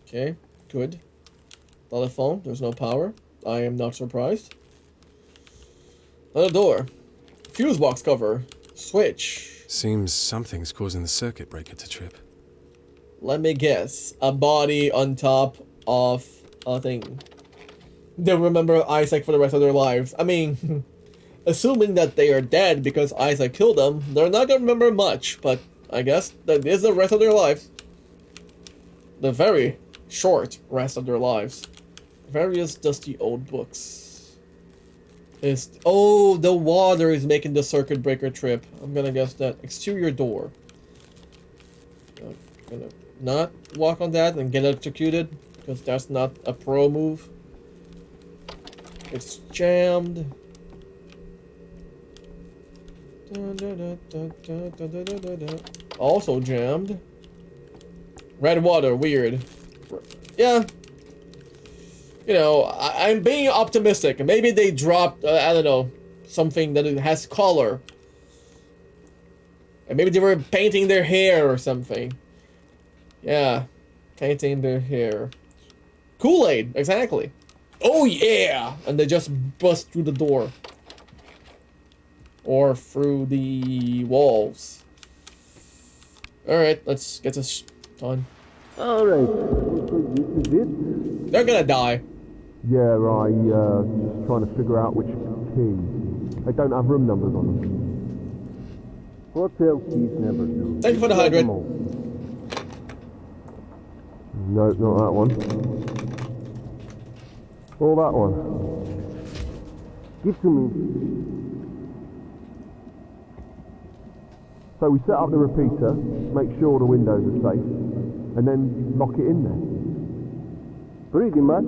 Okay, good. Telephone. There's no power. I am not surprised. Another door. Fuse box cover. Switch. Seems something's causing the circuit breaker to trip. Let me guess. A body on top of a thing. They'll remember Isaac for the rest of their lives. I mean, assuming that they are dead because Isaac killed them, they're not gonna remember much, but I guess that is the rest of their lives. The very short rest of their lives. Various dusty old books. Oh, the water is making the circuit breaker trip. I'm gonna guess that. Exterior door. I'm gonna not walk on that and get electrocuted, because that's not a pro move. It's jammed. Also jammed. Red water, weird. Yeah. You know, I'm being optimistic. Maybe they dropped, I don't know, something that has color. And maybe they were painting their hair or something. Yeah. Painting their hair. Kool-Aid, exactly. Oh yeah! And they just bust through the door. Or through the walls. Alright, let's get this done. Alright, so this is it? They're gonna die. Yeah, right, just trying to figure out which key. They don't have room numbers on them. Hotel keys never do. Thank you for the hydrant. No, not that one. Or that one. Give to me. So we set up the repeater, make sure the windows are safe, and then lock it in there. Pretty much.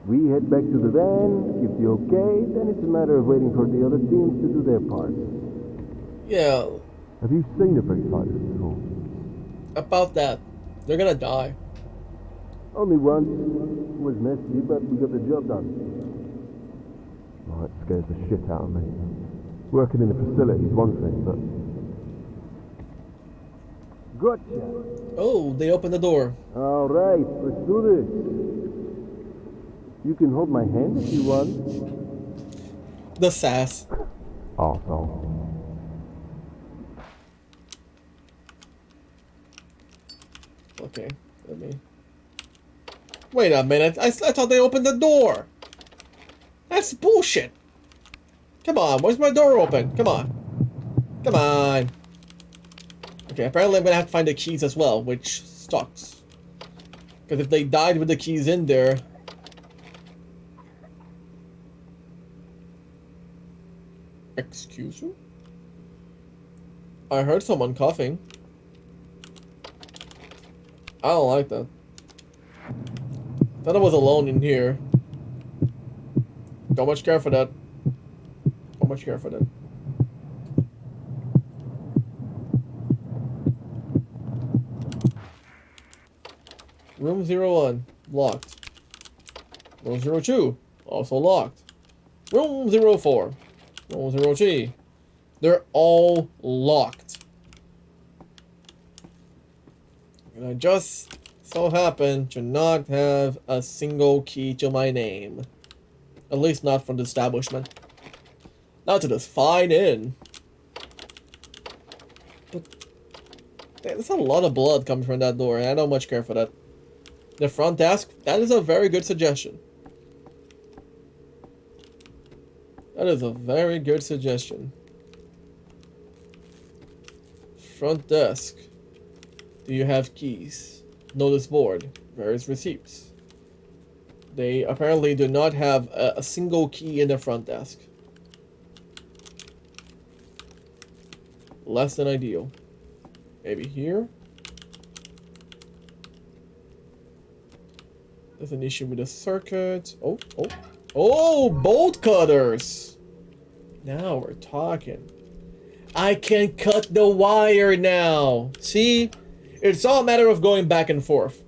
We head back to the van, give the okay, then it's a matter of waiting for the other teams to do their part. Yeah. Have you seen a bridge like this before? About that. They're gonna die. Only once. It was messy, but we got the job done. Oh, it scares the shit out of me. Working in the facility is one thing, but... Gotcha! Oh, they opened the door. Alright, let's do this. You can hold my hand if you want. The sass. Arsehole. Okay, let me... Wait a minute, I thought they opened the door! That's bullshit! Come on, where's my door open? Come on. Come on. Okay, apparently I'm gonna have to find the keys as well, which sucks. Because if they died with the keys in there... Excuse you? I heard someone coughing. I don't like that. Thought I was alone in here. Don't much care for that. Don't much care for that. Room 01, locked. Room 02, also locked. Room 04, room 03. They're all locked. And I just so happen to not have a single key to my name. At least not from the establishment. Not to this fine inn. But there's a lot of blood coming from that door, and I don't much care for that. The front desk, that is a very good suggestion. That is a very good suggestion. Front desk. Do you have keys? Notice board. Various receipts. They apparently do not have a single key in the front desk. Less than ideal. Maybe here? There's an issue with the circuit. Oh, bolt cutters! Now we're talking. I can cut the wire now! See? It's all a matter of going back and forth.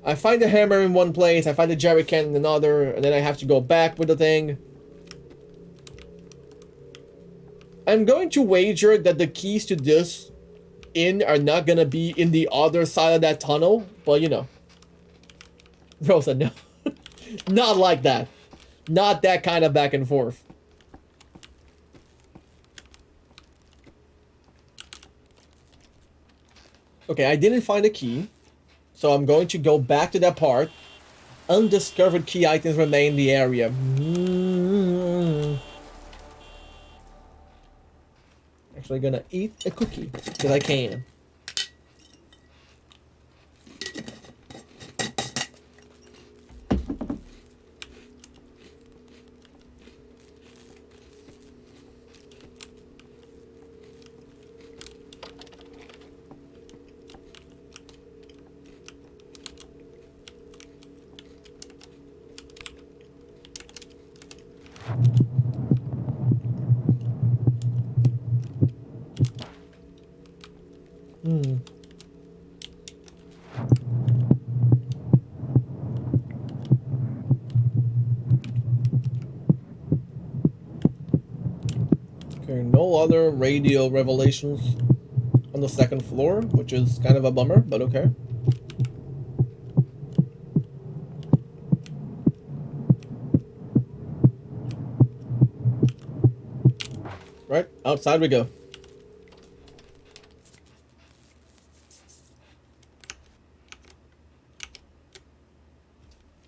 I find the hammer in one place, I find the jerry can in another, and then I have to go back with the thing. I'm going to wager that the keys to this inn are not gonna be in the other side of that tunnel, but you know. Rosa, no. Not like that. Not that kind of back and forth. Okay, I didn't find a key, so I'm going to go back to that part. Undiscovered key items remain in the area. Actually gonna eat a cookie, because I can. Okay, no other radio revelations on the second floor, which is kind of a bummer, but okay. Outside we go.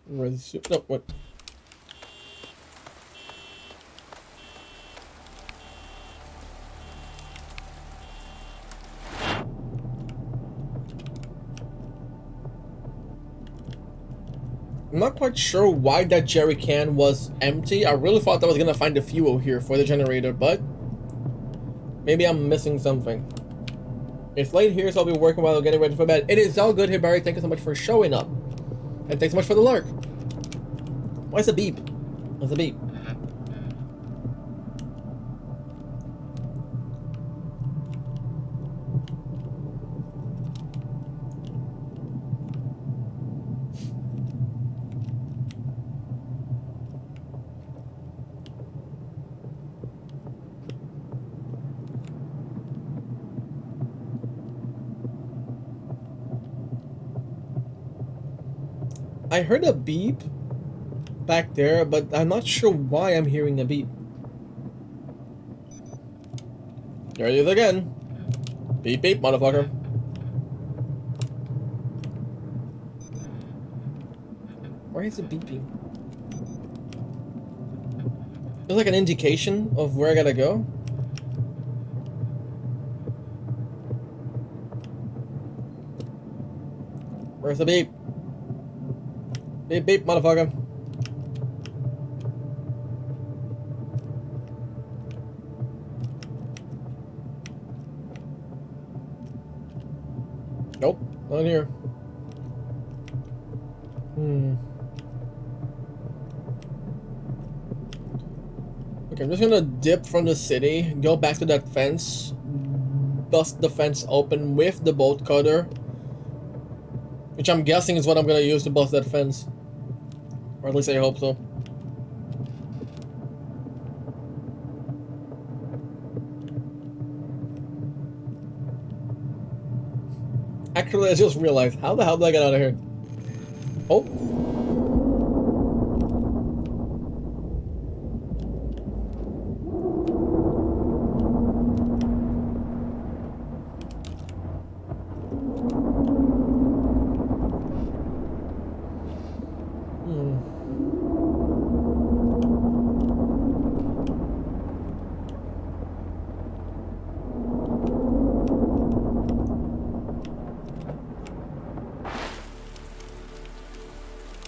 No, what? I'm not quite sure why that jerry can was empty. I really thought I was gonna find the fuel here for the generator, but maybe I'm missing something. It's late here, so I'll be working while getting ready for bed. It is all good here, Barry. Thank you so much for showing up. And thanks so much for the lurk. Why is a beep? What's a beep? I heard a beep back there, but I'm not sure why I'm hearing a beep. There it is again. Beep beep, motherfucker. Why is it beeping? It's like an indication of where I gotta go. Where's the beep? Beep beep, motherfucker. Nope, not here. Okay, I'm just gonna dip from the city, go back to that fence, bust the fence open with the bolt cutter, which I'm guessing is what I'm gonna use to bust that fence. Or at least I hope so. Actually, I just realized, how the hell did I get out of here? Oh.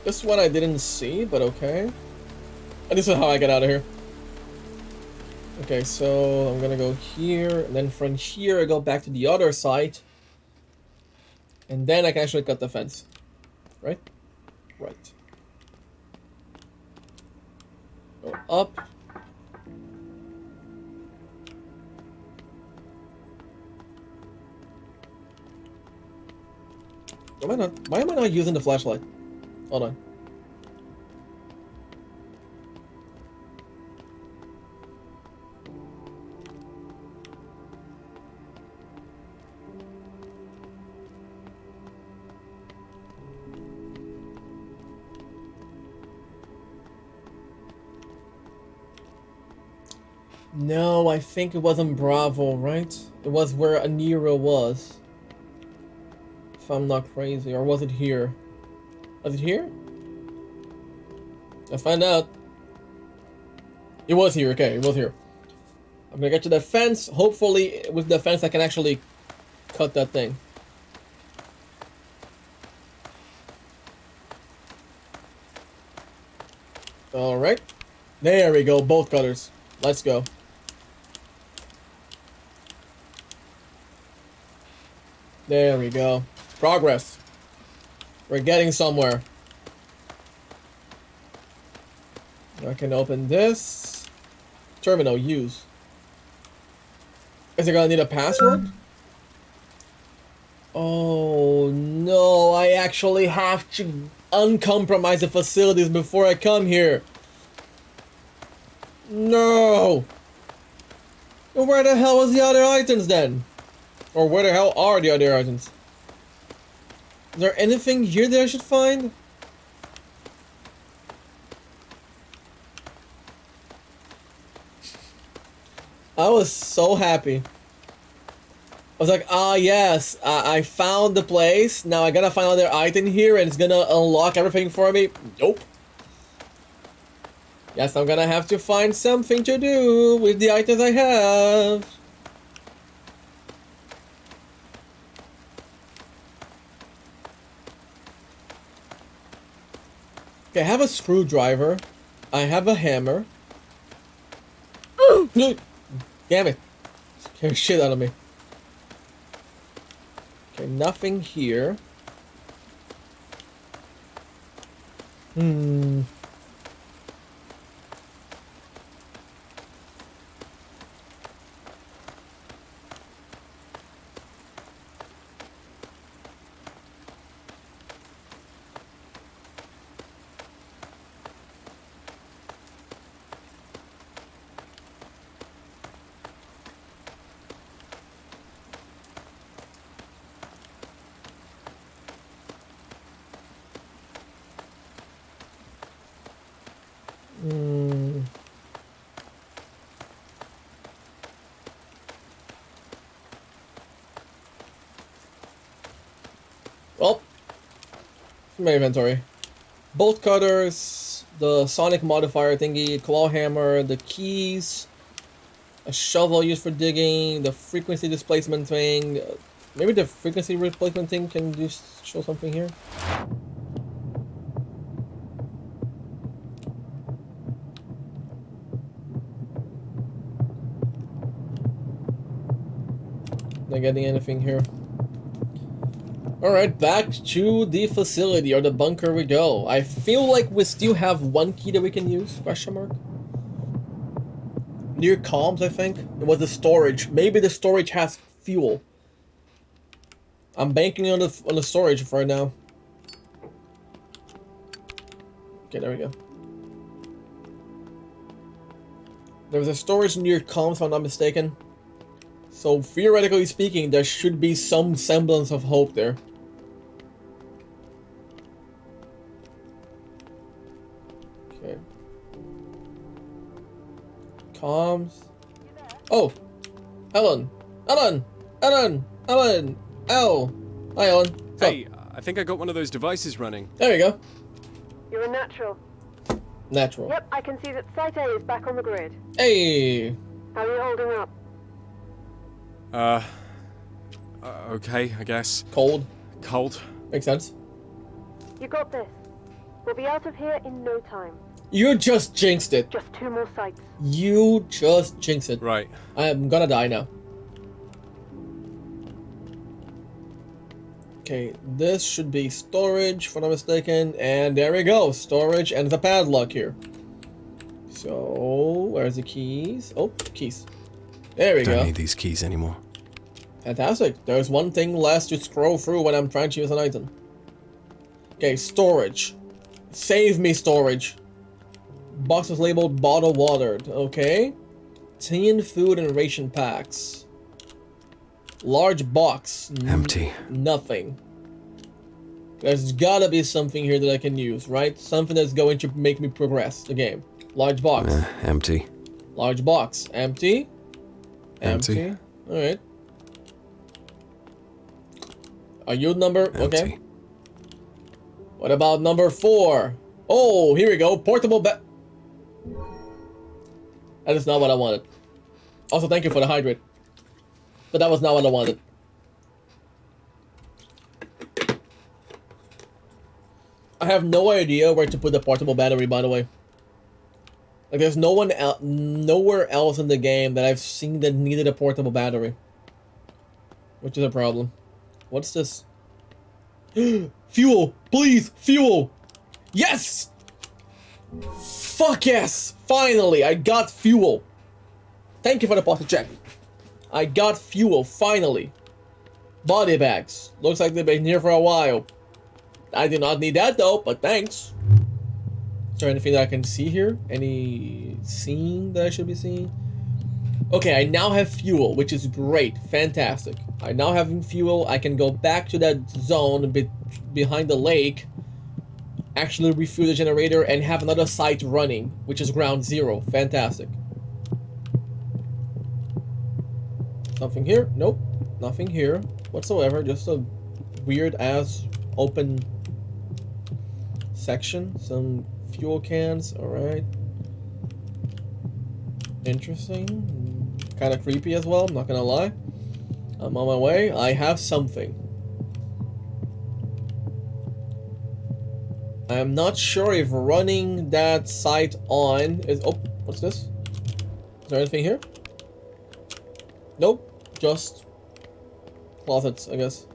This one I didn't see, but okay. And this is how I get out of here. Okay, so I'm gonna go here, and then from here I go back to the other side. And then I can actually cut the fence. Right? Right. Go up. Why am I not using the flashlight? Hold on. No, I think it wasn't Bravo, right? It was where Anira was. If I'm not crazy, or was it here? Was it here? Let's find out. It was here, okay, it was here. I'm gonna get to the fence. Hopefully, with the fence, I can actually cut that thing. Alright. There we go, bolt cutters. Let's go. There we go. Progress. We're getting somewhere. I can open this. Terminal, use. Is it gonna need a password? Oh no, I actually have to uncompromise the facilities before I come here. No! Well, where the hell was the other items then? Or where the hell are the other items? Is there anything here that I should find? I was so happy. I was like, ah, yes, I found the place. Now I gotta find another item here and it's gonna unlock everything for me. Nope. Yes, I'm gonna have to find something to do with the items I have. Okay, I have a screwdriver. I have a hammer. Damn it. Scared shit out of me. Okay, nothing here. Well, my inventory. Bolt cutters, the sonic modifier thingy, claw hammer, the keys, a shovel used for digging, the frequency displacement thing. Maybe the frequency replacement thing can just show something here. Not getting anything here. Alright, back to the facility, or the bunker we go. I feel like we still have one key that we can use, question mark. Near comms, I think. It was the storage. Maybe the storage has fuel. I'm banking on the storage for now. Okay, there we go. There's a storage near comms, if I'm not mistaken. So, theoretically speaking, there should be some semblance of hope there. Okay. Comms. Oh! Ellen! Ellen! Ellen! Ellen! Al! Hi, Ellen. What's Hey, up? I think I got one of those devices running. There you go. You're a natural. Natural. Yep, I can see that Site A is back on the grid. Hey! How are you holding up? Okay, I guess. Cold. Cold. Makes sense. You got this. We'll be out of here in no time. You just jinxed it. Just 2 more sites. You just jinxed it. Right. I'm gonna die now. Okay, this should be storage, if I'm not mistaken. And there we go. Storage and the padlock here. So, where's the keys? Oh, keys. There we go. Don't need these keys anymore. Fantastic. There's one thing less to scroll through when I'm trying to use an item. Okay, storage. Save me storage. Box is labeled bottled water. Okay. Tin food and ration packs. Large box. Empty. Nothing. There's gotta be something here that I can use, right? Something that's going to make me progress the game. Large box. Empty. Large box. Empty. Empty. Alright. Are you number? Empty. Okay. What about number 4? Oh, here we go. Portable That is not what I wanted. Also, thank you for the hydrate. But that was not what I wanted. I have no idea where to put the portable battery, by the way. Like, there's nowhere else in the game that I've seen that needed a portable battery. Which is a problem. What's this? Fuel! Please! Fuel! Yes! Fuck yes! Finally, I got fuel. Thank you for the posture check. I got fuel, finally. Body bags. Looks like they've been here for a while. I do not need that though, but thanks. Is there anything that I can see here? Any scene that I should be seeing? Okay, I now have fuel, which is great. Fantastic. I now have fuel. I can go back to that zone behind the lake, actually refuel the generator, and have another site running, which is ground zero. Fantastic. Nothing here. Nope. Nothing here whatsoever. Just a weird ass open section. Some fuel cans. Alright. Interesting. Kind of creepy as well. I'm not gonna lie. I'm on my way. I have something. I'm not sure if running that site on is... Oh, what's this? Is there anything here? Nope. Just closets, I guess.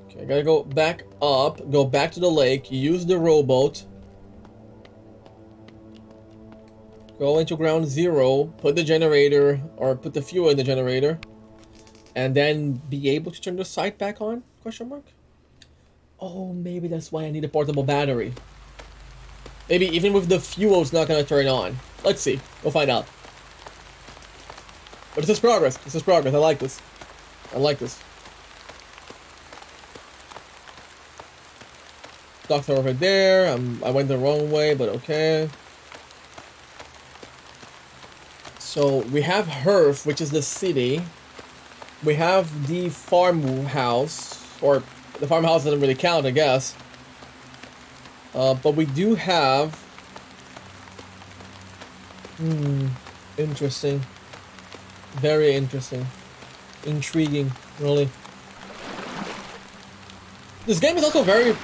Okay, I gotta go back up, go back to the lake, use the rowboat. Go into ground zero, put the generator, or put the fuel in the generator. And then be able to turn the site back on? Question mark? Oh, maybe that's why I need a portable battery. Maybe even with the fuel, it's not gonna turn on. Let's see. We'll find out. But this is progress. This is progress. I like this. I like this. Doctor over there. I went the wrong way, but okay. So we have Hearth, which is the city. We have the farmhouse, or the farmhouse doesn't really count, I guess. But we do have... interesting. Very interesting. Intriguing, really. This game is also very...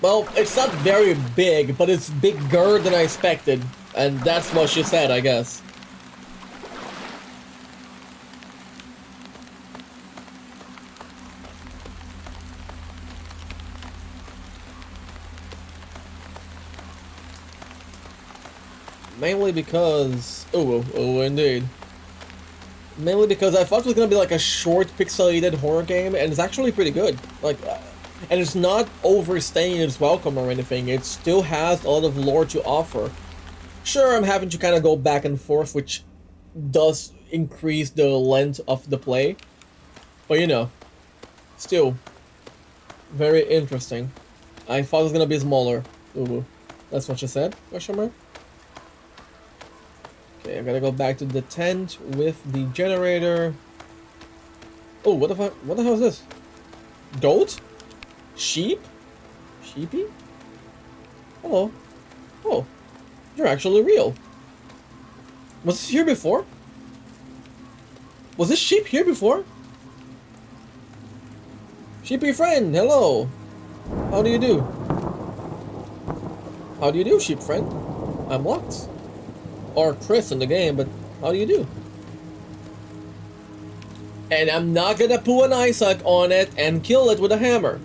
Well, it's not very big, but it's bigger than I expected. And that's what she said, I guess. Mainly because... Oh, indeed. Mainly because I thought it was gonna be like a short pixelated horror game, and it's actually pretty good. Like, and it's not overstaying its welcome or anything. It still has a lot of lore to offer. Sure, I'm having to kind of go back and forth, which does increase the length of the play. But you know, still, very interesting. I thought it was gonna be smaller. Ooh, that's what you said, question mark? Okay, I gotta go back to the tent with the generator. Oh, what the fuck? What the hell is this? Goat? Sheep? Sheepy? Hello. Oh, you're actually real. Was this here before? Was this sheep here before? Sheepy friend, hello. How do you do? How do you do, sheep friend? I'm Lux. Or Chris in the game, but how do you do? And I'm not gonna pull an Isaac on it and kill it with a hammer.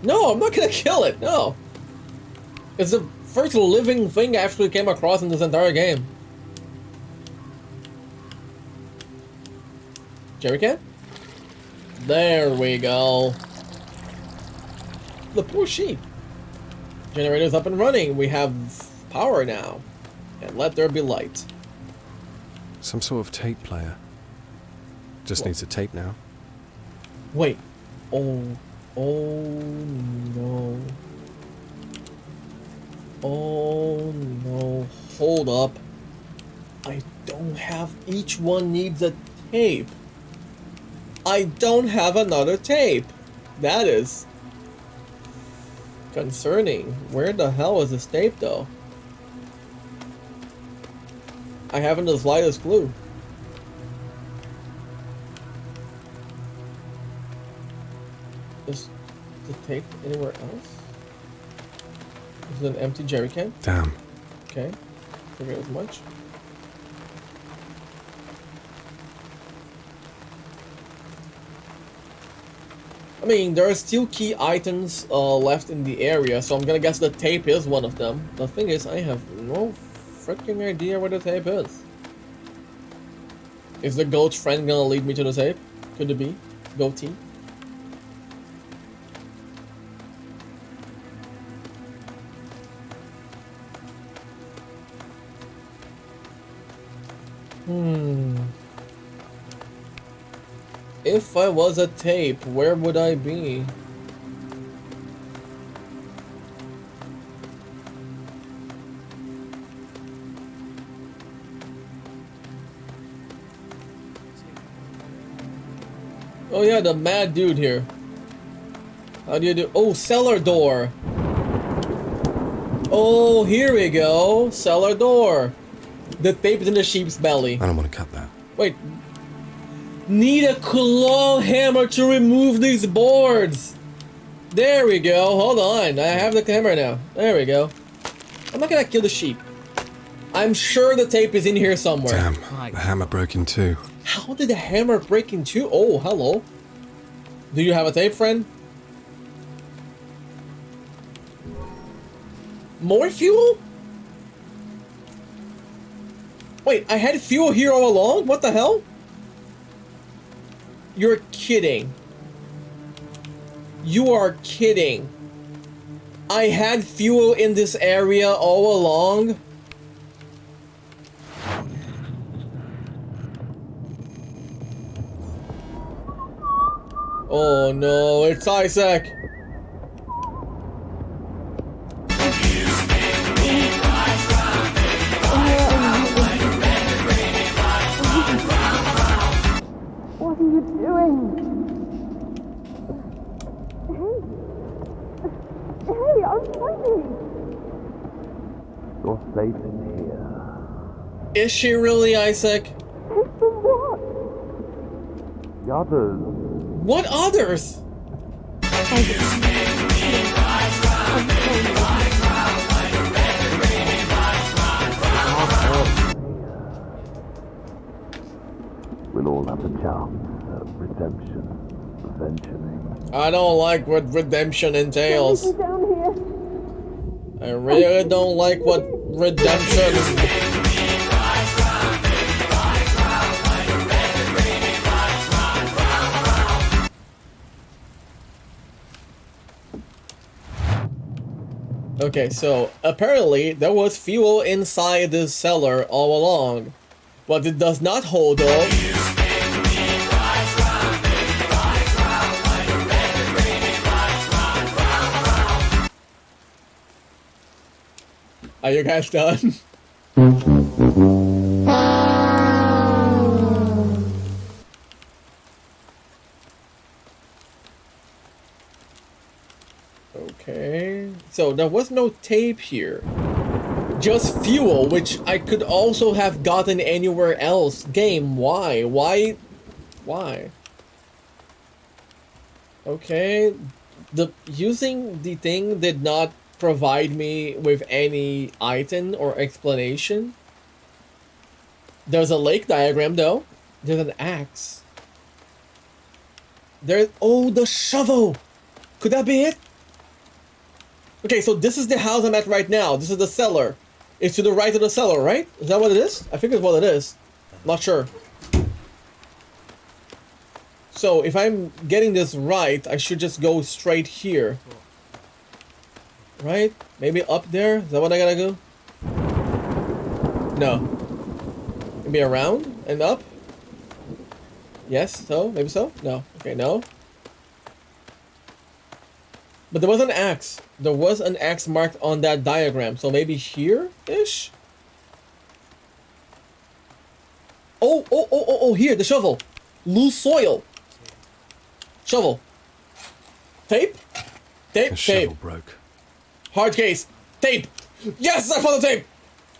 No, I'm not gonna kill it, no. It's the first living thing I actually came across in this entire game. Jerrycan? There we go. The poor sheep. Generator's up and running. We have power now. And let there be light. Some sort of tape player. Just needs a tape now. Wait. Oh no. Oh no. Hold up. I don't have... Each one needs a tape. I don't have another tape. That is... concerning. Where the hell is this tape though? I haven't the slightest clue. Is the tape anywhere else? Is it an empty jerry can? Damn. Okay. Figured as much. I mean, there are still key items left in the area, so I'm gonna guess the tape is one of them. The thing is, I have no freaking idea where the tape is. Is the goat friend gonna lead me to the tape? Could it be? Goatee? If I was a tape, where would I be? Oh yeah, the mad dude here. How do you do? Oh, cellar door. Oh, here we go. Cellar door. The tape is in the sheep's belly. I don't want to cut that. Wait. Need a claw hammer to remove these boards. There we go. Hold on. I have the hammer now. There we go. I'm not gonna kill the sheep. I'm sure the tape is in here somewhere. Damn, the hammer broke in two. How did the hammer break in two? Oh, hello. Do you have a tape, friend? More fuel? Wait, I had fuel here all along? What the hell? You're kidding. You are kidding. I had fuel in this area all along? Oh no, it's Isaac. What are you doing? Hey, I'm fighting. You're safe in here. Is she really, Isaac? Safe from what? The others. What others? We'll all have a chance at redemption eventually. I don't like what redemption entails. Get down here. I really don't like what redemption is. Okay, so apparently there was fuel inside this cellar all along. What it does not hold though. Are you guys done? Okay, so there was no tape here. Just fuel, which I could also have gotten anywhere else. Game, why? Why? Okay, using the thing did not provide me with any item or explanation. There's a lake diagram though. There's an axe. Oh, the shovel! Could that be it? Okay, so this is the house I'm at right now. This is the cellar. It's to the right of the cellar, right? Is that what it is? I think it's what it is. Not sure. So, if I'm getting this right, I should just go straight here. Right? Maybe up there? Is that what I gotta go? No. Maybe around and up? Yes, so? Maybe so? No. Okay, no. But there was an axe. There was an axe marked on that diagram. So maybe here-ish? Oh, here, the shovel. Loose soil. Shovel. Tape? Tape, The tape. shovel broke. Hard case. Tape. Yes, I found the tape.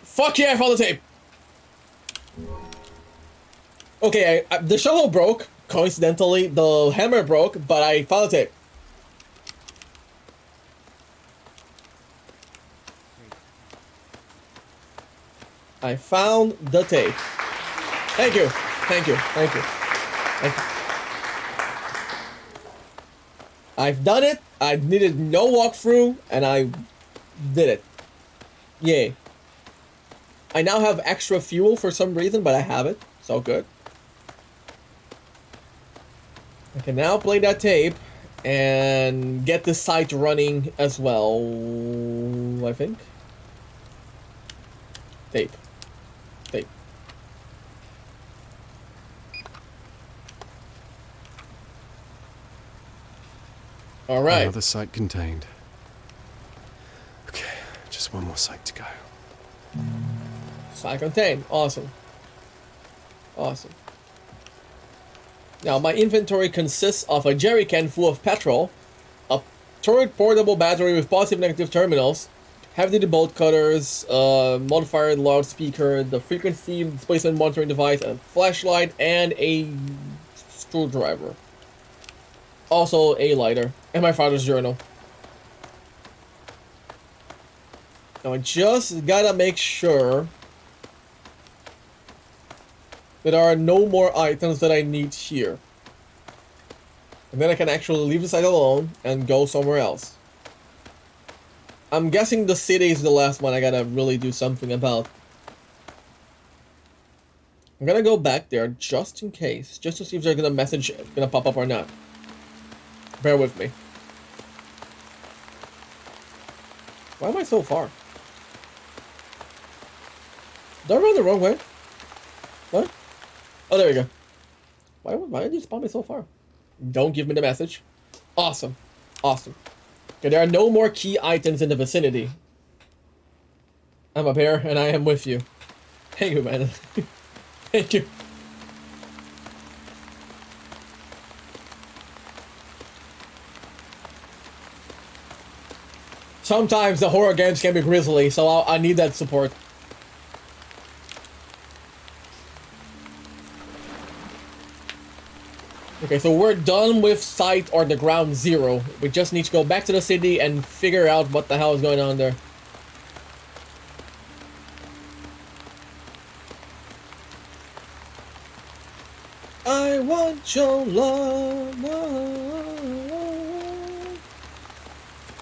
Fuck yeah, I found the tape. Okay, the shovel broke. Coincidentally, the hammer broke, but I found the tape. I found the tape. Thank you. Thank you. Thank you. Thank you. I've done it. I needed no walkthrough, and I did it. Yay. I now have extra fuel for some reason, but I have it. So good. I can now play that tape and get the site running as well, I think. Tape. Tape. All right. Another site contained. Okay, just one more site to go. Site contained. Awesome. Awesome. Now, my inventory consists of a jerry can full of petrol, a turret portable battery with positive and negative terminals, heavy-duty bolt cutters, modifier loudspeaker, the frequency displacement monitoring device, a flashlight, and a screwdriver. Also, a lighter, and my father's journal. Now, I just gotta make sure that there are no more items that I need here. And then I can actually leave the site alone and go somewhere else. I'm guessing the city is the last one I gotta really do something about. I'm gonna go back there just in case, just to see if there's gonna message gonna pop up or not. Bear with me. Why am I so far? Did I run the wrong way? What? Oh, there we go. Why did you spawn me so far? Don't give me the message. Awesome. Awesome. Okay, there are no more key items in the vicinity. I'm up here, and I am with you. Thank you, man. Thank you. Sometimes the horror games can be grisly, so I need that support. Okay, so we're done with site or the ground zero. We just need to go back to the city and figure out what the hell is going on there. I want your love.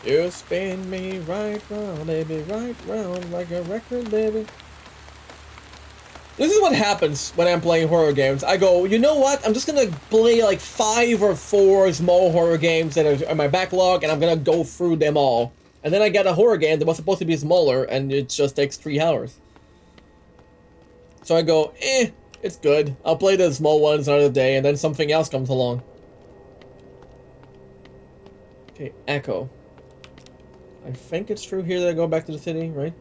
You spin me right round, baby, right round like a record, baby. This is what happens when I'm playing horror games. I go, you know what? I'm just gonna play like 5 or 4 small horror games that are in my backlog, and I'm gonna go through them all. And then I get a horror game that was supposed to be smaller, and it just takes 3 hours. So I go, it's good. I'll play the small ones another day, and then something else comes along. Okay, Echo. I think it's true here that I go back to the city, right?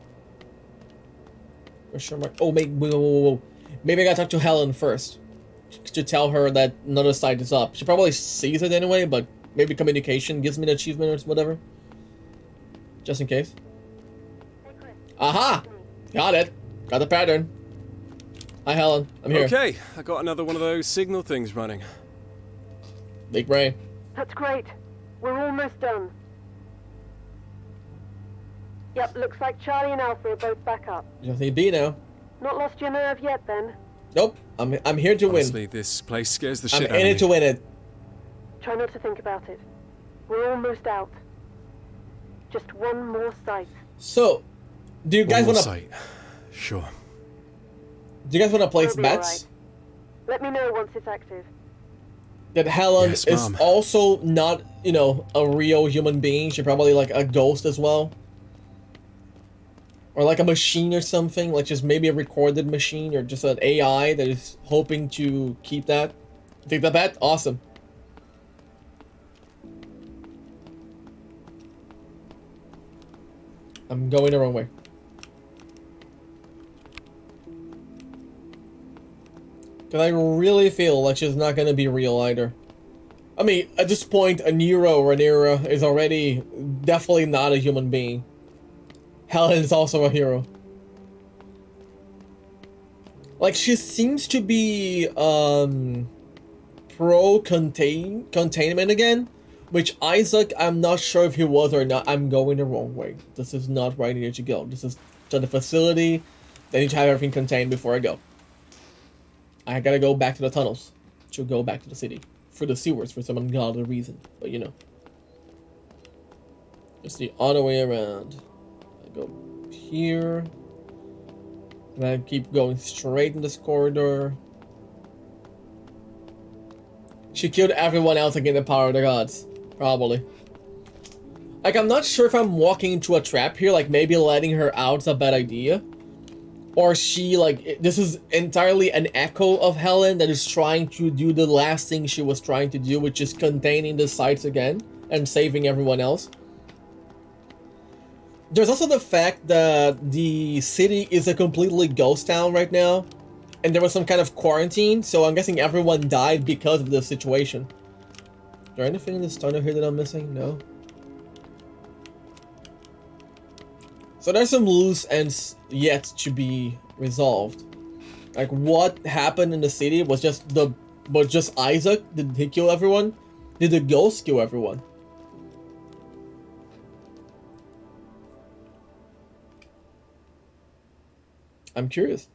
For sure. Oh, whoa. Maybe I gotta talk to Helen first to tell her that another site is up. She probably sees it anyway, but maybe communication gives me the achievement or whatever. Just in case. Aha! Got it. Got the pattern. Hi, Helen. I'm here. Okay, I got another one of those signal things running. Big brain. That's great. We're almost done. Yep, looks like Charlie and Alpha are both back up. Just need B now. Not lost your nerve yet, then? Nope. I'm here to Honestly, win. this place scares the shit out of I'm in me. it to win it. Try not to think about it. We're almost out. Just one more site. So, do you guys want to? Site. Sure. Do you guys want to place We'll be bets? Let me know once it's active. That Helen Yes, is Mom. also not, you know, a real human being. She's probably like a ghost as well. Or like a machine or something, like just maybe a recorded machine or just an AI that is hoping to keep that. Take the bet? Awesome. I'm going the wrong way. Because I really feel like she's not going to be real either. I mean, at this point, a Nero or an Era is already definitely not a human being. Helen is also a hero. Like, she seems to be, pro-containment again. Which Isaac, I'm not sure if he was or not. I'm going the wrong way. This is not where I need to go. This is to the facility. They need to have everything contained before I go. I gotta go back to the tunnels. To go back to the city. For the sewers, for some ungodly reason. But, you know. It's the other way around. Go here, and I keep going straight in this corridor. She killed everyone else against the power of the gods, probably. Like, I'm not sure if I'm walking into a trap here, like maybe letting her out is a bad idea. Or she, like, this is entirely an echo of Helen that is trying to do the last thing she was trying to do, which is containing the sites again and saving everyone else. There's also the fact that the city is a completely ghost town right now. And there was some kind of quarantine, so I'm guessing everyone died because of the situation. Is there anything in this tunnel here that I'm missing? No. So there's some loose ends yet to be resolved. Like, what happened in the city was just Isaac? Did he kill everyone? Did the ghost kill everyone? I'm curious.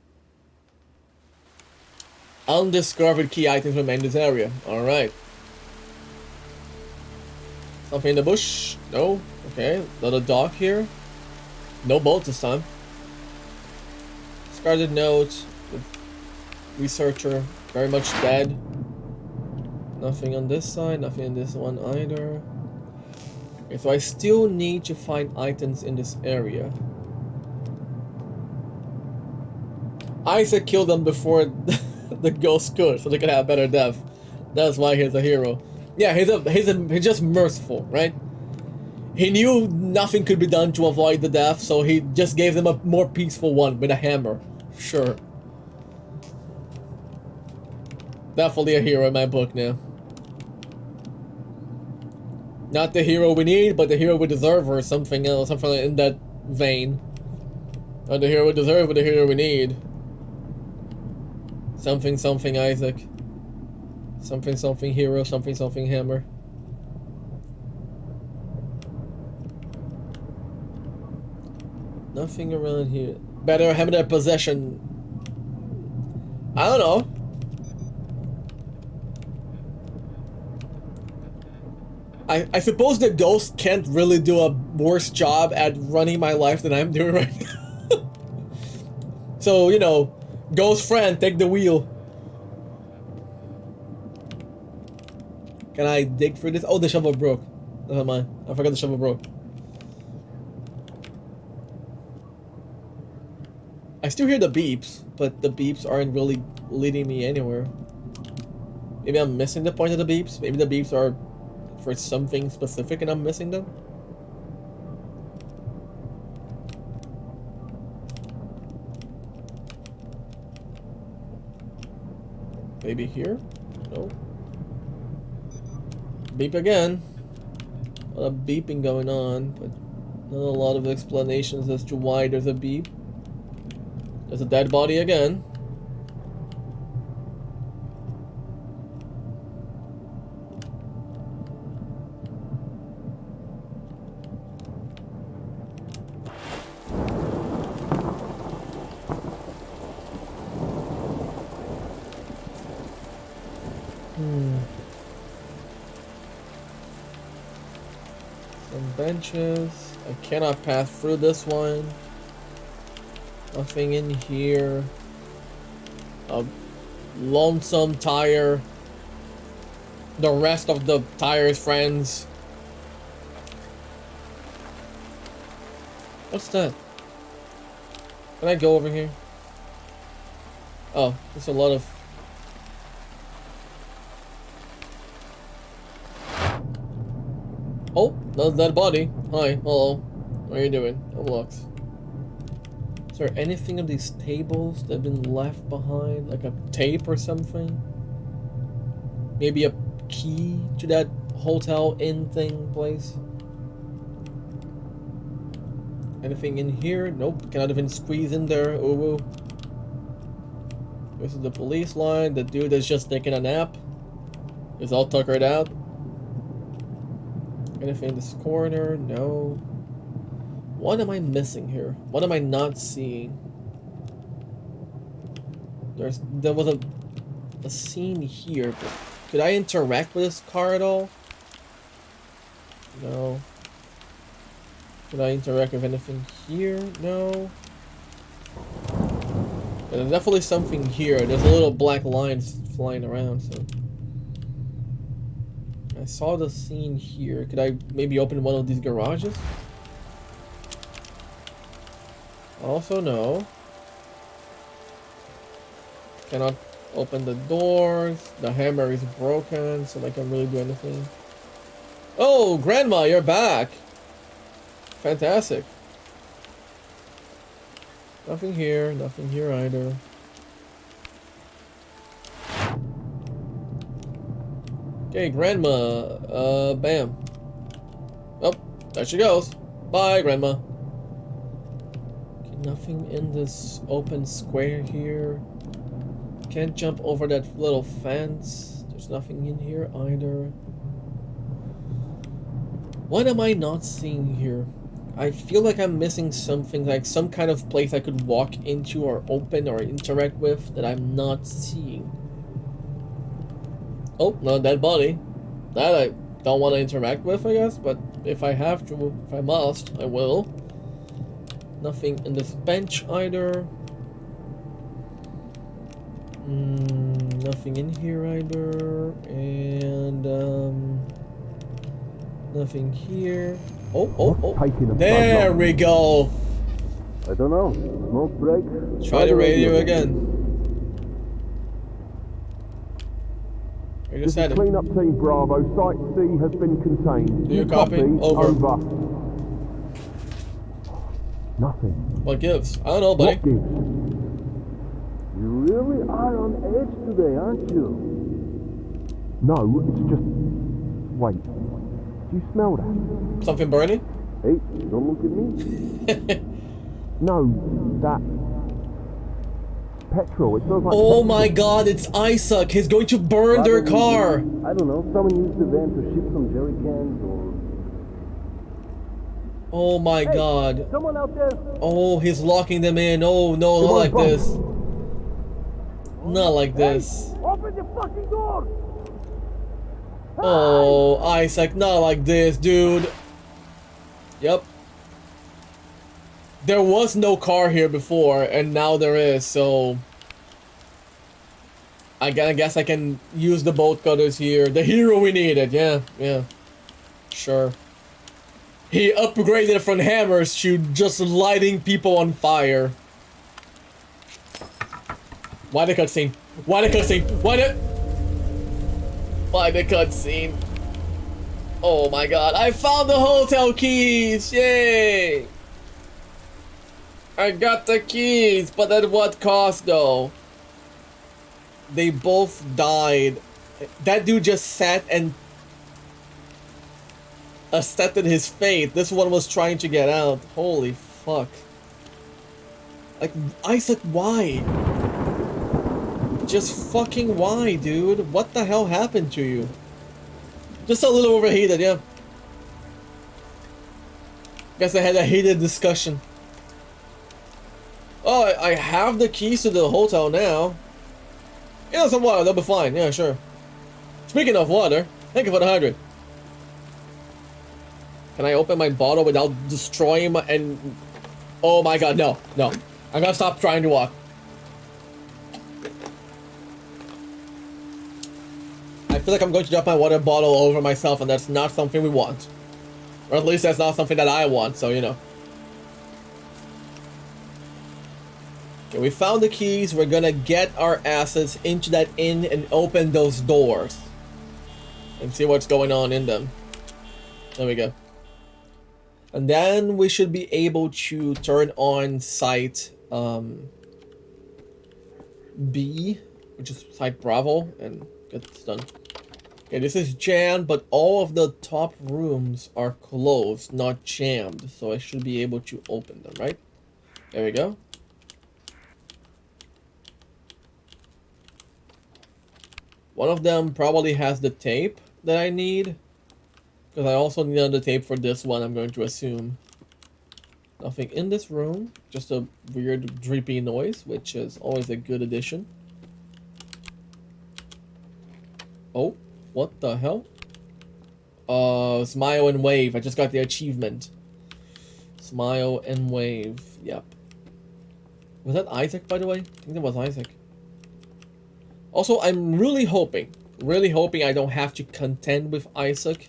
Undiscovered key items remain in this area. Alright. Something in the bush? No. Okay. Little dock here. No boat this time. Discarded note. Researcher. Very much dead. Nothing on this side. Nothing on this one either. Okay, so I still need to find items in this area. Isaac killed them before the ghost could, so they could have better death. That's why he's a hero. Yeah, he's just merciful, right? He knew nothing could be done to avoid the death, so he just gave them a more peaceful one with a hammer. Sure. Definitely a hero in my book now. Not the hero we need, but the hero we deserve, or something else, something in that vein. Not the hero we deserve, but the hero we need. Something something Isaac. Something something hero, something something hammer. Nothing around here. Better have their possession. I don't know. I suppose the ghost can't really do a worse job at running my life than I'm doing right now. So, you know, ghost friend, take the wheel. Can I dig through this? Oh, the shovel broke. Never mind. I forgot the shovel broke. I still hear the beeps, but the beeps aren't really leading me anywhere. Maybe I'm missing the point of the beeps. Maybe the beeps are for something specific and I'm missing them. Maybe here? No. Beep again. A lot of beeping going on, but not a lot of explanations as to why there's a beep. There's a dead body again. Some benches. I cannot pass through this one. Nothing in here. A lonesome tire. The rest of the tire's friends. What's that? Can I go over here? Oh, there's a lot of... Oh, that's that body. Hi, hello. What are you doing? Unlocked. Is there anything on these tables that have been left behind? Like a tape or something? Maybe a key to that hotel inn thing place? Anything in here? Nope, cannot even squeeze in there. Ooh. This is the police line. The dude that's just taking a nap is all tuckered out. Anything in this corner? No. What am I missing here? What am I not seeing? There was a scene here, but could I interact with this car at all? No. Could I interact with anything here? No. There's definitely something here. There's a little black lines flying around, so. I saw the scene here. Could I maybe open one of these garages? Also, no. Cannot open the doors. The hammer is broken, so I can't really do anything. Oh, Grandma, you're back. Fantastic. Nothing here either. Okay, Grandma. Bam. Oh, there she goes. Bye, Grandma. Okay, nothing in this open square here. Can't jump over that little fence. There's nothing in here either. What am I not seeing here? I feel like I'm missing something, like some kind of place I could walk into or open or interact with that I'm not seeing. Oh, no, dead body. That I don't want to interact with, I guess, but if I have to, if I must, I will. Nothing in this bench either. Nothing in here either. And, nothing here. Oh. There we go. I don't know. Smoke break. Try the radio again. This is Cleanup Team Bravo. Site C has been contained. Do you copy? Over. Nothing. What gives? I don't know, buddy. What gives? You really are on edge today, aren't you? No, it's just... Wait. Do you smell that? Something burning? Hey, don't look at me. No, that... Petrol. It smells like oh my god, it's Isaac. He's going to burn their car. I don't know. Someone used the van to ship some jerry cans or... Oh my god. Someone out there. Oh, he's locking them in. Oh no, not like this. Not like this. Open the fucking door. Oh, Isaac, not like this, dude. Yep. There was no car here before, and now there is, so... I guess I can use the bolt cutters here. The hero we needed, yeah. Sure. He upgraded from hammers to just lighting people on fire. Why the cutscene? Why the cutscene? Why the cutscene? Oh my god, I found the hotel keys! Yay! I got the keys, but at what cost though? They both died. That dude just sat and accepted his fate. This one was trying to get out. Holy fuck. Like, Isaac, why? Just fucking why, dude? What the hell happened to you? Just a little overheated, yeah. Guess I had a heated discussion. Oh, I have the keys to the hotel now. Yeah, some water, that'll be fine. Yeah, sure. Speaking of water, thank you for the 100. Can I open my bottle without destroying my... and... Oh my god, no. I'm gonna stop trying to walk. I feel like I'm going to drop my water bottle over myself, and that's not something we want. Or at least that's not something that I want, so you know. Okay, we found the keys. We're gonna get our asses into that inn and open those doors. And see what's going on in them. There we go. And then we should be able to turn on site B, which is site Bravo, and get this done. Okay, this is jammed, but all of the top rooms are closed, not jammed. So I should be able to open them, right? There we go. One of them probably has the tape that I need. Because I also need another tape for this one, I'm going to assume. Nothing in this room. Just a weird, drippy noise, which is always a good addition. Oh, what the hell? Smile and wave. I just got the achievement. Smile and wave. Yep. Was that Isaac, by the way? I think that was Isaac. Also, I'm really hoping I don't have to contend with Isaac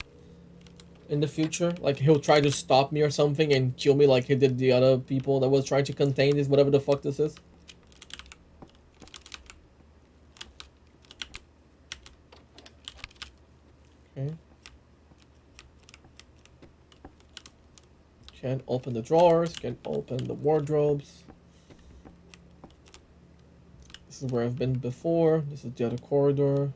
in the future. Like, he'll try to stop me or something and kill me like he did the other people that was trying to contain this, whatever the fuck this is. Okay. Can't open the drawers, can't open the wardrobes. This is where I've been before. This is the other corridor.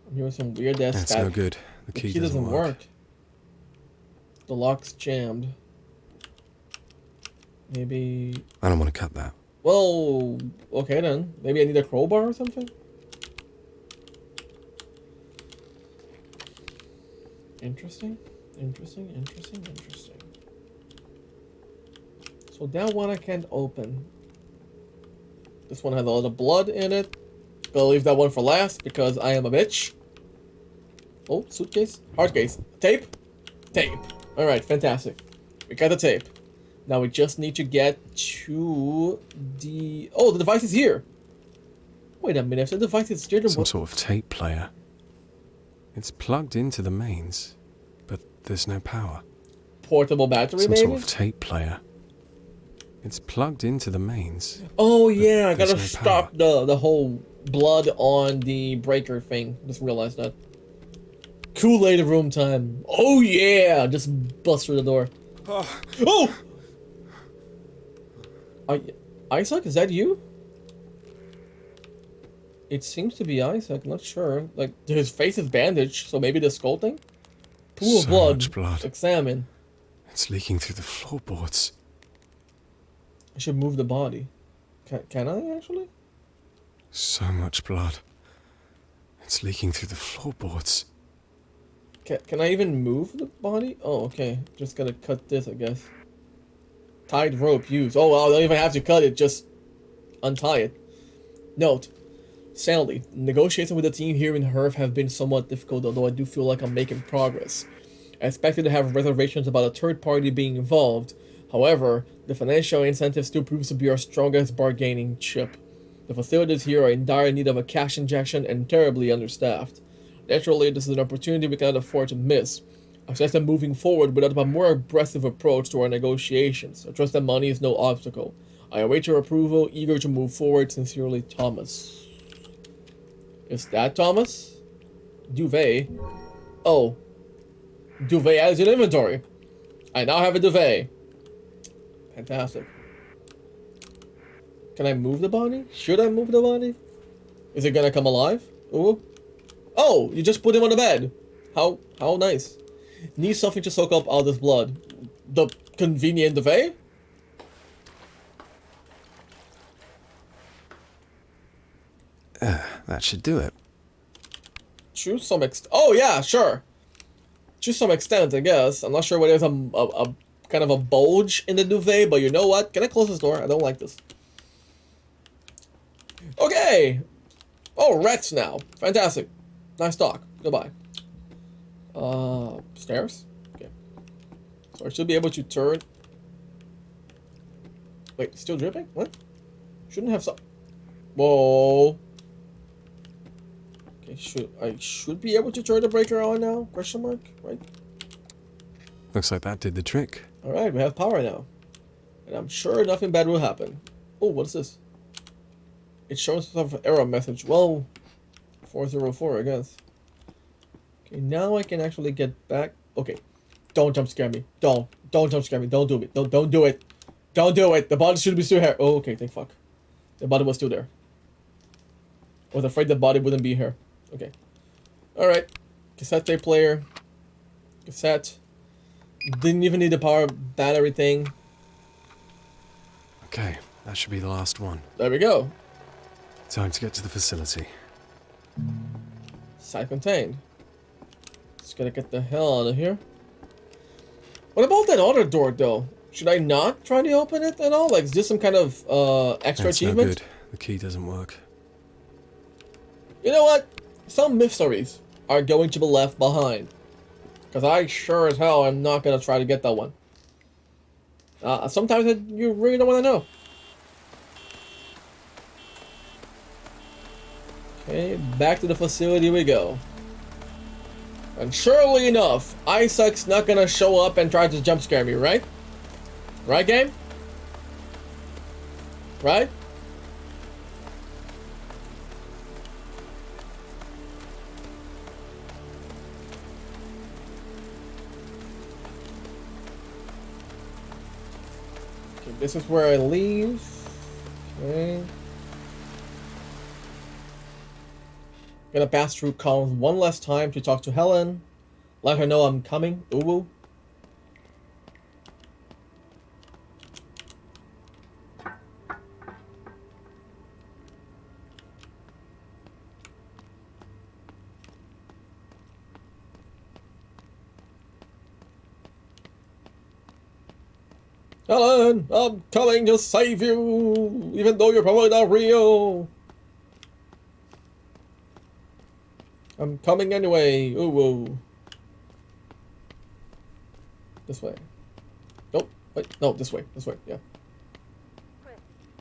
I'm hearing some weird ass That's static. no good. The key doesn't work. The lock's jammed. Maybe... I don't want to cut that. Well, okay then. Maybe I need a crowbar or something? Interesting. Interesting. So that one I can't open. This one has a lot of blood in it. Gonna leave that one for last because I am a bitch. Oh, suitcase? Hard case. Tape? Tape. Alright, fantastic. We got the tape. Now we just need to get to the... Oh, the device is here! Wait a minute, if the device is here... Some sort of tape player. It's plugged into the mains, but there's no power. Portable battery, Some maybe? sort of tape player. It's plugged into the mains. Oh yeah, I there's gotta no stop the whole blood on the breaker thing. Just realized that. Kool-Aid room time. Oh yeah! Just bust through the door. Oh! Isaac, is that you? It seems to be Isaac, not sure. Like, his face is bandaged, so maybe the skull thing? Pool of So blood. much blood. Examine. It's leaking through the floorboards. I should move the body. Can I, actually? So much blood. It's leaking through the floorboards. Can I even move the body? Oh, okay. Just gotta cut this, I guess. Tied rope used. Oh, well, I don't even have to cut it. Just untie it. Note. Sadly, negotiations with the team here in Herf have been somewhat difficult, although I do feel like I'm making progress. I expected to have reservations about a third party being involved. However, the financial incentive still proves to be our strongest bargaining chip. The facilities here are in dire need of a cash injection and terribly understaffed. Naturally, this is an opportunity we cannot afford to miss. I suggest that moving forward without a more aggressive approach to our negotiations. I trust that money is no obstacle. I await your approval, eager to move forward. Sincerely, Thomas. Is that Thomas? Duvet. Oh. Duvet adds in inventory. I now have a duvet. Fantastic. Can I move the body? Should I move the body? Is it gonna come alive? Ooh. Oh, you just put him on the bed. How nice. Need something to soak up all this blood. The convenient duvet? That should do it. To some extent. Oh yeah, sure. To some extent, I guess. I'm not sure whether there's a kind of a bulge in the duvet, but you know what? Can I close this door? I don't like this. Okay. Oh, rats now. Fantastic. Nice talk. Goodbye. Stairs? Okay. So I should be able to turn... Wait, still dripping? What? Shouldn't have some... Whoa. Okay, I should be able to turn the breaker on now? Question mark? Right? Looks like that did the trick. Alright, we have power now. And I'm sure nothing bad will happen. Oh, what is this? It shows some error message. Well, 404, I guess. Okay, now I can actually get back. Okay. Don't jump scare me. Don't jump scare me. Don't do it. Don't do it. Don't do it. The body should be still here. Oh, okay, thank fuck. The body was still there. I was afraid the body wouldn't be here. Okay. Alright. Cassette tape player. Cassette. Didn't even need the power battery thing. Okay, that should be the last one. There we go. Time to get to the facility. Site contained. Just gotta get the hell out of here. What about that other door, though? Should I not try to open it at all? Like, is this some kind of extra That's achievement? no good. The key doesn't work. You know what? Some mysteries are going to be left behind. Because I sure as hell am not gonna try to get that one. Sometimes you really don't want to know. Okay, back to the facility we go. And surely enough, Isaac's not gonna show up and try to jump scare me, right? Right, game? Right? Okay, this is where I leave. Okay. Gonna pass through comms one last time to talk to Helen. Let her know I'm coming. Uwu. Helen, I'm coming to save you, even though you're probably not real. I'm coming anyway. Ooh, woo. This way. Nope. Wait. No, this way. This way. Yeah.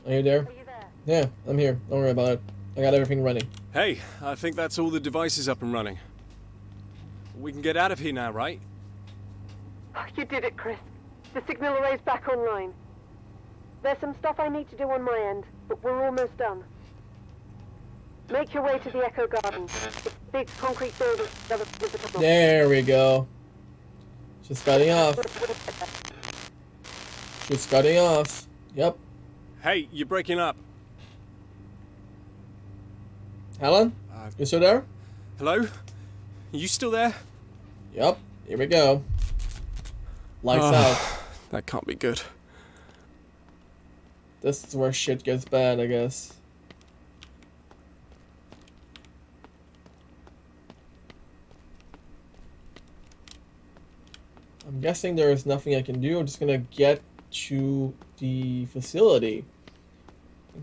Are you there? Are you there? Yeah, I'm here. Don't worry about it. I got everything running. Hey, I think that's all the devices up and running. We can get out of here now, right? Oh, you did it, Chris. The signal array's back online. There's some stuff I need to do on my end, but we're almost done. Make your way to the Echo Gardens. It's a big concrete building. There we go. She's cutting off. She's cutting off. Yep. Hey, you're breaking up. Helen? You still there? Hello? You still there? Yep. Here we go. Lights out. That can't be good. This is where shit gets bad, I guess. I'm guessing there is nothing I can do. I'm just gonna get to the facility.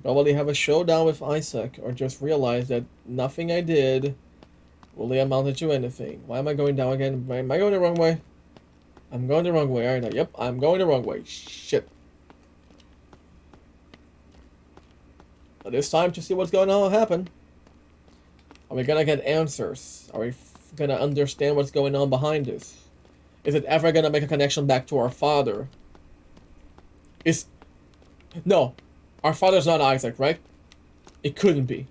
Probably have a showdown with Isaac, or just realize that nothing I did really amounted to anything. Why am I going down again? Am I going the wrong way? I'm going the wrong way, aren't I? Yep, I'm going the wrong way. Shit. But it's time to see what's going on happen. Are we gonna get answers? Are we gonna understand what's going on behind this? Is it ever gonna make a connection back to our father? No. Our father's not Isaac, right? It couldn't be.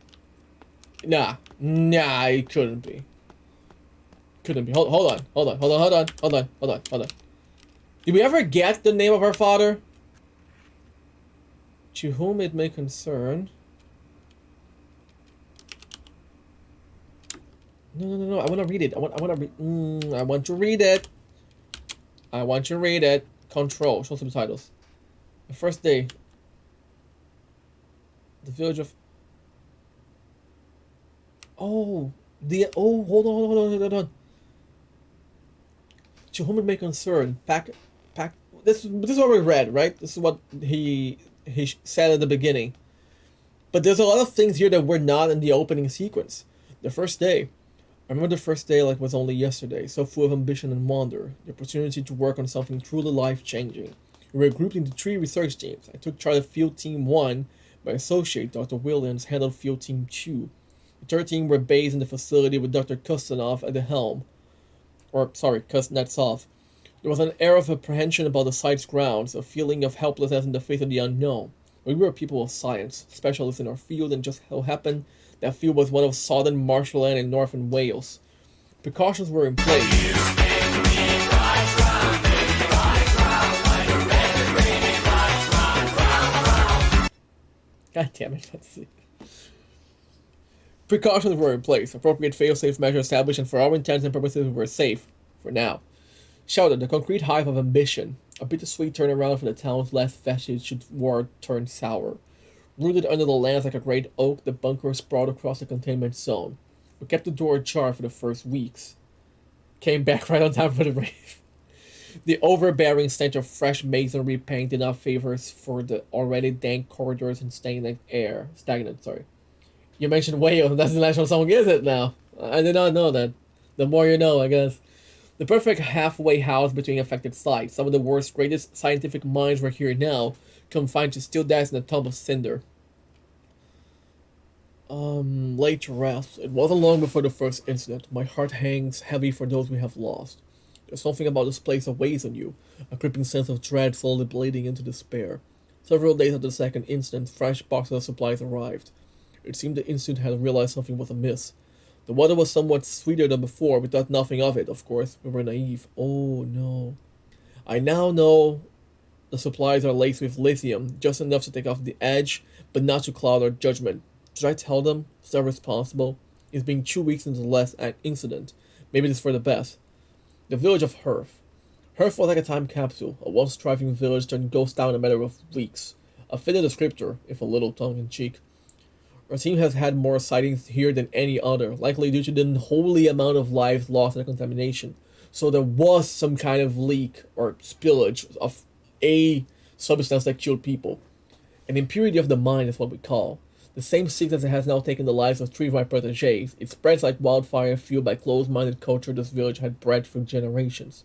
Nah, it couldn't be. Couldn't be. Hold on. Did we ever get the name of our father? To whom it may concern. No. I want to read it. I want to read it. I want to read it. Control. Show subtitles. The first day. The village of... hold on. To whom it may concern. This is what we read, right? This is what he said at the beginning. But there's a lot of things here that were not in the opening sequence. The first day. I remember the first day like was only yesterday, so full of ambition and wonder. The opportunity to work on something truly life-changing. We were grouped into 3 research teams. I took charge of Field Team 1. My associate, Dr. Williams, handled Field Team 2. The third team were based in the facility with Dr. Kustanov at the helm. Kuznetsov. There was an air of apprehension about the site's grounds, a feeling of helplessness in the face of the unknown. We were people of science, specialists in our field, and just so happened that field was one of southern marshland in northern Wales. Precautions were in place. God damn it, let's see. Precautions were in place. Appropriate fail-safe measures established, and for our intents and purposes, we were safe. For now. Shouted, the concrete hive of ambition. A bittersweet turnaround for the town's last vestige should war turn sour. Rooted under the lands like a great oak, the bunker sprawled across the containment zone. We kept the door ajar for the first weeks. Came back right on time for the rave. The overbearing stench of fresh masonry paint did not favor for the already dank corridors and stagnant. You mentioned Wales, and that's the national song, is it now? I did not know that. The more you know, I guess. The perfect halfway house between affected sites. Some of the world's greatest scientific minds were here now, confined to steel desks in a tub of cinder. Laid to rest. It wasn't long before the first incident. My heart hangs heavy for those we have lost. There's something about this place that weighs on you, a creeping sense of dread slowly bleeding into despair. Several days after the second incident, fresh boxes of supplies arrived. It seemed the institute had realized something was amiss. The water was somewhat sweeter than before. We thought nothing of it, of course. We were naive. Oh no. I now know the supplies are laced with lithium, just enough to take off the edge, but not to cloud our judgment. Should I tell them? Is that responsible? It's been 2 weeks since the last incident. Maybe it's for the best. The village of Hearth. Hearth was like a time capsule, a once thriving village turned ghost town in a matter of weeks. A fitting descriptor, if a little tongue-in-cheek. Our team has had more sightings here than any other, likely due to the unholy amount of lives lost in the contamination. So there was some kind of leak or spillage of a substance that killed people. An impurity of the mind is what we call. The same sickness that has now taken the lives of 3 of my protégés. It spreads like wildfire, fueled by closed-minded culture this village had bred for generations.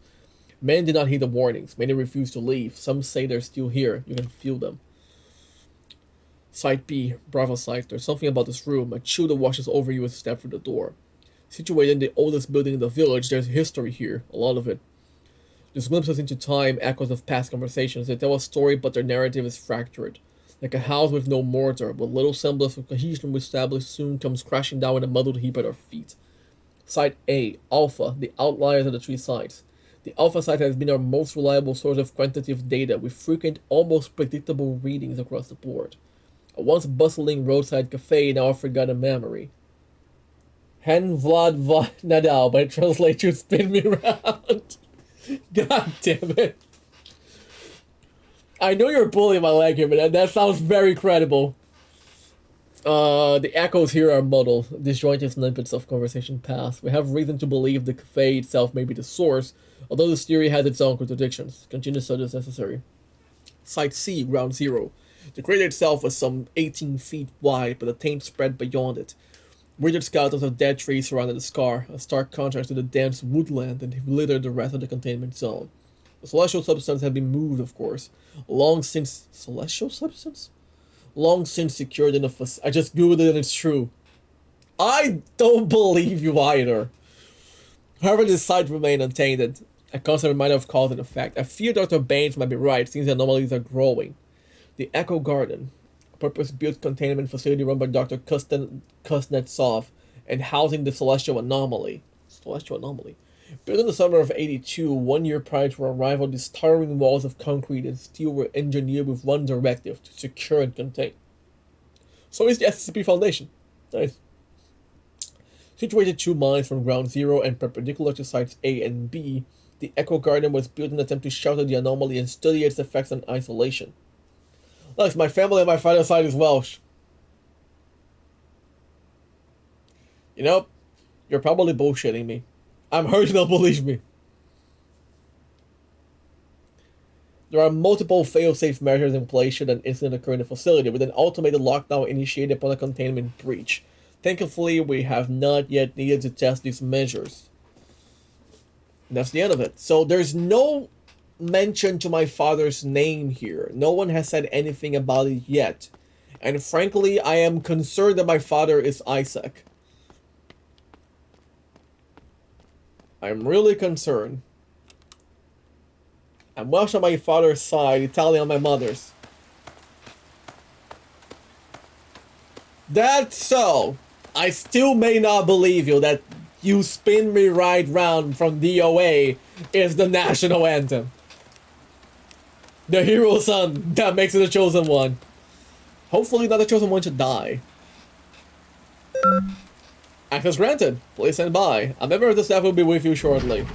Many did not heed the warnings. Many refused to leave. Some say they're still here. You can feel them. Site B, Bravo Site. There's something about this room. A chill that washes over you as you step through the door. Situated in the oldest building in the village, there's history here. A lot of it. There's glimpses into time, echoes of past conversations. They tell a story, but their narrative is fractured. Like a house with no mortar, with little semblance of cohesion we established soon comes crashing down in a muddled heap at our feet. Site A, Alpha, the outliers of the 3 sites. The Alpha site has been our most reliable source of quantitative data, with frequent, almost predictable readings across the board. A once bustling roadside cafe, now a forgotten memory. Hen Vlad Nadal, but it translates to spin me round. God damn it. I know you're pulling my leg here, but that sounds very credible. The echoes here are muddled, disjointed snippets of conversation past. We have reason to believe the cafe itself may be the source, although this theory has its own contradictions. Continue study as necessary. Site C, Ground Zero. The crater itself was some 18 feet wide, but the taint spread beyond it. Withered skeletons of dead trees surrounded the scar, a stark contrast to the dense woodland that littered the rest of the containment zone. The celestial substance had been moved, of course, long since... Celestial substance? Long since secured in a facility. I just googled it and it's true. I don't believe you either. However, this site remained untainted. A constant reminder of cause and effect. I fear Dr. Baines might be right, since the anomalies are growing. The Echo Garden, a purpose-built containment facility run by Dr. Kuznetsov and housing the Celestial Anomaly. Celestial Anomaly. Built in the summer of 82, 1 year prior to our arrival, these towering walls of concrete and steel were engineered with one directive, to secure and contain. So is the SCP Foundation. Nice. Situated 2 miles from Ground Zero and perpendicular to sites A and B, the Echo Garden was built in an attempt to shelter the anomaly and study its effects on isolation. Look, my family on my father's side is Welsh. You know, you're probably bullshitting me. I'm hurt, you don't believe me. There are multiple fail-safe measures in place should an incident occur in the facility, with an automated lockdown initiated upon a containment breach. Thankfully, we have not yet needed to test these measures. And that's the end of it. So there's no mention to my father's name here. No one has said anything about it yet. And frankly, I am concerned that my father is Isaac. I'm really concerned. I'm Welsh on my father's side, Italian on my mother's. That's so. I still may not believe you that You Spin Me Right Round from DOA is the national anthem. The hero son that makes it the chosen one. Hopefully not the chosen one should die. Access granted. Please stand by. A member of the staff will be with you shortly.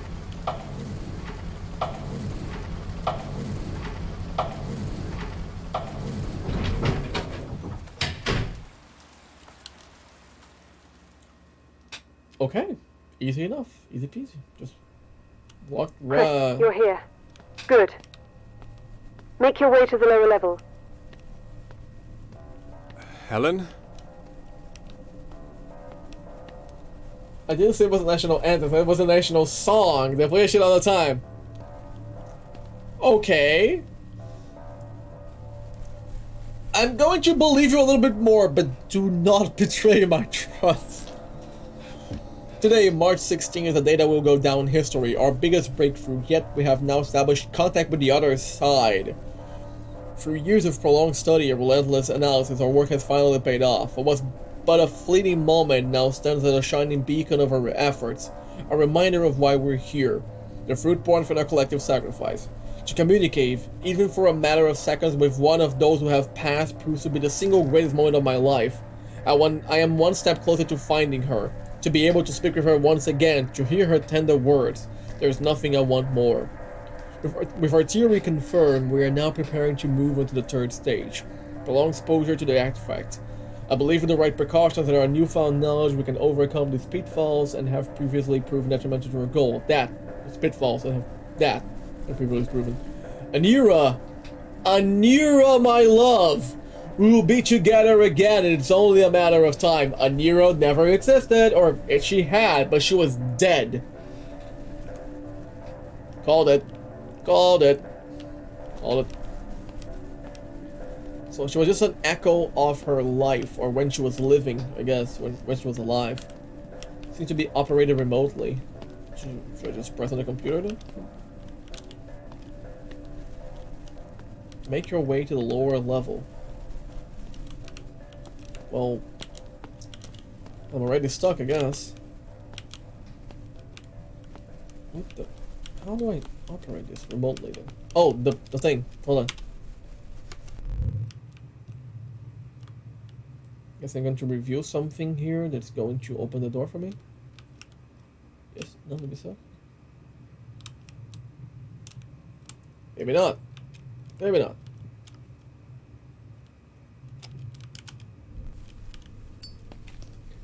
Okay. Easy enough. Easy peasy. Just walk. Chris, you're here. Good. Make your way to the lower level. Helen? I didn't say it was a national anthem, it was a national song. They play shit all the time. Okay. I'm going to believe you a little bit more, but do not betray my trust. Today, March 16th, is a day that will go down in history, our biggest breakthrough, yet we have now established contact with the other side. Through years of prolonged study and relentless analysis, our work has finally paid off. What was but a fleeting moment now stands as a shining beacon of our efforts, a reminder of why we're here, the fruit born from our collective sacrifice. To communicate, even for a matter of seconds, with one of those who have passed proves to be the single greatest moment of my life. I am one step closer to finding her, To be able to speak with her once again, to hear her tender words. There's nothing I want more. With our theory confirmed, we are now preparing to move into the third stage. Prolonged exposure to the artifact. I believe with the right precautions and our newfound knowledge we can overcome these pitfalls and have previously proven detrimental to our goal. That. It's pitfalls and that have previously proven. Anira! Anira, my love! We will be together again, and it's only a matter of time. Anira never existed, or she had, but she was dead. Called it. Called it. Called it. So she was just an echo of her life, or when she was living, I guess, when she was alive. Seems to be operated remotely. Should I just press on the computer then? Make your way to the lower level. Well, I'm already stuck, I guess. What the? How do I operate this remotely then? Oh, the thing. Hold on. Guess I'm going to review something here that's going to open the door for me. Yes, no, maybe so. Maybe not. Maybe not.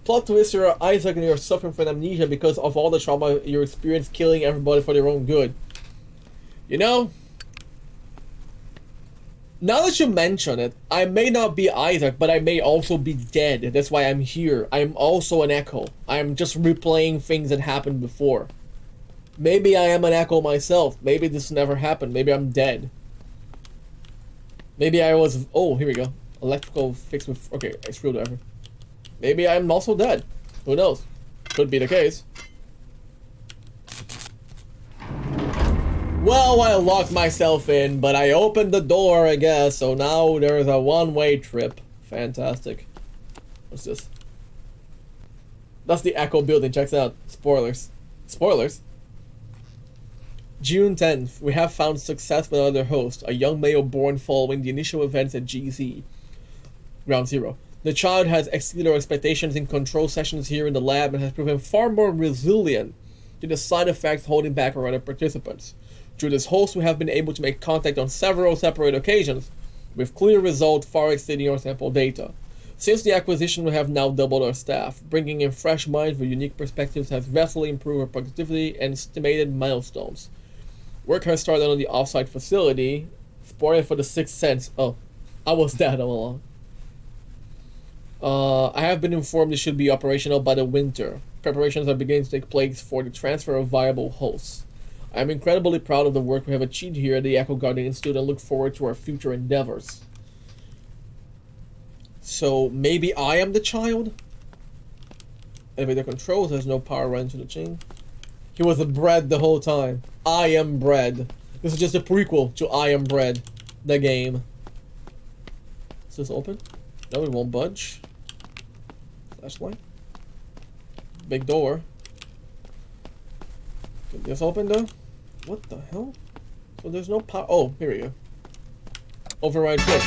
Plot twist, you're Isaac and you're suffering from amnesia because of all the trauma you experienced killing everybody for their own good. You know, now that you mention it, I may not be Isaac, but I may also be dead. That's why I'm here. I'm also an echo. I'm just replaying things that happened before. Maybe I am an echo myself. Maybe this never happened. Maybe I'm dead. Maybe I was... Oh, here we go. Electrical fix with... Okay, a screwdriver. Maybe I'm also dead. Who knows? Could be the case. Well, I locked myself in, but I opened the door, I guess, so now there's a one-way trip. Fantastic. What's this? That's the Echo building, checks out. Spoilers. Spoilers? June 10th, we have found success with another host, a young male born following the initial events at GZ. Ground Zero. The child has exceeded our expectations in control sessions here in the lab and has proven far more resilient to the side effects holding back our other participants. Through this host, we have been able to make contact on several separate occasions, with clear results far exceeding our sample data. Since the acquisition, we have now doubled our staff. Bringing in fresh minds with unique perspectives has vastly improved our productivity and estimated milestones. Work has started on the off-site facility. Spoiler for the Sixth Sense. Oh, I was dead all along. I have been informed it should be operational by the winter. Preparations are beginning to take place for the transfer of viable hosts. I am incredibly proud of the work we have achieved here at the Echo Guardian Institute and look forward to our future endeavors. So, maybe I am the child? Elevator controls, there's no power run to the chain. He was a bread the whole time. I Am Bread. This is just a prequel to I Am Bread, the game. Is this open? No, it won't budge. Flashlight. Big door. Can this open though? What the hell? So there's no power. Oh, here we go. Override switch.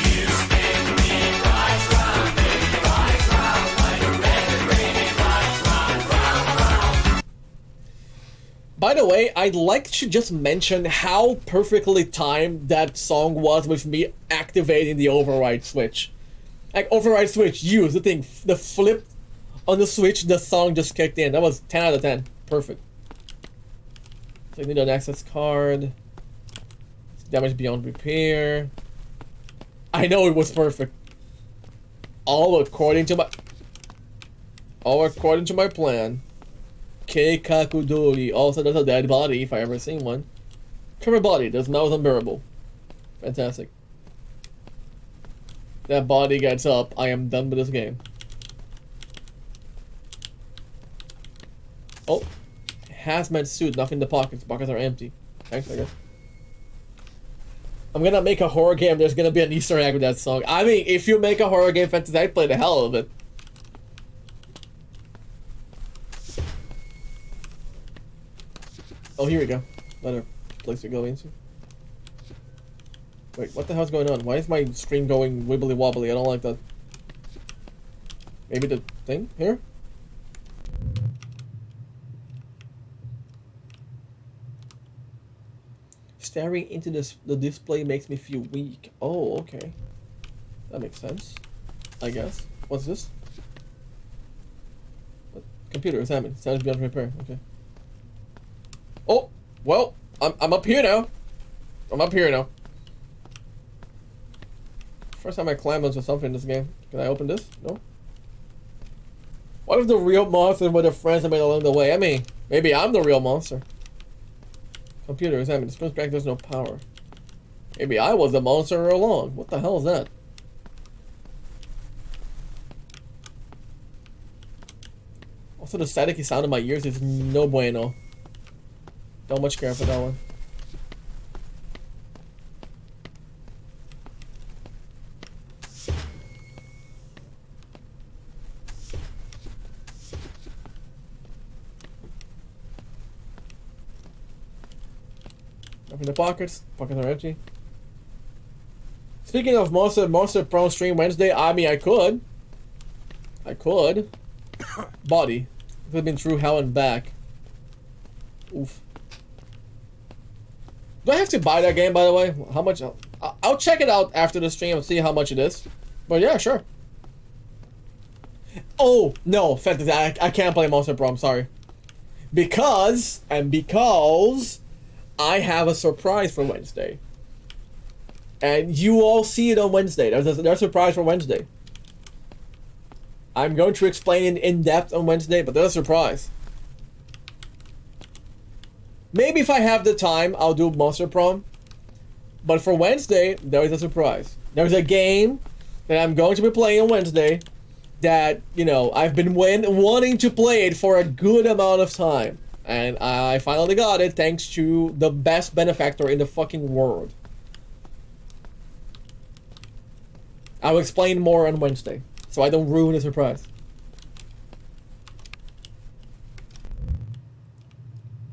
By the way, I'd like to just mention how perfectly timed that song was with me activating the override switch. Like, override switch, use the thing, the flip on the switch, the song just kicked in. That was 10 out of 10. Perfect. So I need an access card. Damage beyond repair. I know it was perfect. All according to my plan. Keikakudori. Also, there's a dead body if I ever seen one. Cover body. The smell is unbearable. Fantastic. That body gets up. I am done with this game. Oh. Hazmat suit. Nothing in the pockets. Pockets are empty. Thanks, I guess. I'm gonna make a horror game. There's gonna be an Easter egg with that song. I mean, if you make a horror game fantasy, I'd play the hell of it. Oh, here we go. Another place to go into. Wait, what the hell's going on? Why is my screen going wibbly wobbly? I don't like that. Maybe the thing here? staring into the display makes me feel weak. Oh, okay. That makes sense. I guess. What's this? What? Computer examine. Sounds beyond repair. Okay. Oh, well, I'm up here now. I'm up here now. First time I climb onto something in this game. Can I open this? No? What if the real monster were the friends I made along the way? I mean, maybe I'm the real monster. Computer examine. This goes back, there's no power. Maybe I was the monster all along. What the hell is that? Also, the staticky sound in my ears is no bueno. Don't much care for that one. Open the pockets. Pockets are empty. Speaking of Monster Pro stream Wednesday, I mean, I could. Body. It have been through hell and back. Oof. Do I have to buy that game, by the way? How much? I'll check it out after the stream and see how much it is. But yeah, sure. Oh, no, Fantasy. I can't play Monster Pro, I'm sorry. Because I have a surprise for Wednesday. And you all see it on Wednesday. There's a surprise for Wednesday. I'm going to explain it in depth on Wednesday, but there's a surprise. Maybe if I have the time, I'll do Monster Prom. But for Wednesday, there is a surprise. There's a game that I'm going to be playing on Wednesday that, you know, I've been wanting to play it for a good amount of time. And I finally got it thanks to the best benefactor in the fucking world. I'll explain more on Wednesday, so I don't ruin the surprise.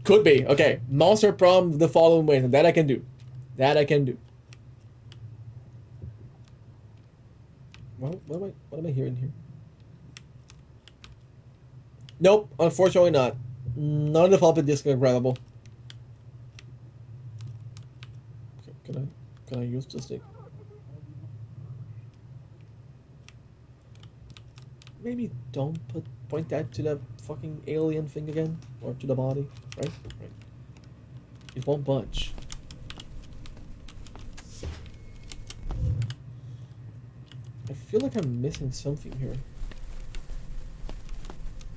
Could be. Okay, Monster Prom the following Wednesday. That I can do. That I can do. Well, what am I hearing here? Nope, unfortunately not. None of the floppy disks are grabbable. Okay, can I use this thing? Maybe don't point that to the fucking alien thing again, or to the body, right? Right. It won't budge. I feel like I'm missing something here.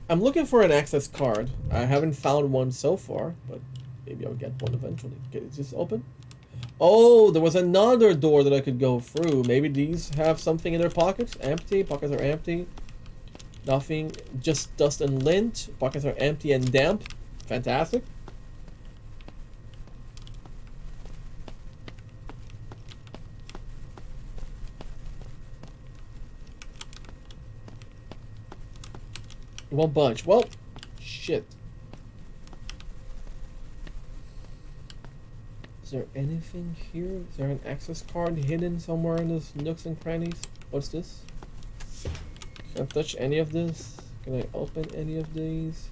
I'm looking for an access card. I haven't found one so far, but maybe I'll get one eventually. Okay, is this open? Oh, there was another door that I could go through. Maybe these have something in their pockets. Empty. Pockets are empty. Nothing. Just dust and lint. Pockets are empty and damp. Fantastic. It won't budge. Well, shit. Is there anything here? Is there an access card hidden somewhere in those nooks and crannies? What's this? Can I touch any of this? Can I open any of these?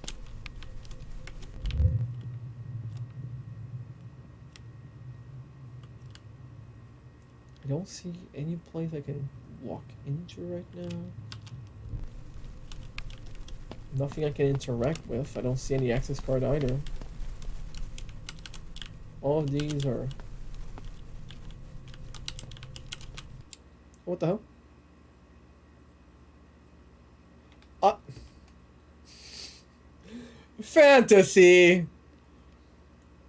I don't see any place I can walk into right now. Nothing I can interact with. I don't see any access card either. All of these are... What the hell? Fantasy!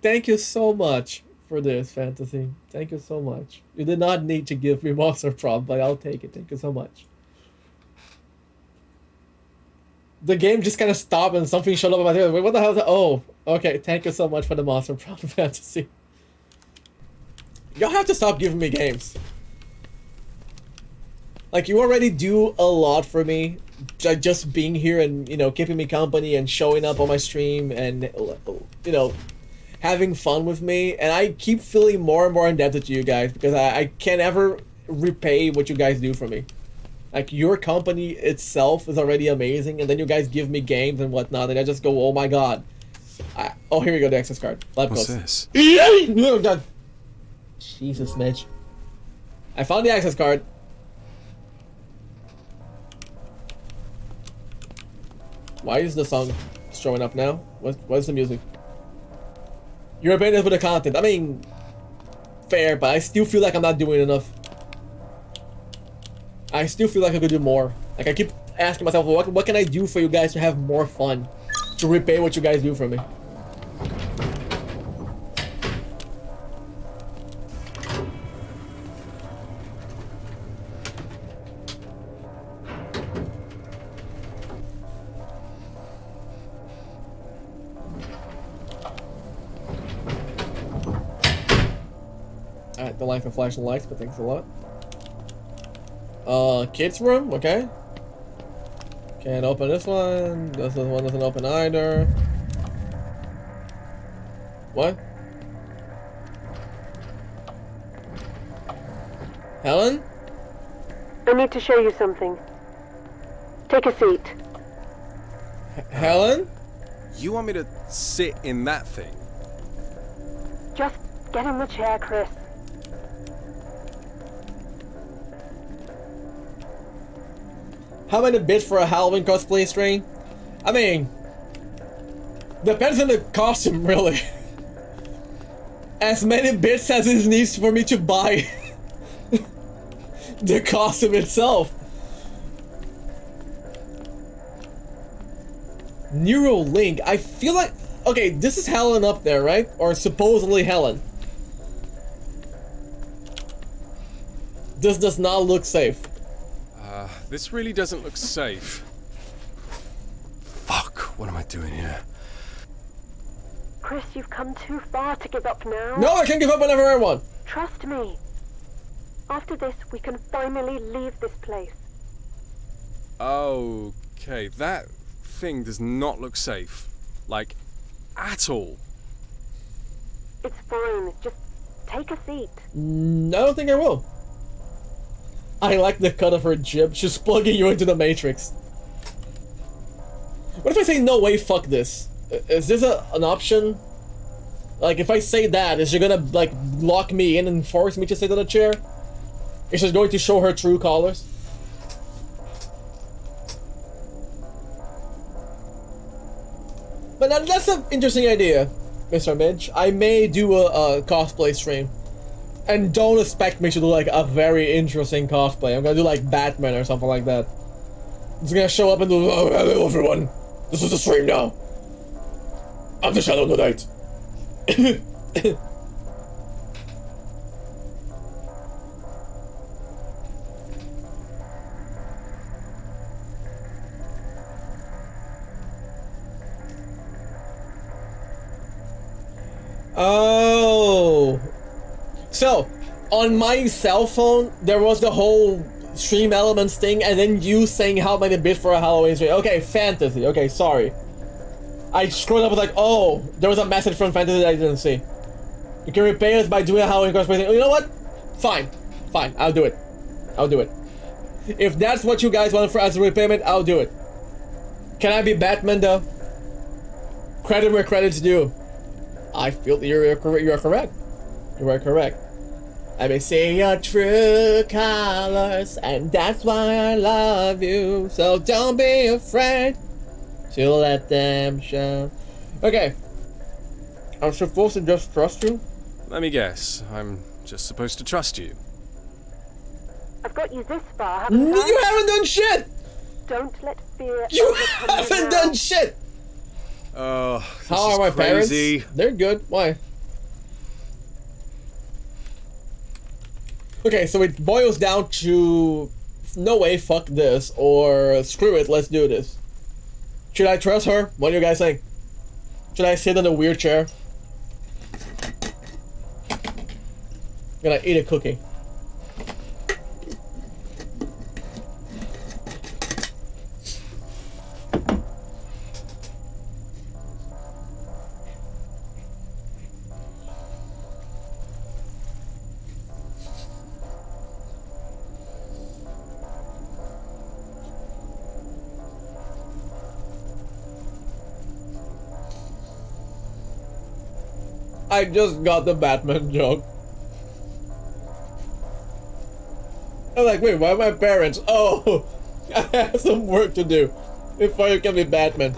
Thank you so much for this, Fantasy. Thank you so much. You did not need to give me Monster Prom, but I'll take it. Thank you so much. The game just kind of stopped and something showed up on my head. Wait, what the hell is that? Oh, okay. Thank you so much for the Monster Prom, Fantasy. Y'all have to stop giving me games. Like, you already do a lot for me. Just being here and, you know, keeping me company and showing up on my stream and, you know, having fun with me. And I keep feeling more and more indebted to you guys because I can't ever repay what you guys do for me. Like, your company itself is already amazing, and then you guys give me games and whatnot, and I just go, oh my god. Oh, here we go, the access card. What's this? Oh god. Jesus, Mitch. I found the access card. Why is the song showing up now? What's the music? You're opinions with the content. I mean, fair, but I still feel like I'm not doing enough. I still feel like I could do more. Like, I keep asking myself, what can I do for you guys to have more fun? To repay what you guys do for me. Alright, the light for flashing lights, but thanks a lot. Kids room, okay. Can't open this one. This one doesn't open either. What? Helen? I need to show you something. Take a seat. Helen? You want me to sit in that thing? Just get in the chair, Chris. How many bits for a Halloween cosplay stream? I mean, depends on the costume, really. As many bits as it needs for me to buy the costume itself. Neuralink, I feel like... Okay, this is Helen up there, right? Or supposedly Helen. This does not look safe. This really doesn't look safe. Fuck, what am I doing here? Chris, you've come too far to give up now. No, I can give up whenever I want. Trust me. After this, we can finally leave this place. Okay, that thing does not look safe. Like, at all. It's fine. Just take a seat. I don't think I will. I like the cut of her jib. She's plugging you into the Matrix. What if I say, no way, fuck this? Is this an option? Like, if I say that, is she gonna, like, lock me in and force me to sit on a chair? Is she going to show her true colors? But that's an interesting idea, Mr. Midge. I may do a cosplay stream. And don't expect me to do like a very interesting cosplay. I'm gonna do like Batman or something like that. I'm just gonna show up and do, oh, hello everyone. This is the stream now. I'm the Shadow Knight. Oh. So, on my cell phone, there was the whole Stream Elements thing, and then you saying how many bits for a Halloween stream. Okay, fantasy. Okay, sorry. I scrolled up with like, oh, there was a message from fantasy that I didn't see. You can repay us by doing a Halloween cosplay. You know what? Fine. Fine, I'll do it. I'll do it. If that's what you guys want for as a repayment, I'll do it. Can I be Batman though? Credit where credit's due. I feel that you're correct. You are correct. I may see your true colors, and that's why I love you. So don't be afraid to let them show. Okay. I'm supposed to just trust you? Let me guess. I'm just supposed to trust you. I've got you this far, haven't I? You haven't done shit! Don't let fear... You haven't done shit! Oh, how are my crazy. parents? They're good. Why? Okay, so it boils down to no way, fuck this, or screw it, let's do this. Should I trust her? What do you guys think? Should I sit in a weird chair? I'm gonna eat a cookie. I just got the Batman joke. I'm like, wait, why are my parents? Oh, I have some work to do before you can be Batman.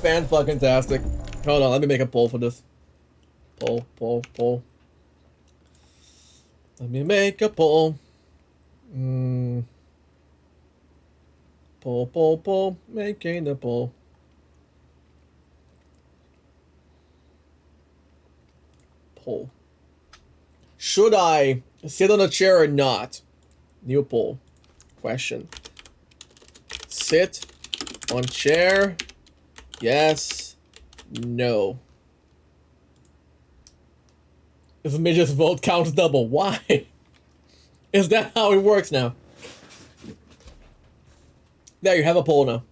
Fan-fucking-tastic. Hold on, let me make a poll for this. Poll. Let me make a poll. Poll. Making a poll. Poll. Should I sit on a chair or not? New poll. Question. Sit on chair. Yes. No. If midget's vote counts double. Why? Is that how it works now? There, you have a poll now.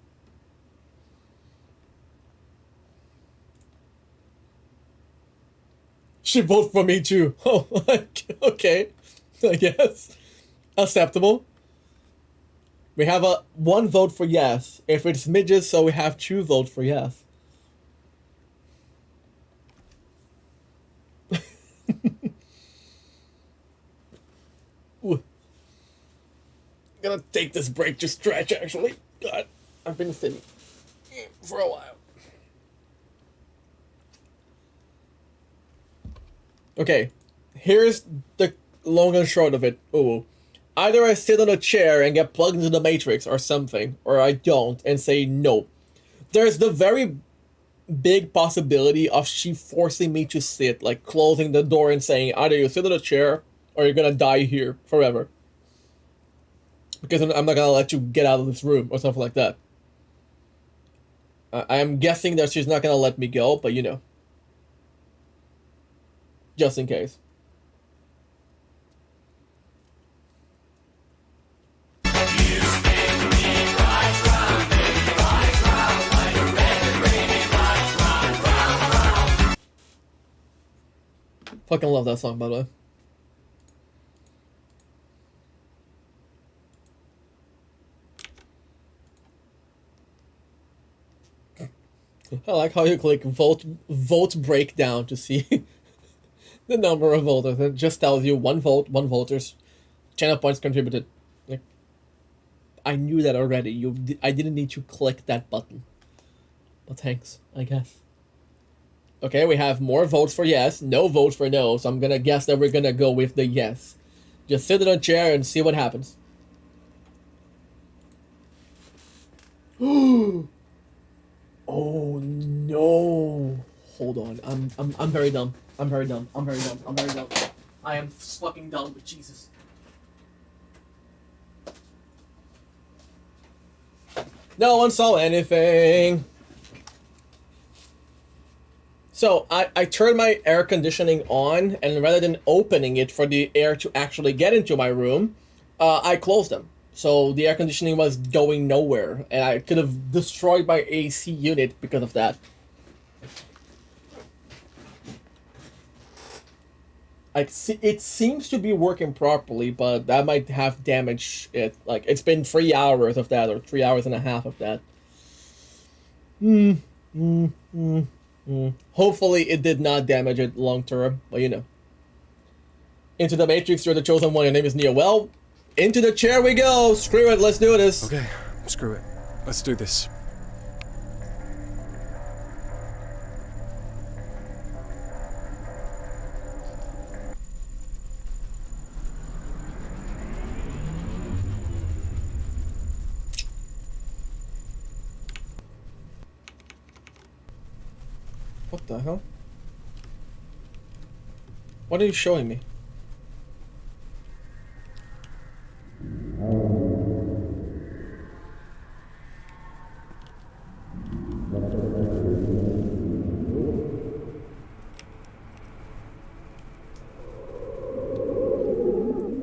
She voted for me too. Oh, okay. I guess. Acceptable. We have a 1 vote for yes. If it's midgets, so we have 2 votes for yes. Ooh. Gonna take this break to stretch, actually. God, I've been sitting for a while. Okay, here's the long and short of it. Ooh. Either I sit on a chair and get plugged into the Matrix or something, or I don't and say no. There's the very big possibility of she forcing me to sit, like closing the door and saying, either you sit on a chair or you're gonna die here forever. Because I'm not gonna let you get out of this room or something like that. I'm guessing that she's not gonna let me go, but you know. Just in case. Fucking love that song, by the way. I like how you click vote breakdown to see the number of voters. It just tells you 1 vote, 1 voters, channel points contributed. Like, I knew that already. I didn't need to click that button. But thanks, I guess. Okay, we have more votes for yes, no votes for no, so I'm gonna guess that we're gonna go with the yes. Just sit in a chair and see what happens. Oh no! Hold on, I'm very dumb. I'm very dumb. I am fucking dumb, but Jesus. No one saw anything. So I turned my air conditioning on, and rather than opening it for the air to actually get into my room, I closed them. So the air conditioning was going nowhere, and I could have destroyed my AC unit because of that. It seems to be working properly, but that might have damaged it. Like, it's been 3 hours of that, or 3 hours and a half of that. Hopefully it did not damage it long term, but you know. Into the Matrix, you're the chosen one, your name is Neo. Well, into the chair we go! Screw it, let's do this! Okay, screw it. Let's do this. What the hell? What are you showing me?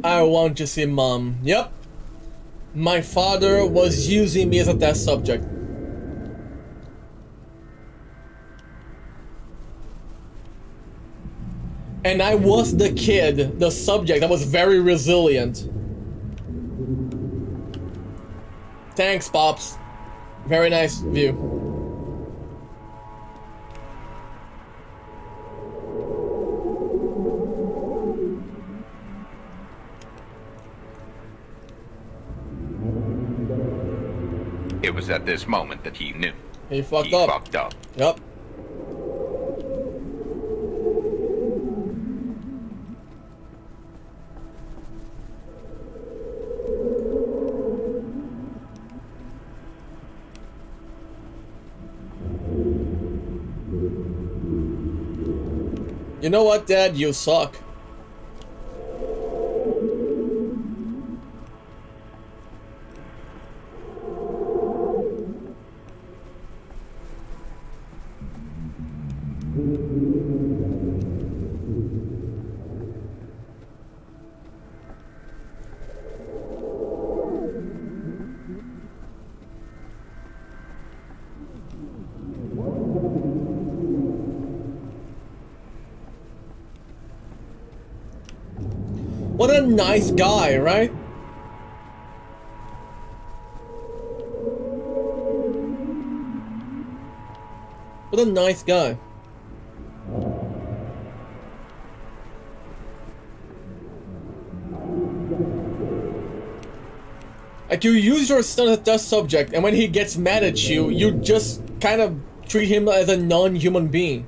I want to see Mom. Yep. My father was using me as a test subject. And I was the kid, the subject, that was very resilient. Thanks, Pops. Very nice view. It was at this moment that he knew. He fucked up. Fucked up. Yep. You know what, Dad? You suck. What a nice guy, right? What a nice guy. Like, you use your son as a test subject, and when he gets mad at you, you just kind of treat him as a non-human being.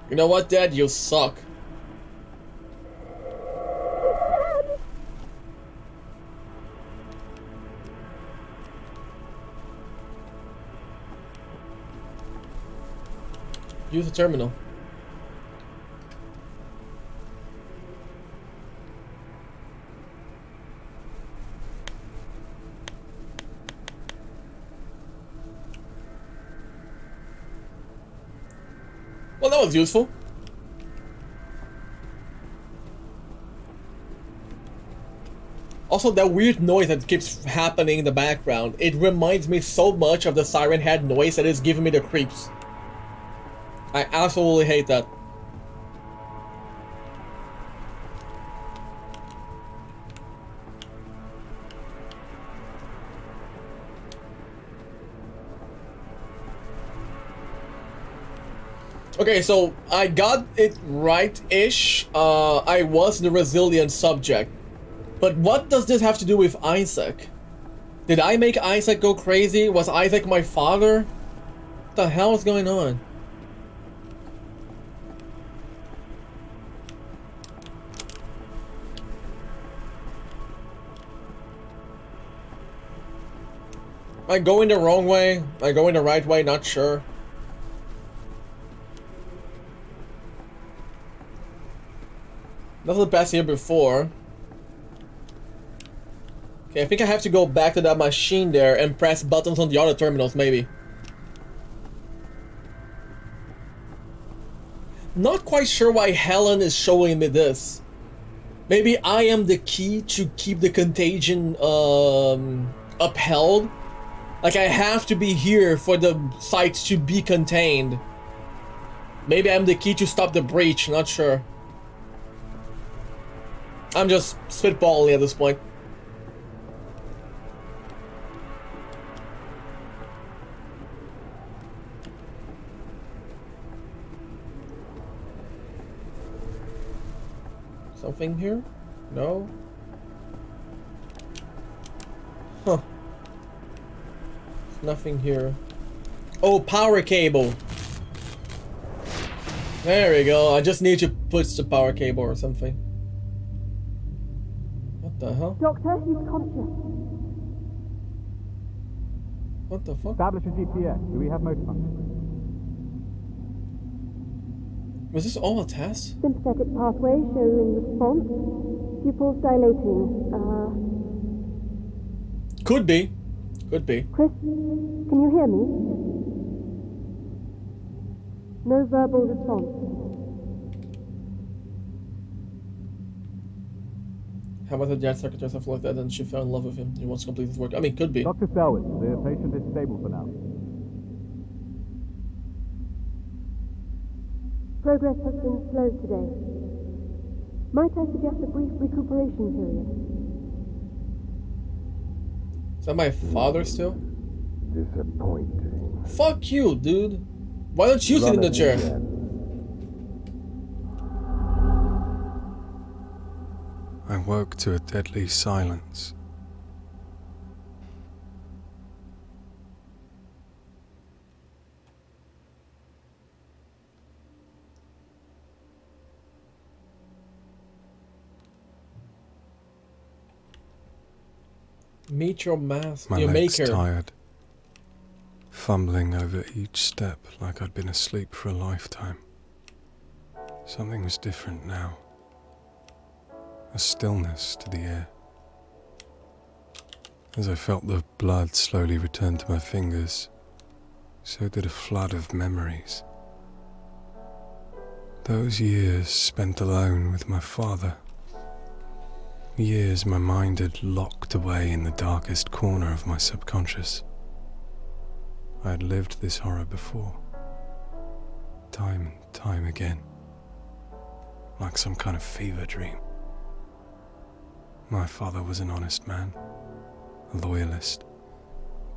You know what, Dad? You suck. Use the terminal. Well, that was useful. Also, that weird noise that keeps happening in the background, it reminds me so much of the Siren Head noise that is giving me the creeps. I absolutely hate that. Okay, so I got it right-ish. I was the resilient subject. But what does this have to do with Isaac? Did I make Isaac go crazy? Was Isaac my father? What the hell is going on? Am I going the wrong way? Am I going the right way? Not sure. That was the best here before. Okay, I think I have to go back to that machine there and press buttons on the other terminals, maybe. Not quite sure why Helen is showing me this. Maybe I am the key to keep the contagion upheld. Like, I have to be here for the site to be contained. Maybe I'm the key to stop the breach, not sure. I'm just spitballing at this point. Something here? No? Huh. There's nothing here. Oh, power cable. There we go. I just need to push the power cable or something. What the hell? Doctor, he's conscious. What the fuck? Establish a GPS. Do we have motor function? Was this all a test? Sympathetic pathway showing response. Pupils dilating. Could be. Could be. Chris, can you hear me? No verbal response. How about the jet secretary stuff like that, and she fell in love with him. He wants to complete his work. I mean, could be. Dr. Selwyn, the patient is stable for now. Progress has been slow today. Might I suggest a brief recuperation period? Is that my father still? Disappointing. Fuck you, dude. Why don't you sit in the chair? I woke to a deadly silence. Meet your master, My your legs maker. tired, fumbling over each step like I'd been asleep for a lifetime. Something was different now. A stillness to the air. As I felt the blood slowly return to my fingers, so did a flood of memories. Those years spent alone with my father. Years my mind had locked away in the darkest corner of my subconscious. I had lived this horror before, time and time again, like some kind of fever dream. My father was an honest man, a loyalist,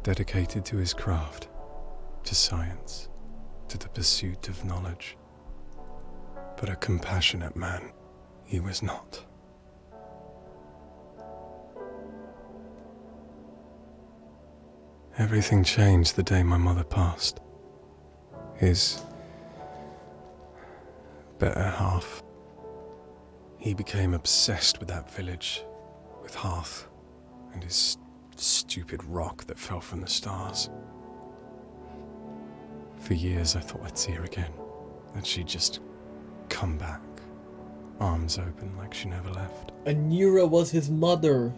dedicated to his craft, to science, to the pursuit of knowledge. But a compassionate man, he was not. Everything changed the day my mother passed. His better half. He became obsessed with that village, with Hearth, and his stupid rock that fell from the stars. For years I thought I'd see her again, that she'd just come back, arms open like she never left. Anira was his mother.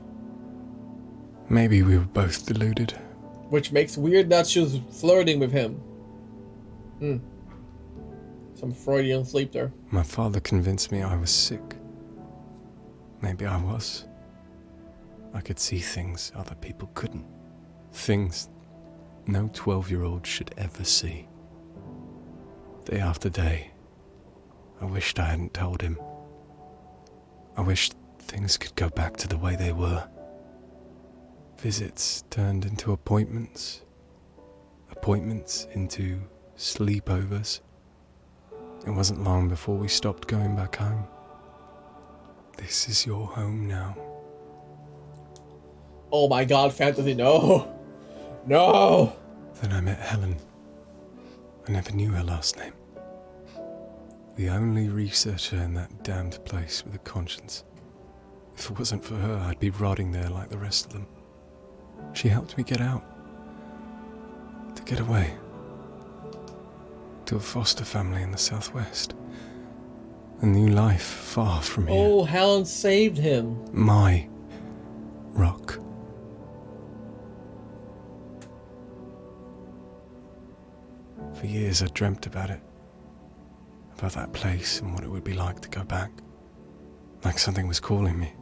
Maybe we were both deluded. Which makes weird that she was flirting with him. Some Freudian sleep there. My father convinced me I was sick. Maybe I was. I could see things other people couldn't. Things no 12-year-old should ever see. Day after day, I wished I hadn't told him. I wished things could go back to the way they were. Visits turned into appointments. Appointments into sleepovers. It wasn't long before we stopped going back home. This is your home now. Oh my god, fantasy, no! No! Then I met Helen. I never knew her last name. The only researcher in that damned place with a conscience. If it wasn't for her, I'd be rotting there like the rest of them. She helped me get out. To get away. To a foster family in the southwest. A new life far from here. Oh, Helen saved him. My rock. For years I dreamt about it. About that place and what it would be like to go back. Like something was calling me.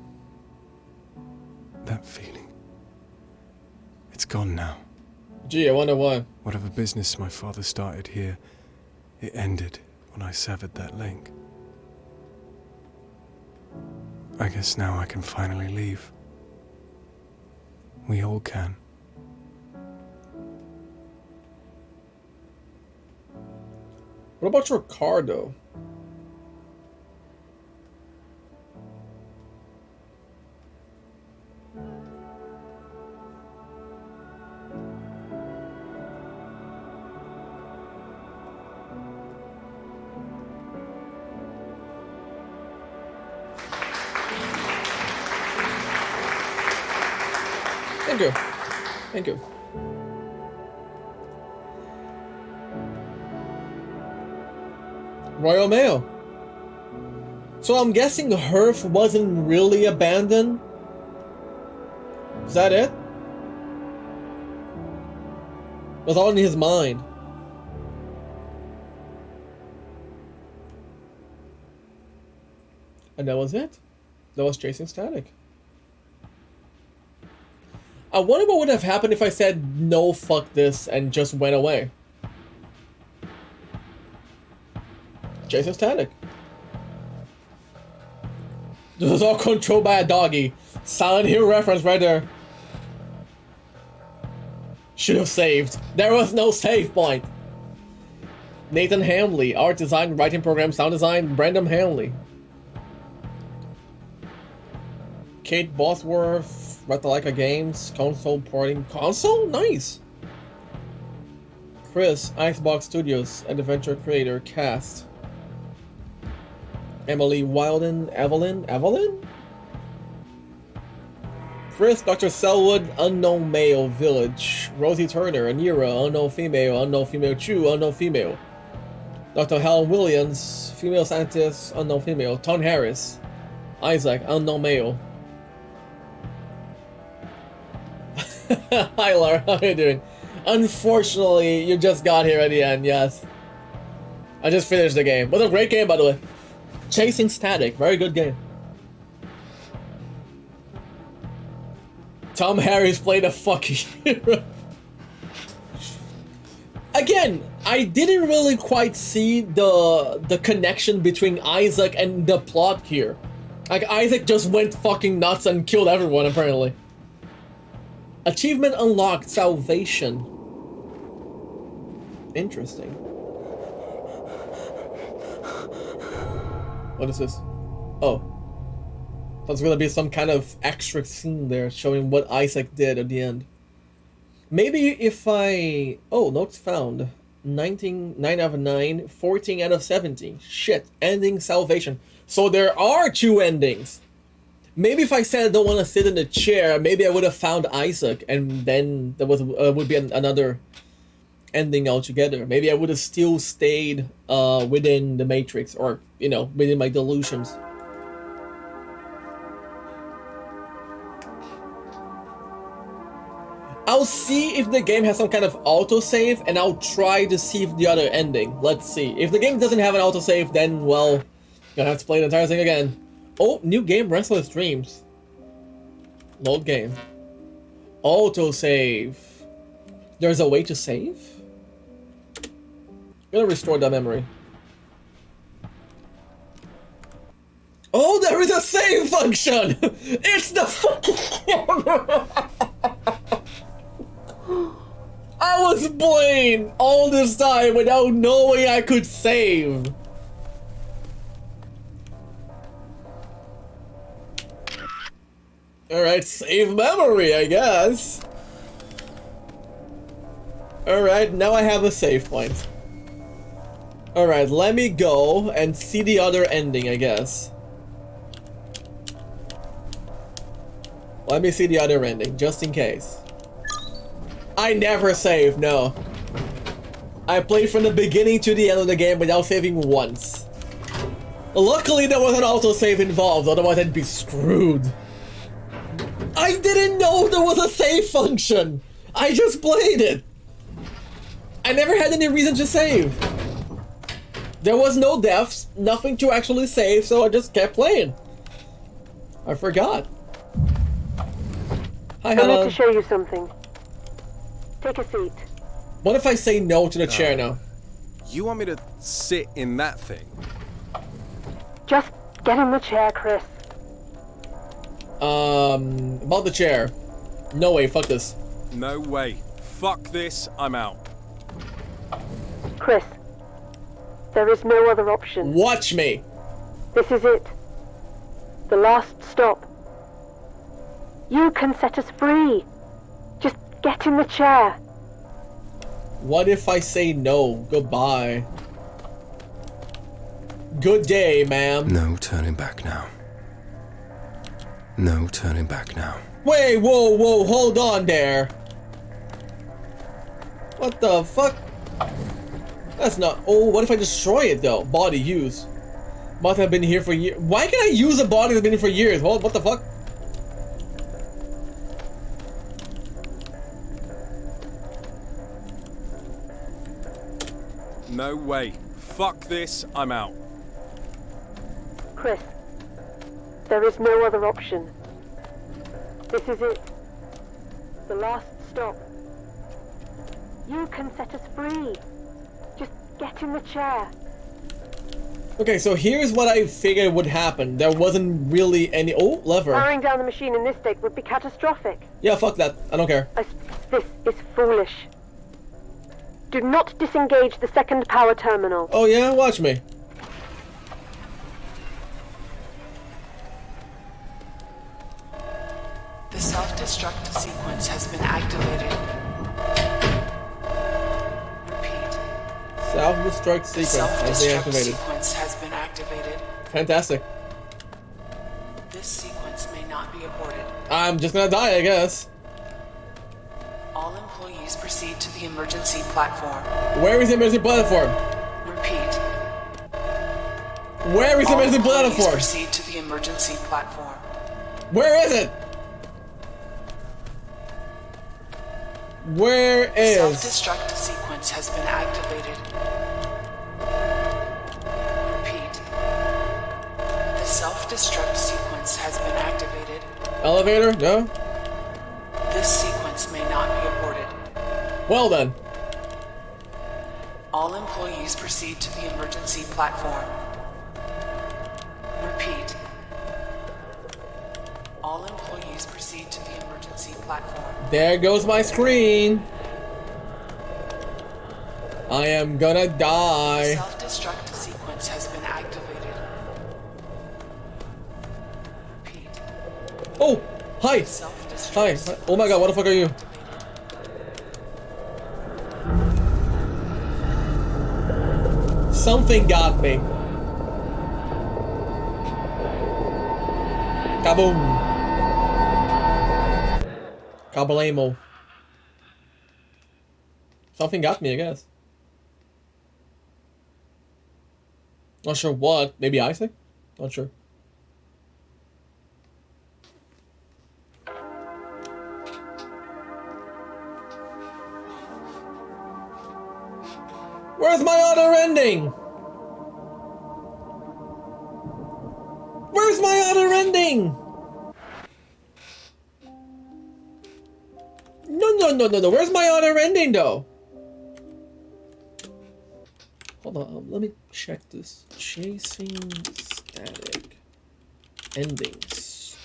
That feeling. It's gone now. Gee, I wonder why. Whatever business my father started here, it ended when I severed that link. I guess now I can finally leave. We all can. What about your car, though? Thank you. Thank you. Royal Mail. So I'm guessing Hearth wasn't really abandoned? Is that it? It was all in his mind. And that was it. That was Chasing Static. I wonder what would have happened if I said, no, fuck this, and just went away. Chasing Static. This was all controlled by a doggy. Silent Hill reference right there. Should have saved. There was no save point. Nathan Hamley. Art design, writing program, sound design, Brandon Hamley. Kate Bosworth, Ratalaika Games, console porting. Console? Nice! Chris, Icebox Studios, Adventure Creator, Cast. Emily Wilden, Evelyn? Chris, Dr. Selwood, Unknown Male, Village. Rosie Turner, Anira, Unknown Female Chu, Unknown Female. Dr. Helen Williams, Female Scientist, Unknown Female. Tom Harris, Isaac, Unknown Male. Hi Laura, how are you doing? Unfortunately, you just got here at the end, yes. I just finished the game. What a great game, by the way. Chasing Static, very good game. Tom Harris played a fucking hero. Again, I didn't really quite see the connection between Isaac and the plot here. Like, Isaac just went fucking nuts and killed everyone, apparently. Achievement unlocked, Salvation. Interesting. What is this? Oh. There's gonna be some kind of extra scene there showing what Isaac did at the end. Maybe if I... Oh, notes found. 9 out of 9, 14 out of 17. Shit, ending Salvation. So there are 2 endings. Maybe if I said I don't want to sit in the chair, maybe I would have found Isaac, and then there was would be another ending altogether. Maybe I would have still stayed within the Matrix, or, you know, within my delusions. I'll see if the game has some kind of autosave, and I'll try to see if the other ending. Let's see. If the game doesn't have an autosave, then, well, gonna have to play the entire thing again. Oh, new game, Restless Dreams. Load game. Autosave. There's a way to save? I'm gonna restore that memory. Oh, there is a save function! It's the fucking camera! I was playing all this time without knowing I could save. Alright, save memory, I guess. Alright, now I have a save point. Alright, let me go and see the other ending, I guess. Let me see the other ending, just in case. I never save, no. I played from the beginning to the end of the game without saving once. Luckily there was an autosave involved, otherwise I'd be screwed. I didn't know there was a save function! I just played it! I never had any reason to save. There was no deaths, nothing to actually save, so I just kept playing. I forgot. Hi, I hello. need to show you something. Take a seat. What if I say no to the chair now? You want me to sit in that thing? Just get in the chair, Chris. About the chair. No way, fuck this. No way. Fuck this, I'm out. Chris, there is no other option. Watch me! This is it. The last stop. You can set us free. Just get in the chair. What if I say no? Goodbye. Good day, ma'am. No turning back now. No turning back now. Wait, whoa, hold on there. What the fuck? That's not... Oh, what if I destroy it, though? Body use. Must have been here for years. Why can I use a body that's been here for years? What the fuck? No way. Fuck this, I'm out. Chris, there is no other option. This is it. The last stop. You can set us free. Just get in the chair. Okay, so here's what I figured would happen. There wasn't really any... Oh, lever. Powering down the machine in this state would be catastrophic. Yeah, fuck that. I don't care. This is foolish. Do not disengage the second power terminal. Oh yeah? Watch me. self-destruct sequence has been activated. Repeat. Self-destruct sequence has been activated. Sequence has been activated. Fantastic. This sequence may not be aborted. I'm just gonna die, I guess. All employees proceed to the emergency platform. Where is the emergency platform? Repeat. Where is the emergency All employees platform? proceed to the emergency platform. Where is it? Where is? Self-destruct sequence has been activated. Repeat. The self-destruct sequence has been activated. Elevator? No? This sequence may not be aborted. Well then. All employees proceed to the emergency platform. Repeat. All employees proceed to the emergency platform. There goes my screen. I am gonna The die. self-destruct sequence has been activated. Repeat. Oh, hi. Hi. Oh my god, what the fuck are you? Something got me. Kaboom. Kabalamo. Something got me, I guess. Not sure what. Maybe Isaac? Not sure. Where's my other ending? Where's my other ending? No. Where's my other ending, though? Hold on, let me check this. Chasing static endings.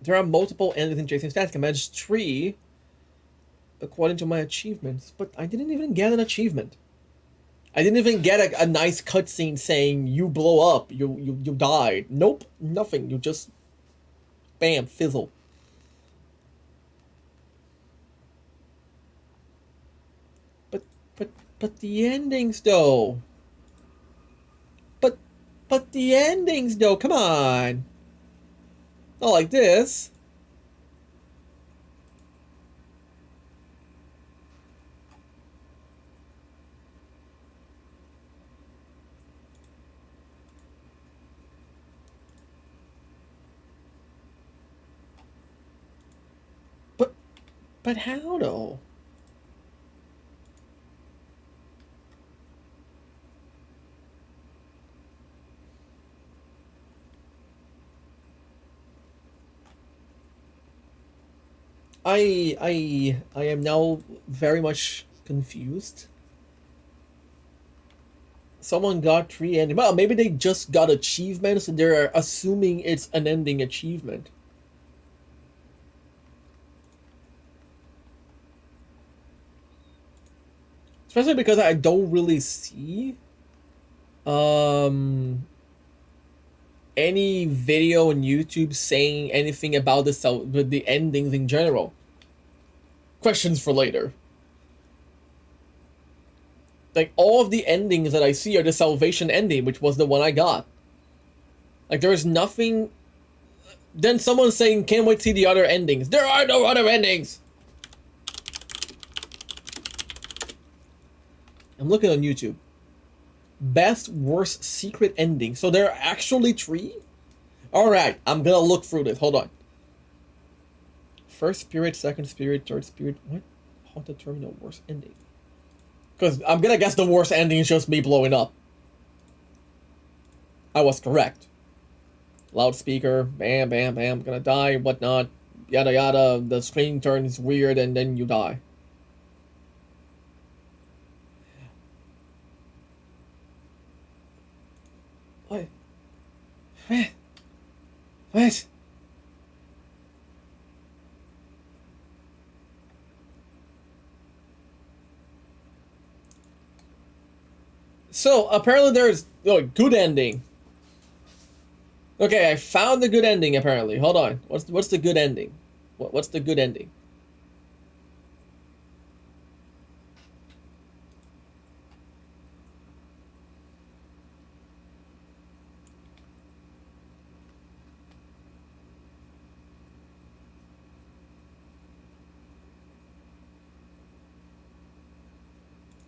There are multiple endings in Chasing Static. I managed 3 according to my achievements, but I didn't even get an achievement. I didn't even get a nice cutscene saying you blow up, you died. Nope, nothing. You just bam, fizzle. But the endings though. But the endings though, come on. Not like this. But how though? I am now very much confused. Someone got 3 endings. Well, maybe they just got achievements and they're assuming it's an ending achievement. Especially because I don't really see any video on YouTube saying anything about the endings in general. Questions for later. Like, all of the endings that I see are the Salvation ending, which was the one I got. Like, there is nothing... Then someone saying, can't wait to see the other endings. There are no other endings! I'm looking on YouTube. Best, worst, secret ending. So there are actually 3? Alright, I'm gonna look through this. Hold on. First spirit, second spirit, third spirit. What? How to determine the worst ending? Because I'm gonna guess the worst ending is just me blowing up. I was correct. Loudspeaker, bam, bam, bam, gonna die, whatnot, yada yada, the screen turns weird and then you die. What? What? So apparently there's good ending. Okay, I found the good ending apparently. Hold on. What's the good ending? What's the good ending?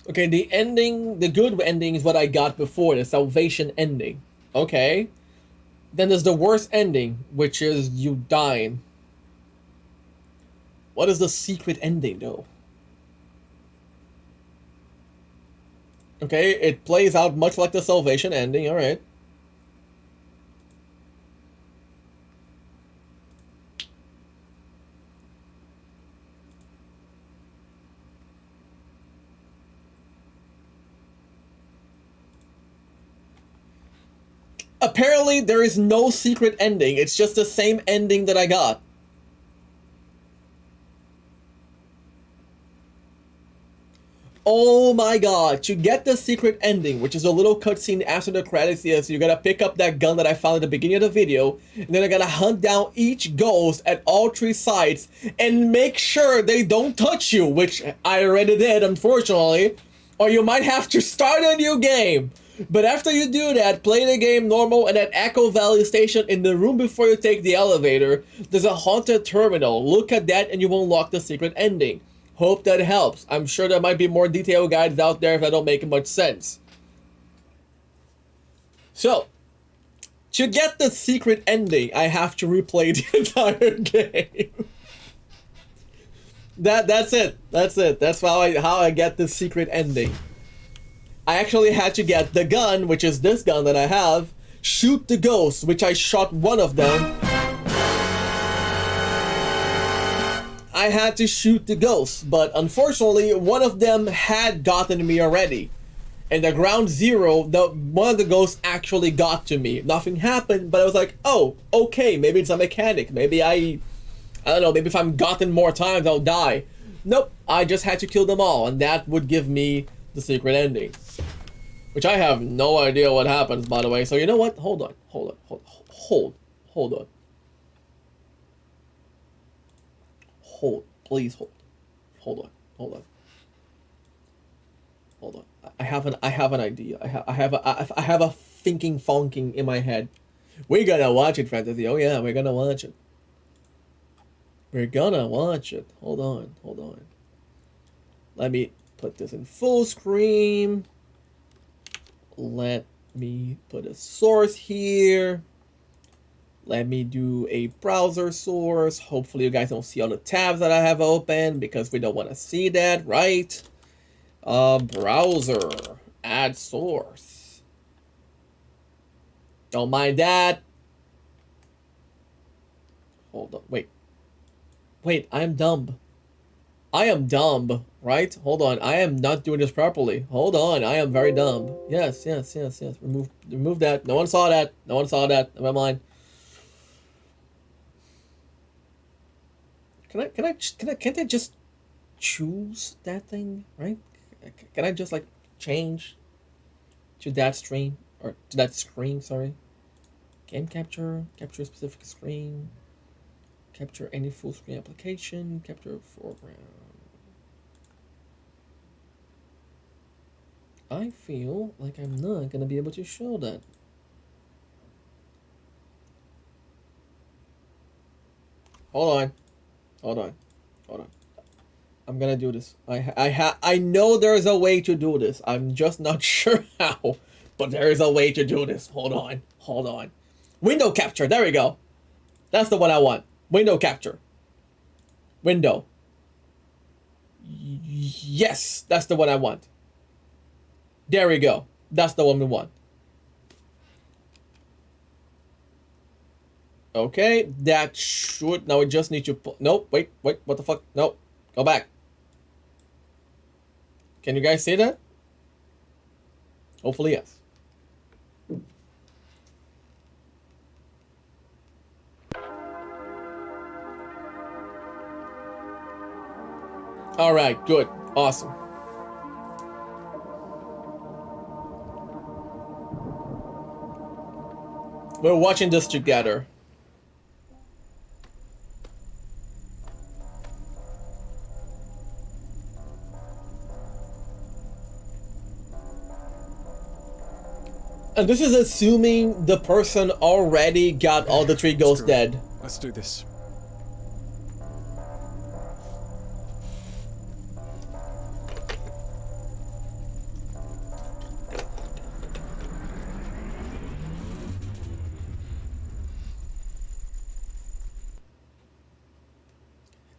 Okay, the ending, the good ending is what I got before, the salvation ending. Okay. Then there's the worst ending, which is you dying. What is the secret ending, though? Okay, it plays out much like the salvation ending, alright. Apparently, there is no secret ending. It's just the same ending that I got. Oh my god, to get the secret ending, which is a little cutscene after the credits, is you gotta pick up that gun that I found at the beginning of the video, and then I gotta hunt down each ghost at all 3 sites and make sure they don't touch you, which I already did, unfortunately, or you might have to start a new game. But after you do that, play the game normal, and at Echo Valley Station, in the room before you take the elevator, there's a haunted terminal. Look at that and you will unlock the secret ending. Hope that helps. I'm sure there might be more detailed guides out there if that don't make much sense. So, to get the secret ending, I have to replay the entire game. That's it. That's it. That's how I get the secret ending. I actually had to get the gun, which is this gun that I have, shoot the ghosts, which I shot one of them. I had to shoot the ghosts, but unfortunately, one of them had gotten me already. And at ground zero, one of the ghosts actually got to me. Nothing happened, but I was like, oh, okay, maybe it's a mechanic. Maybe I don't know, maybe if I'm gotten more times, I'll die. Nope, I just had to kill them all, and that would give me the secret ending. Which I have no idea what happens, by the way. So you know what? Hold on. Hold on. Please hold. Hold on. I have an idea. I have a thinking fonking in my head. We're gonna watch it, Fantasy. Oh yeah, we're gonna watch it. Hold on. Let me put this in full screen. Let me put a source here. Let me do a browser source. Hopefully you guys don't see all the tabs that I have open because we don't want to see that, right? Browser. Add source. Don't mind that. Hold on. Wait, I'm dumb. I am dumb, right? Hold on, I am not doing this properly. Hold on, I am very dumb. Yes. Remove that. No one saw that. Never mind. Can't I just choose that thing, right? Can I just like change to that stream or to that screen? Sorry. Game capture a specific screen. Capture any full screen application. Capture foreground. I feel like I'm not gonna be able to show that. Hold on. I'm gonna do this. I know there's a way to do this. I'm just not sure how, but there is a way to do this. Hold on. Window capture. There we go. That's the one I want. Window capture. Window. Yes, that's the one I want. There we go. That's the one we want. Okay, that should... Now we just need to... Nope, wait, what the fuck? Nope, go back. Can you guys see that? Hopefully, yes. Alright, good. Awesome. We're watching this together. And this is assuming the person already got all the 3 ghosts dead. Let's do this.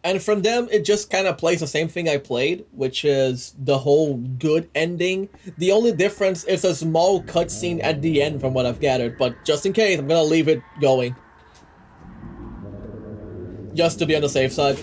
And from them, it just kind of plays the same thing I played, which is the whole good ending. The only difference is a small cutscene at the end from what I've gathered, but just in case, I'm gonna leave it going. Just to be on the safe side.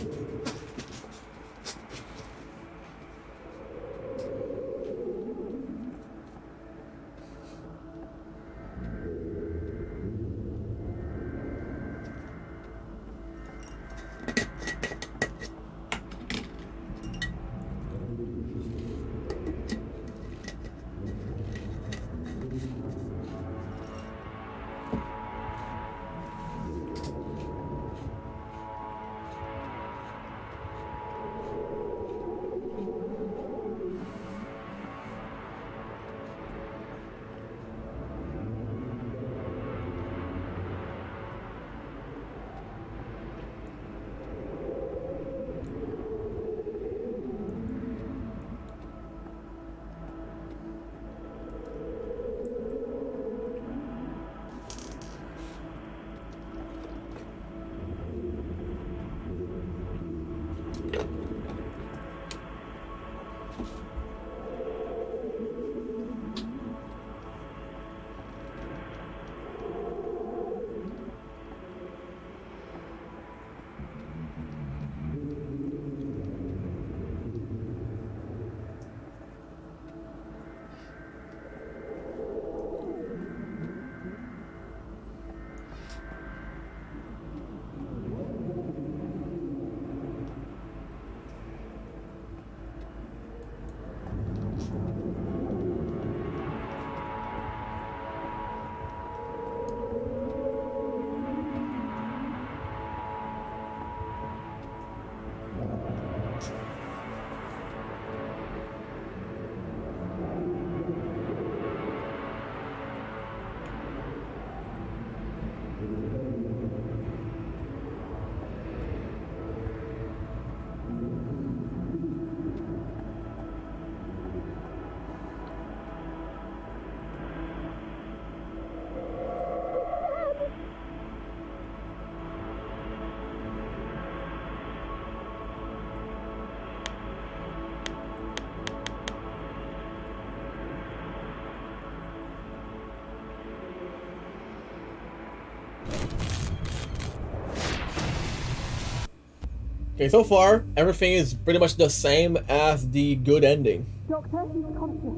Okay, so far, everything is pretty much the same as the good ending. Doctor, he's conscious.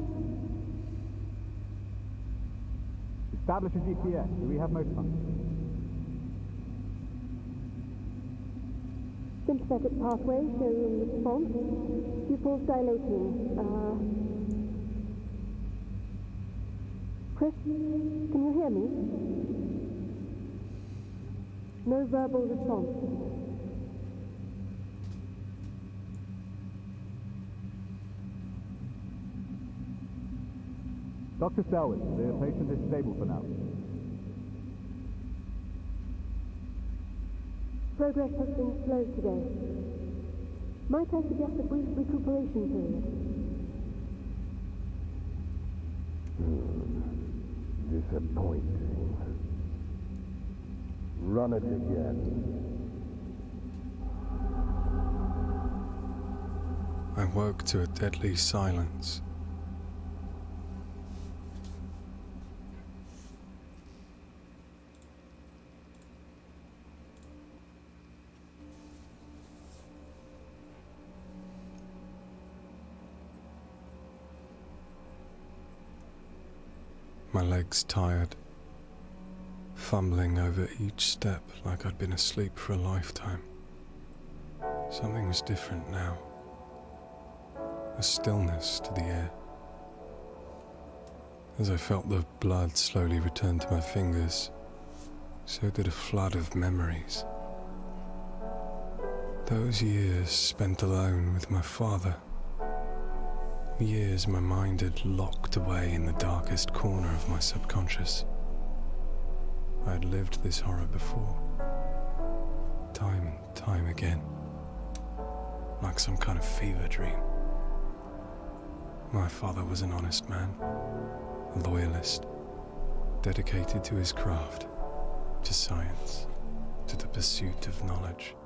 Establish a GPS. Do we have motor Sympathetic pathway showing response. Pupils dilating. Chris, can you hear me? No verbal response. Dr. Selwyn, the patient is stable for now. Progress has been slow today. Might I suggest a brief recuperation period? Disappointing. Run it again. I woke to a deadly silence. My legs tired, fumbling over each step like I'd been asleep for a lifetime. Something was different now. A stillness to the air. As I felt the blood slowly return to my fingers, so did a flood of memories. Those years spent alone with my father. Years my mind had locked away in the darkest corner of my subconscious. I had lived this horror before, time and time again, like some kind of fever dream. My father was an honest man, a loyalist, dedicated to his craft, to science, to the pursuit of knowledge.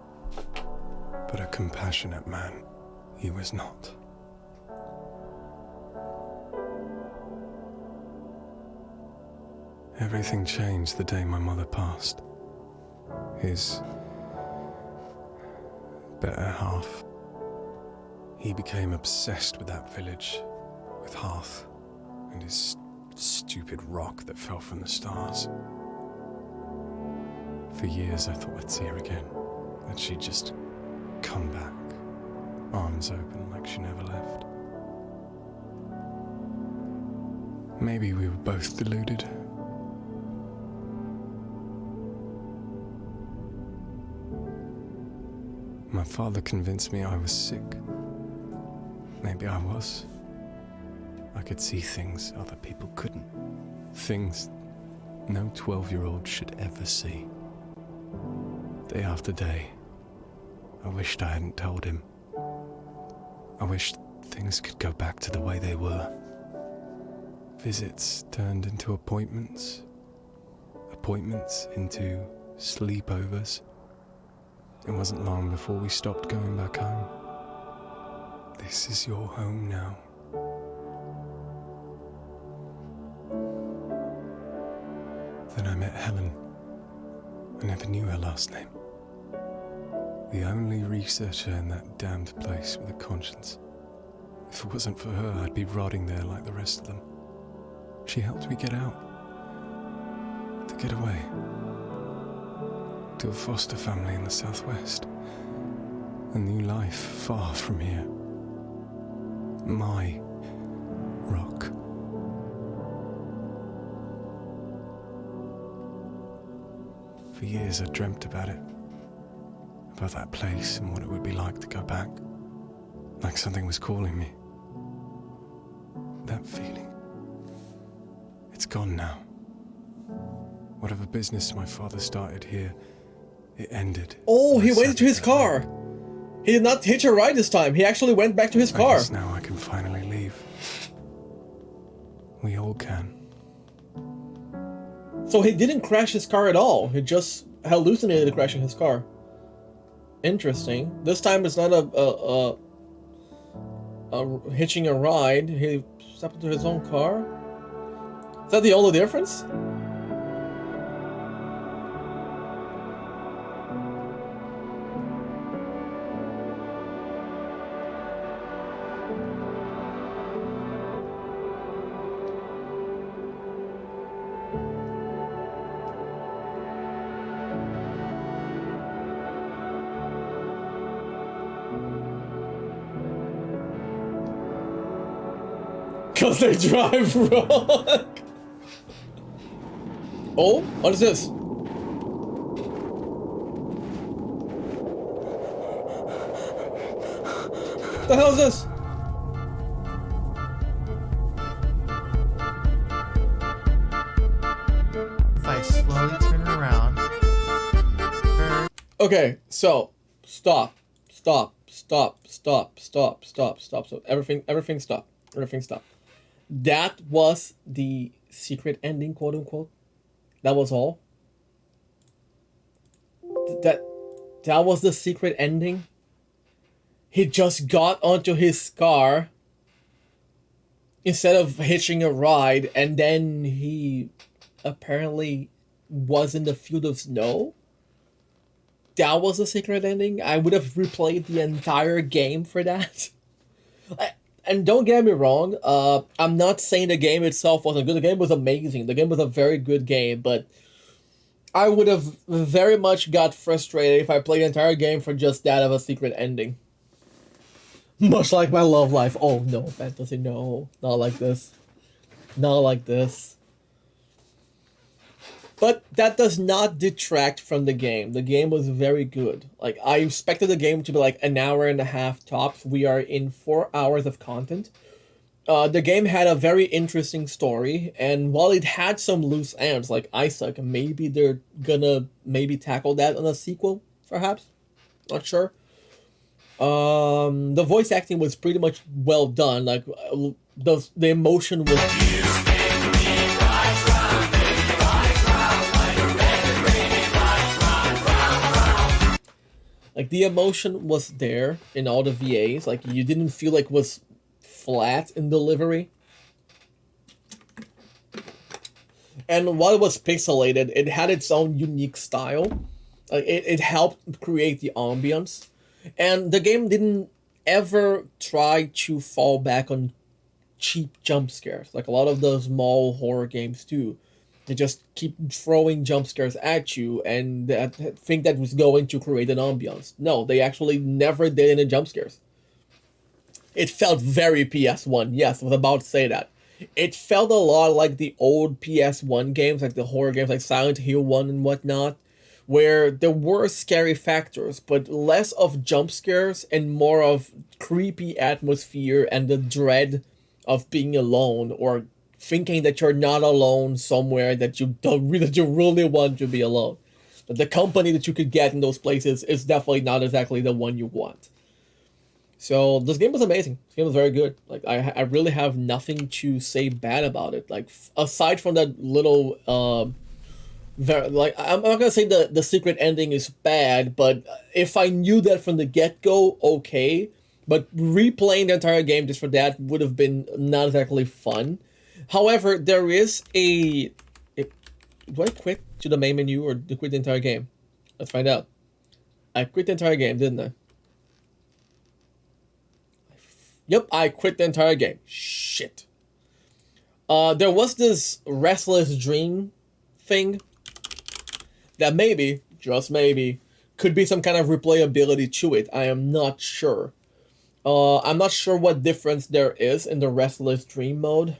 But a compassionate man, he was not. Everything changed the day my mother passed. His better half. He became obsessed with that village, with Hearth, and his stupid rock that fell from the stars. For years I thought I'd see her again, that she'd just come back, arms open like she never left. Maybe we were both deluded. My father convinced me I was sick. Maybe I was. I could see things other people couldn't. Things no 12-year-old should ever see. Day after day, I wished I hadn't told him. I wished things could go back to the way they were. Visits turned into appointments. Appointments into sleepovers. It wasn't long before we stopped going back home. This is your home now. Then I met Helen. I never knew her last name. The only researcher in that damned place with a conscience. If it wasn't for her, I'd be rotting there like the rest of them. She helped me get out. To get away. To a foster family in the southwest. A new life far from here. My rock. For years I dreamt about it. About that place and what it would be like to go back. Like something was calling me. That feeling. It's gone now. Whatever business my father started here, it ended. Oh, he went to his car. He did not hitch a ride this time. He actually went back to his car. I guess now I can finally leave. We all can. So he didn't crash his car at all. He just hallucinated crashing his car. Interesting. This time it's not a hitching a ride. He stepped into his own car. Is that the only difference? Because they drive wrong. Oh, what is this? What the hell is this? If I slowly turn around. Okay, so stop. Everything stop. That was the secret ending, quote unquote. That was all. That was the secret ending. He just got onto his car instead of hitching a ride, and then he apparently was in the field of snow. That was the secret ending. I would have replayed the entire game for that. And don't get me wrong, I'm not saying the game itself wasn't good. The game was amazing. The game was a very good game, but I would have very much got frustrated if I played the entire game for just that of a secret ending. Much like my love life. Oh, no, fantasy, no. Not like this. Not like this. But that does not detract from the game. The game was very good. Like, I expected the game to be like an hour and a half tops. We are in 4 hours of content. The game had a very interesting story, and while it had some loose ends, like Isaac, maybe they're gonna tackle that on a sequel, perhaps. Not sure. The voice acting was pretty much well done. Like, the emotion was. Like, the emotion was there in all the VAs. Like, you didn't feel like it was flat in delivery. And while it was pixelated, it had its own unique style. Like, it helped create the ambience. And the game didn't ever try to fall back on cheap jump scares, like a lot of those small horror games do. They just keep throwing jump scares at you and think that was going to create an ambiance. No, they actually never did any jump scares. It felt very PS1. Yes, I was about to say that. It felt a lot like the old PS1 games, like the horror games like Silent Hill 1 and whatnot, where there were scary factors, but less of jump scares and more of creepy atmosphere and the dread of being alone or thinking that you're not alone somewhere that you really want to be alone. But the company that you could get in those places is definitely not exactly the one you want. So this game was amazing. This game was very good. Like, I really have nothing to say bad about it. Like, aside from that little I'm not gonna say the secret ending is bad, but if I knew that from the get-go, okay. But replaying the entire game just for that would have been not exactly fun. However, there is do I quit to the main menu or do I quit the entire game? Let's find out. I quit the entire game, didn't I? Yep, I quit the entire game. Shit. There was this Restless Dream thing that maybe, just maybe, could be some kind of replayability to it. I am not sure. I'm not sure what difference there is in the Restless Dream mode.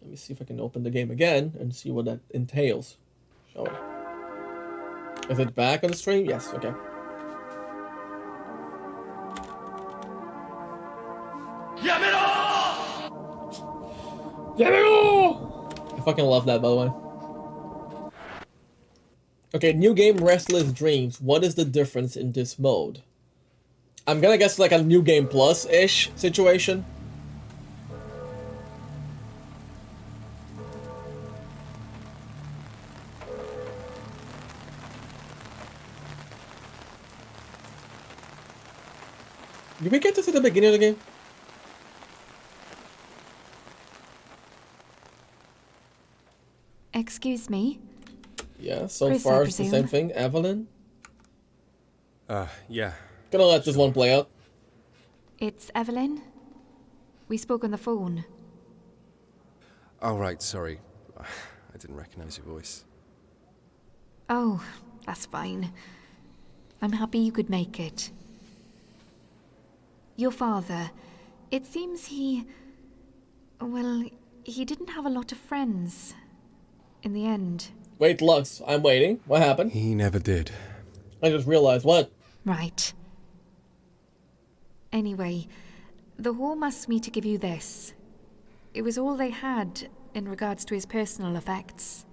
Let me see if I can open the game again and see what that entails. Shall we? Is it back on the stream? Yes, okay. I fucking love that, by the way. Okay, new game, Restless Dreams. What is the difference in this mode? I'm gonna guess like a new game plus-ish situation. Did we get this at the beginning of the game? Excuse me? Yeah, so Chris, far I it's the presume. same thing. Evelyn? Yeah. Gonna let this one play out. It's Evelyn? We spoke on the phone. Oh, right, sorry. I didn't recognize your voice. Oh, that's fine. I'm happy you could make it. Your father, it seems he didn't have a lot of friends in the end. Wait, Lux, I'm waiting. What happened? He never did. I just realized. What? Right. Anyway, the home asked me to give you this. It was all they had in regards to his personal effects.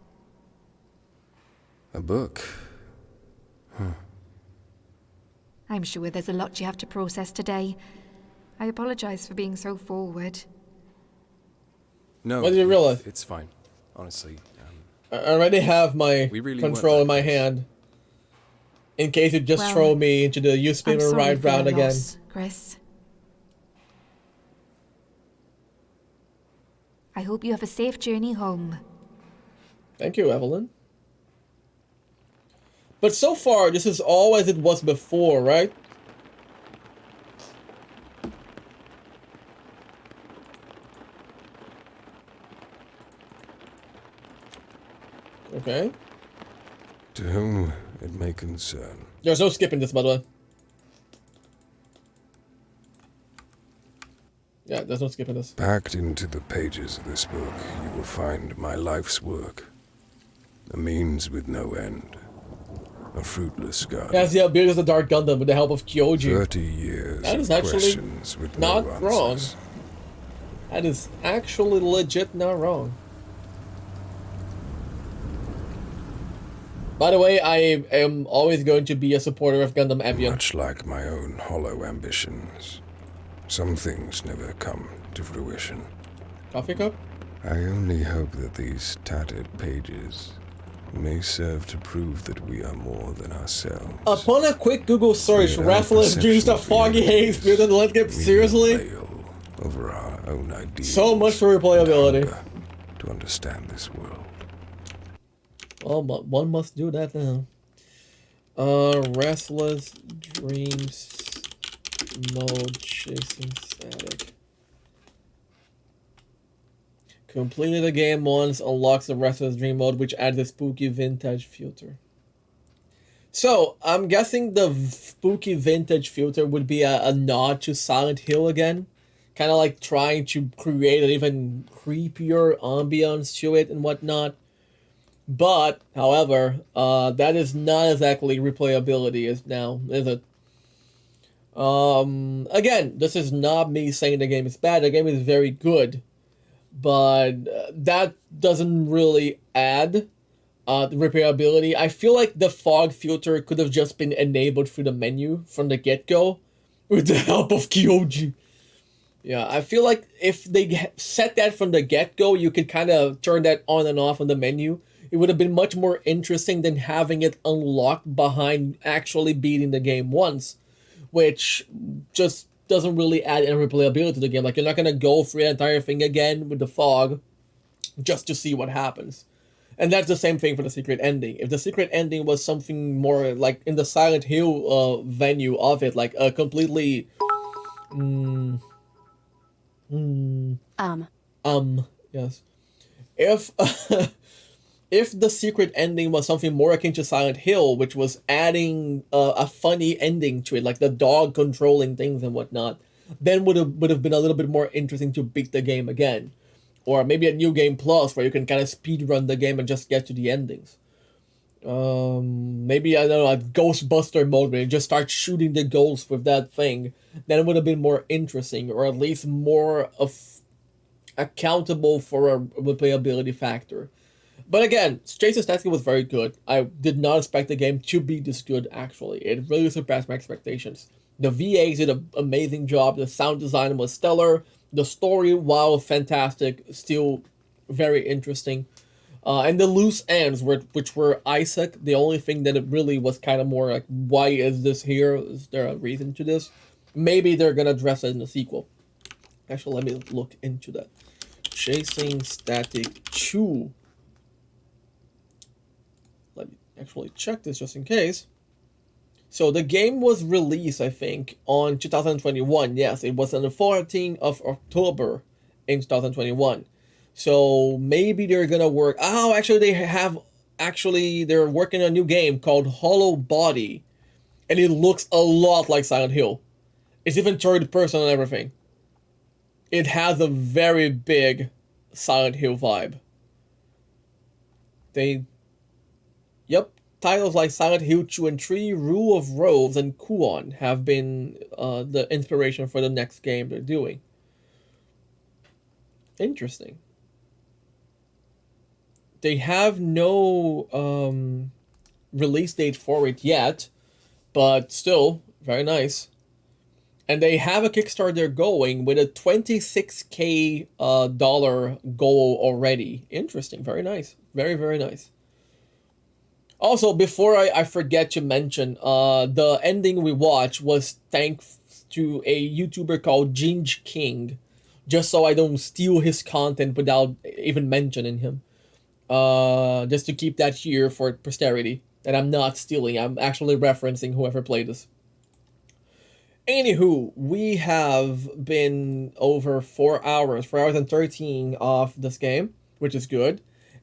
A book? Huh. I'm sure there's a lot you have to process today. I apologize for being so forward. No, What did you realize? It's fine. Honestly. I already have my really control weren't in my hand. In case you just Well, throw me into the you spin I'm me sorry right for round your again. loss, Chris. I hope you have a safe journey home. Thank you, Evelyn. But so far, this is all as it was before, right? Okay. To whom it may concern. There's no skipping this, by the way. Yeah, there's no skipping this. Packed into the pages of this book, you will find my life's work. A means with no end. A fruitless garden. Has the ability of the Dark Gundam with the help of Kyoji. 30 years That is of actually questions with not no wrong. answers. That is actually legit not wrong. By the way, I am always going to be a supporter of Gundam Evian. Much like my own hollow ambitions, some things never come to fruition. Coffee cup? I only hope that these tattered pages may serve to prove that we are more than ourselves. Upon a quick Google search, Restless Dreams of Foggy Haze appeared in the landscape. Seriously? Over our own ideas. So much for replayability. To understand this world. Well, but one must do that now. Restless Dreams mode chasing static. Completed the game once, unlocks the Restless Dream mode, which adds a spooky vintage filter. So, I'm guessing the spooky vintage filter would be a nod to Silent Hill again. Kind of like trying to create an even creepier ambience to it and whatnot. But, however, that is not exactly replayability is now, is it? Again, this is not me saying the game is bad. The game is very good. But that doesn't really add the replayability. I feel like the fog filter could have just been enabled through the menu from the get-go with the help of Kyoji. Yeah, I feel like if they set that from the get-go, you could kind of turn that on and off on the menu. It would have been much more interesting than having it unlocked behind actually beating the game once, which just doesn't really add any replayability to the game. Like, you're not going to go through the entire thing again with the fog just to see what happens. And that's the same thing for the secret ending. If the secret ending was something more like in the Silent Hill venue of it, like a completely... yes. If the secret ending was something more akin to Silent Hill, which was adding a funny ending to it, like the dog controlling things and whatnot, then would have been a little bit more interesting to beat the game again. Or maybe a New Game Plus where you can kind of speed run the game and just get to the endings. Maybe, I don't know, a Ghostbuster mode where you just start shooting the ghosts with that thing. Then it would have been more interesting, or at least more accountable for a replayability factor. But again, Chasing Static was very good. I did not expect the game to be this good, actually. It really surpassed my expectations. The VAs did an amazing job. The sound design was stellar. The story, while fantastic, still very interesting. And the loose ends, which were Isaac, the only thing that it really was kind of more like, why is this here? Is there a reason to this? Maybe they're going to address it in the sequel. Actually, let me look into that. Chasing Static 2. Let me actually check this just in case. So the game was released, I think, on 2021. Yes, it was on the 14th of October in 2021. So maybe they're gonna work. Oh, actually, they're working on a new game called Hollow Body, and it looks a lot like Silent Hill. It's even third person and everything. It has a very big Silent Hill vibe. Titles like Silent Hill 2 and 3, Rule of Rose, and Kuon have been the inspiration for the next game they're doing. Interesting. They have no release date for it yet, but still, very nice. And they have a Kickstarter going with a $26K dollar goal already. Interesting, very nice. Very, very nice. Also, before I forget to mention, the ending we watched was thanks to a YouTuber called Ginge King, just so I don't steal his content without even mentioning him. Just to keep that here for posterity, that I'm not stealing, I'm actually referencing whoever played this. Anywho, we have been over 4 hours and 13 of this game, which is good.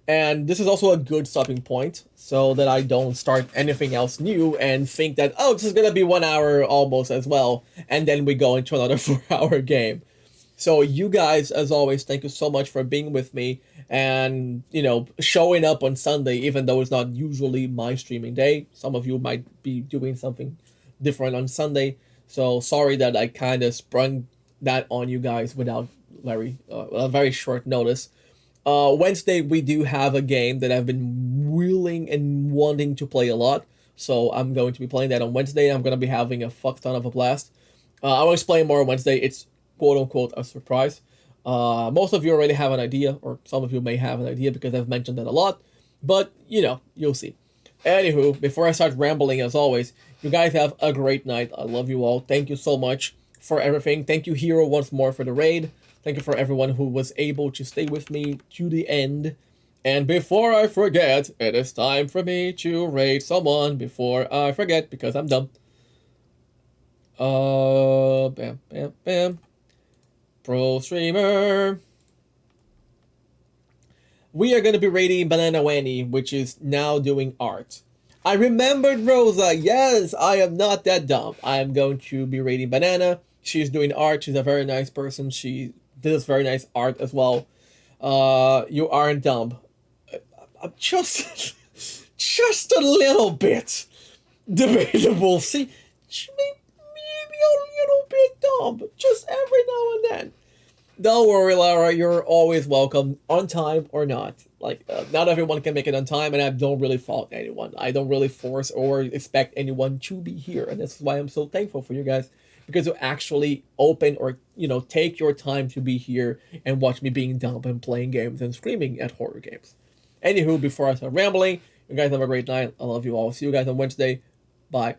And this is also a good stopping point, so that I don't start anything else new and think that, oh, this is going to be 1 hour almost as well, and then we go into another 4 hour game. So you guys, as always, thank you so much for being with me and, you know, showing up on Sunday, even though it's not usually my streaming day. Some of you might be doing something different on Sunday. So sorry that I kind of sprung that on you guys without a very short notice. Wednesday, we do have a game that I've been willing and wanting to play a lot. So I'm going to be playing that on Wednesday. I'm going to be having a fuck ton of a blast. I will explain more on Wednesday. It's quote-unquote a surprise. Most of you already have an idea, or some of you may have an idea because I've mentioned that a lot. But, you know, you'll see. Anywho, before I start rambling, as always, you guys have a great night. I love you all. Thank you so much for everything. Thank you, Hero, once more for the raid. Thank you for everyone who was able to stay with me to the end. And before I forget, it is time for me to raid someone before I forget, because I'm dumb. Bam, bam, bam. Pro streamer. We are going to be raiding Banana Wanny, which is now doing art. I remembered Rosa. Yes, I am not that dumb. I am going to be raiding Banana. She's doing art. She's a very nice person. She does very nice art as well. You aren't dumb. I'm just a little bit debatable. See, maybe a little bit dumb, just every now and then. Don't worry, Lara, you're always welcome, on time or not. Like, not everyone can make it on time, and I don't really fault anyone. I don't really force or expect anyone to be here, and that's why I'm so thankful for you guys, because you actually open or, you know, take your time to be here and watch me being dumb and playing games and screaming at horror games. Anywho, before I start rambling, you guys have a great night. I love you all. See you guys on Wednesday. Bye.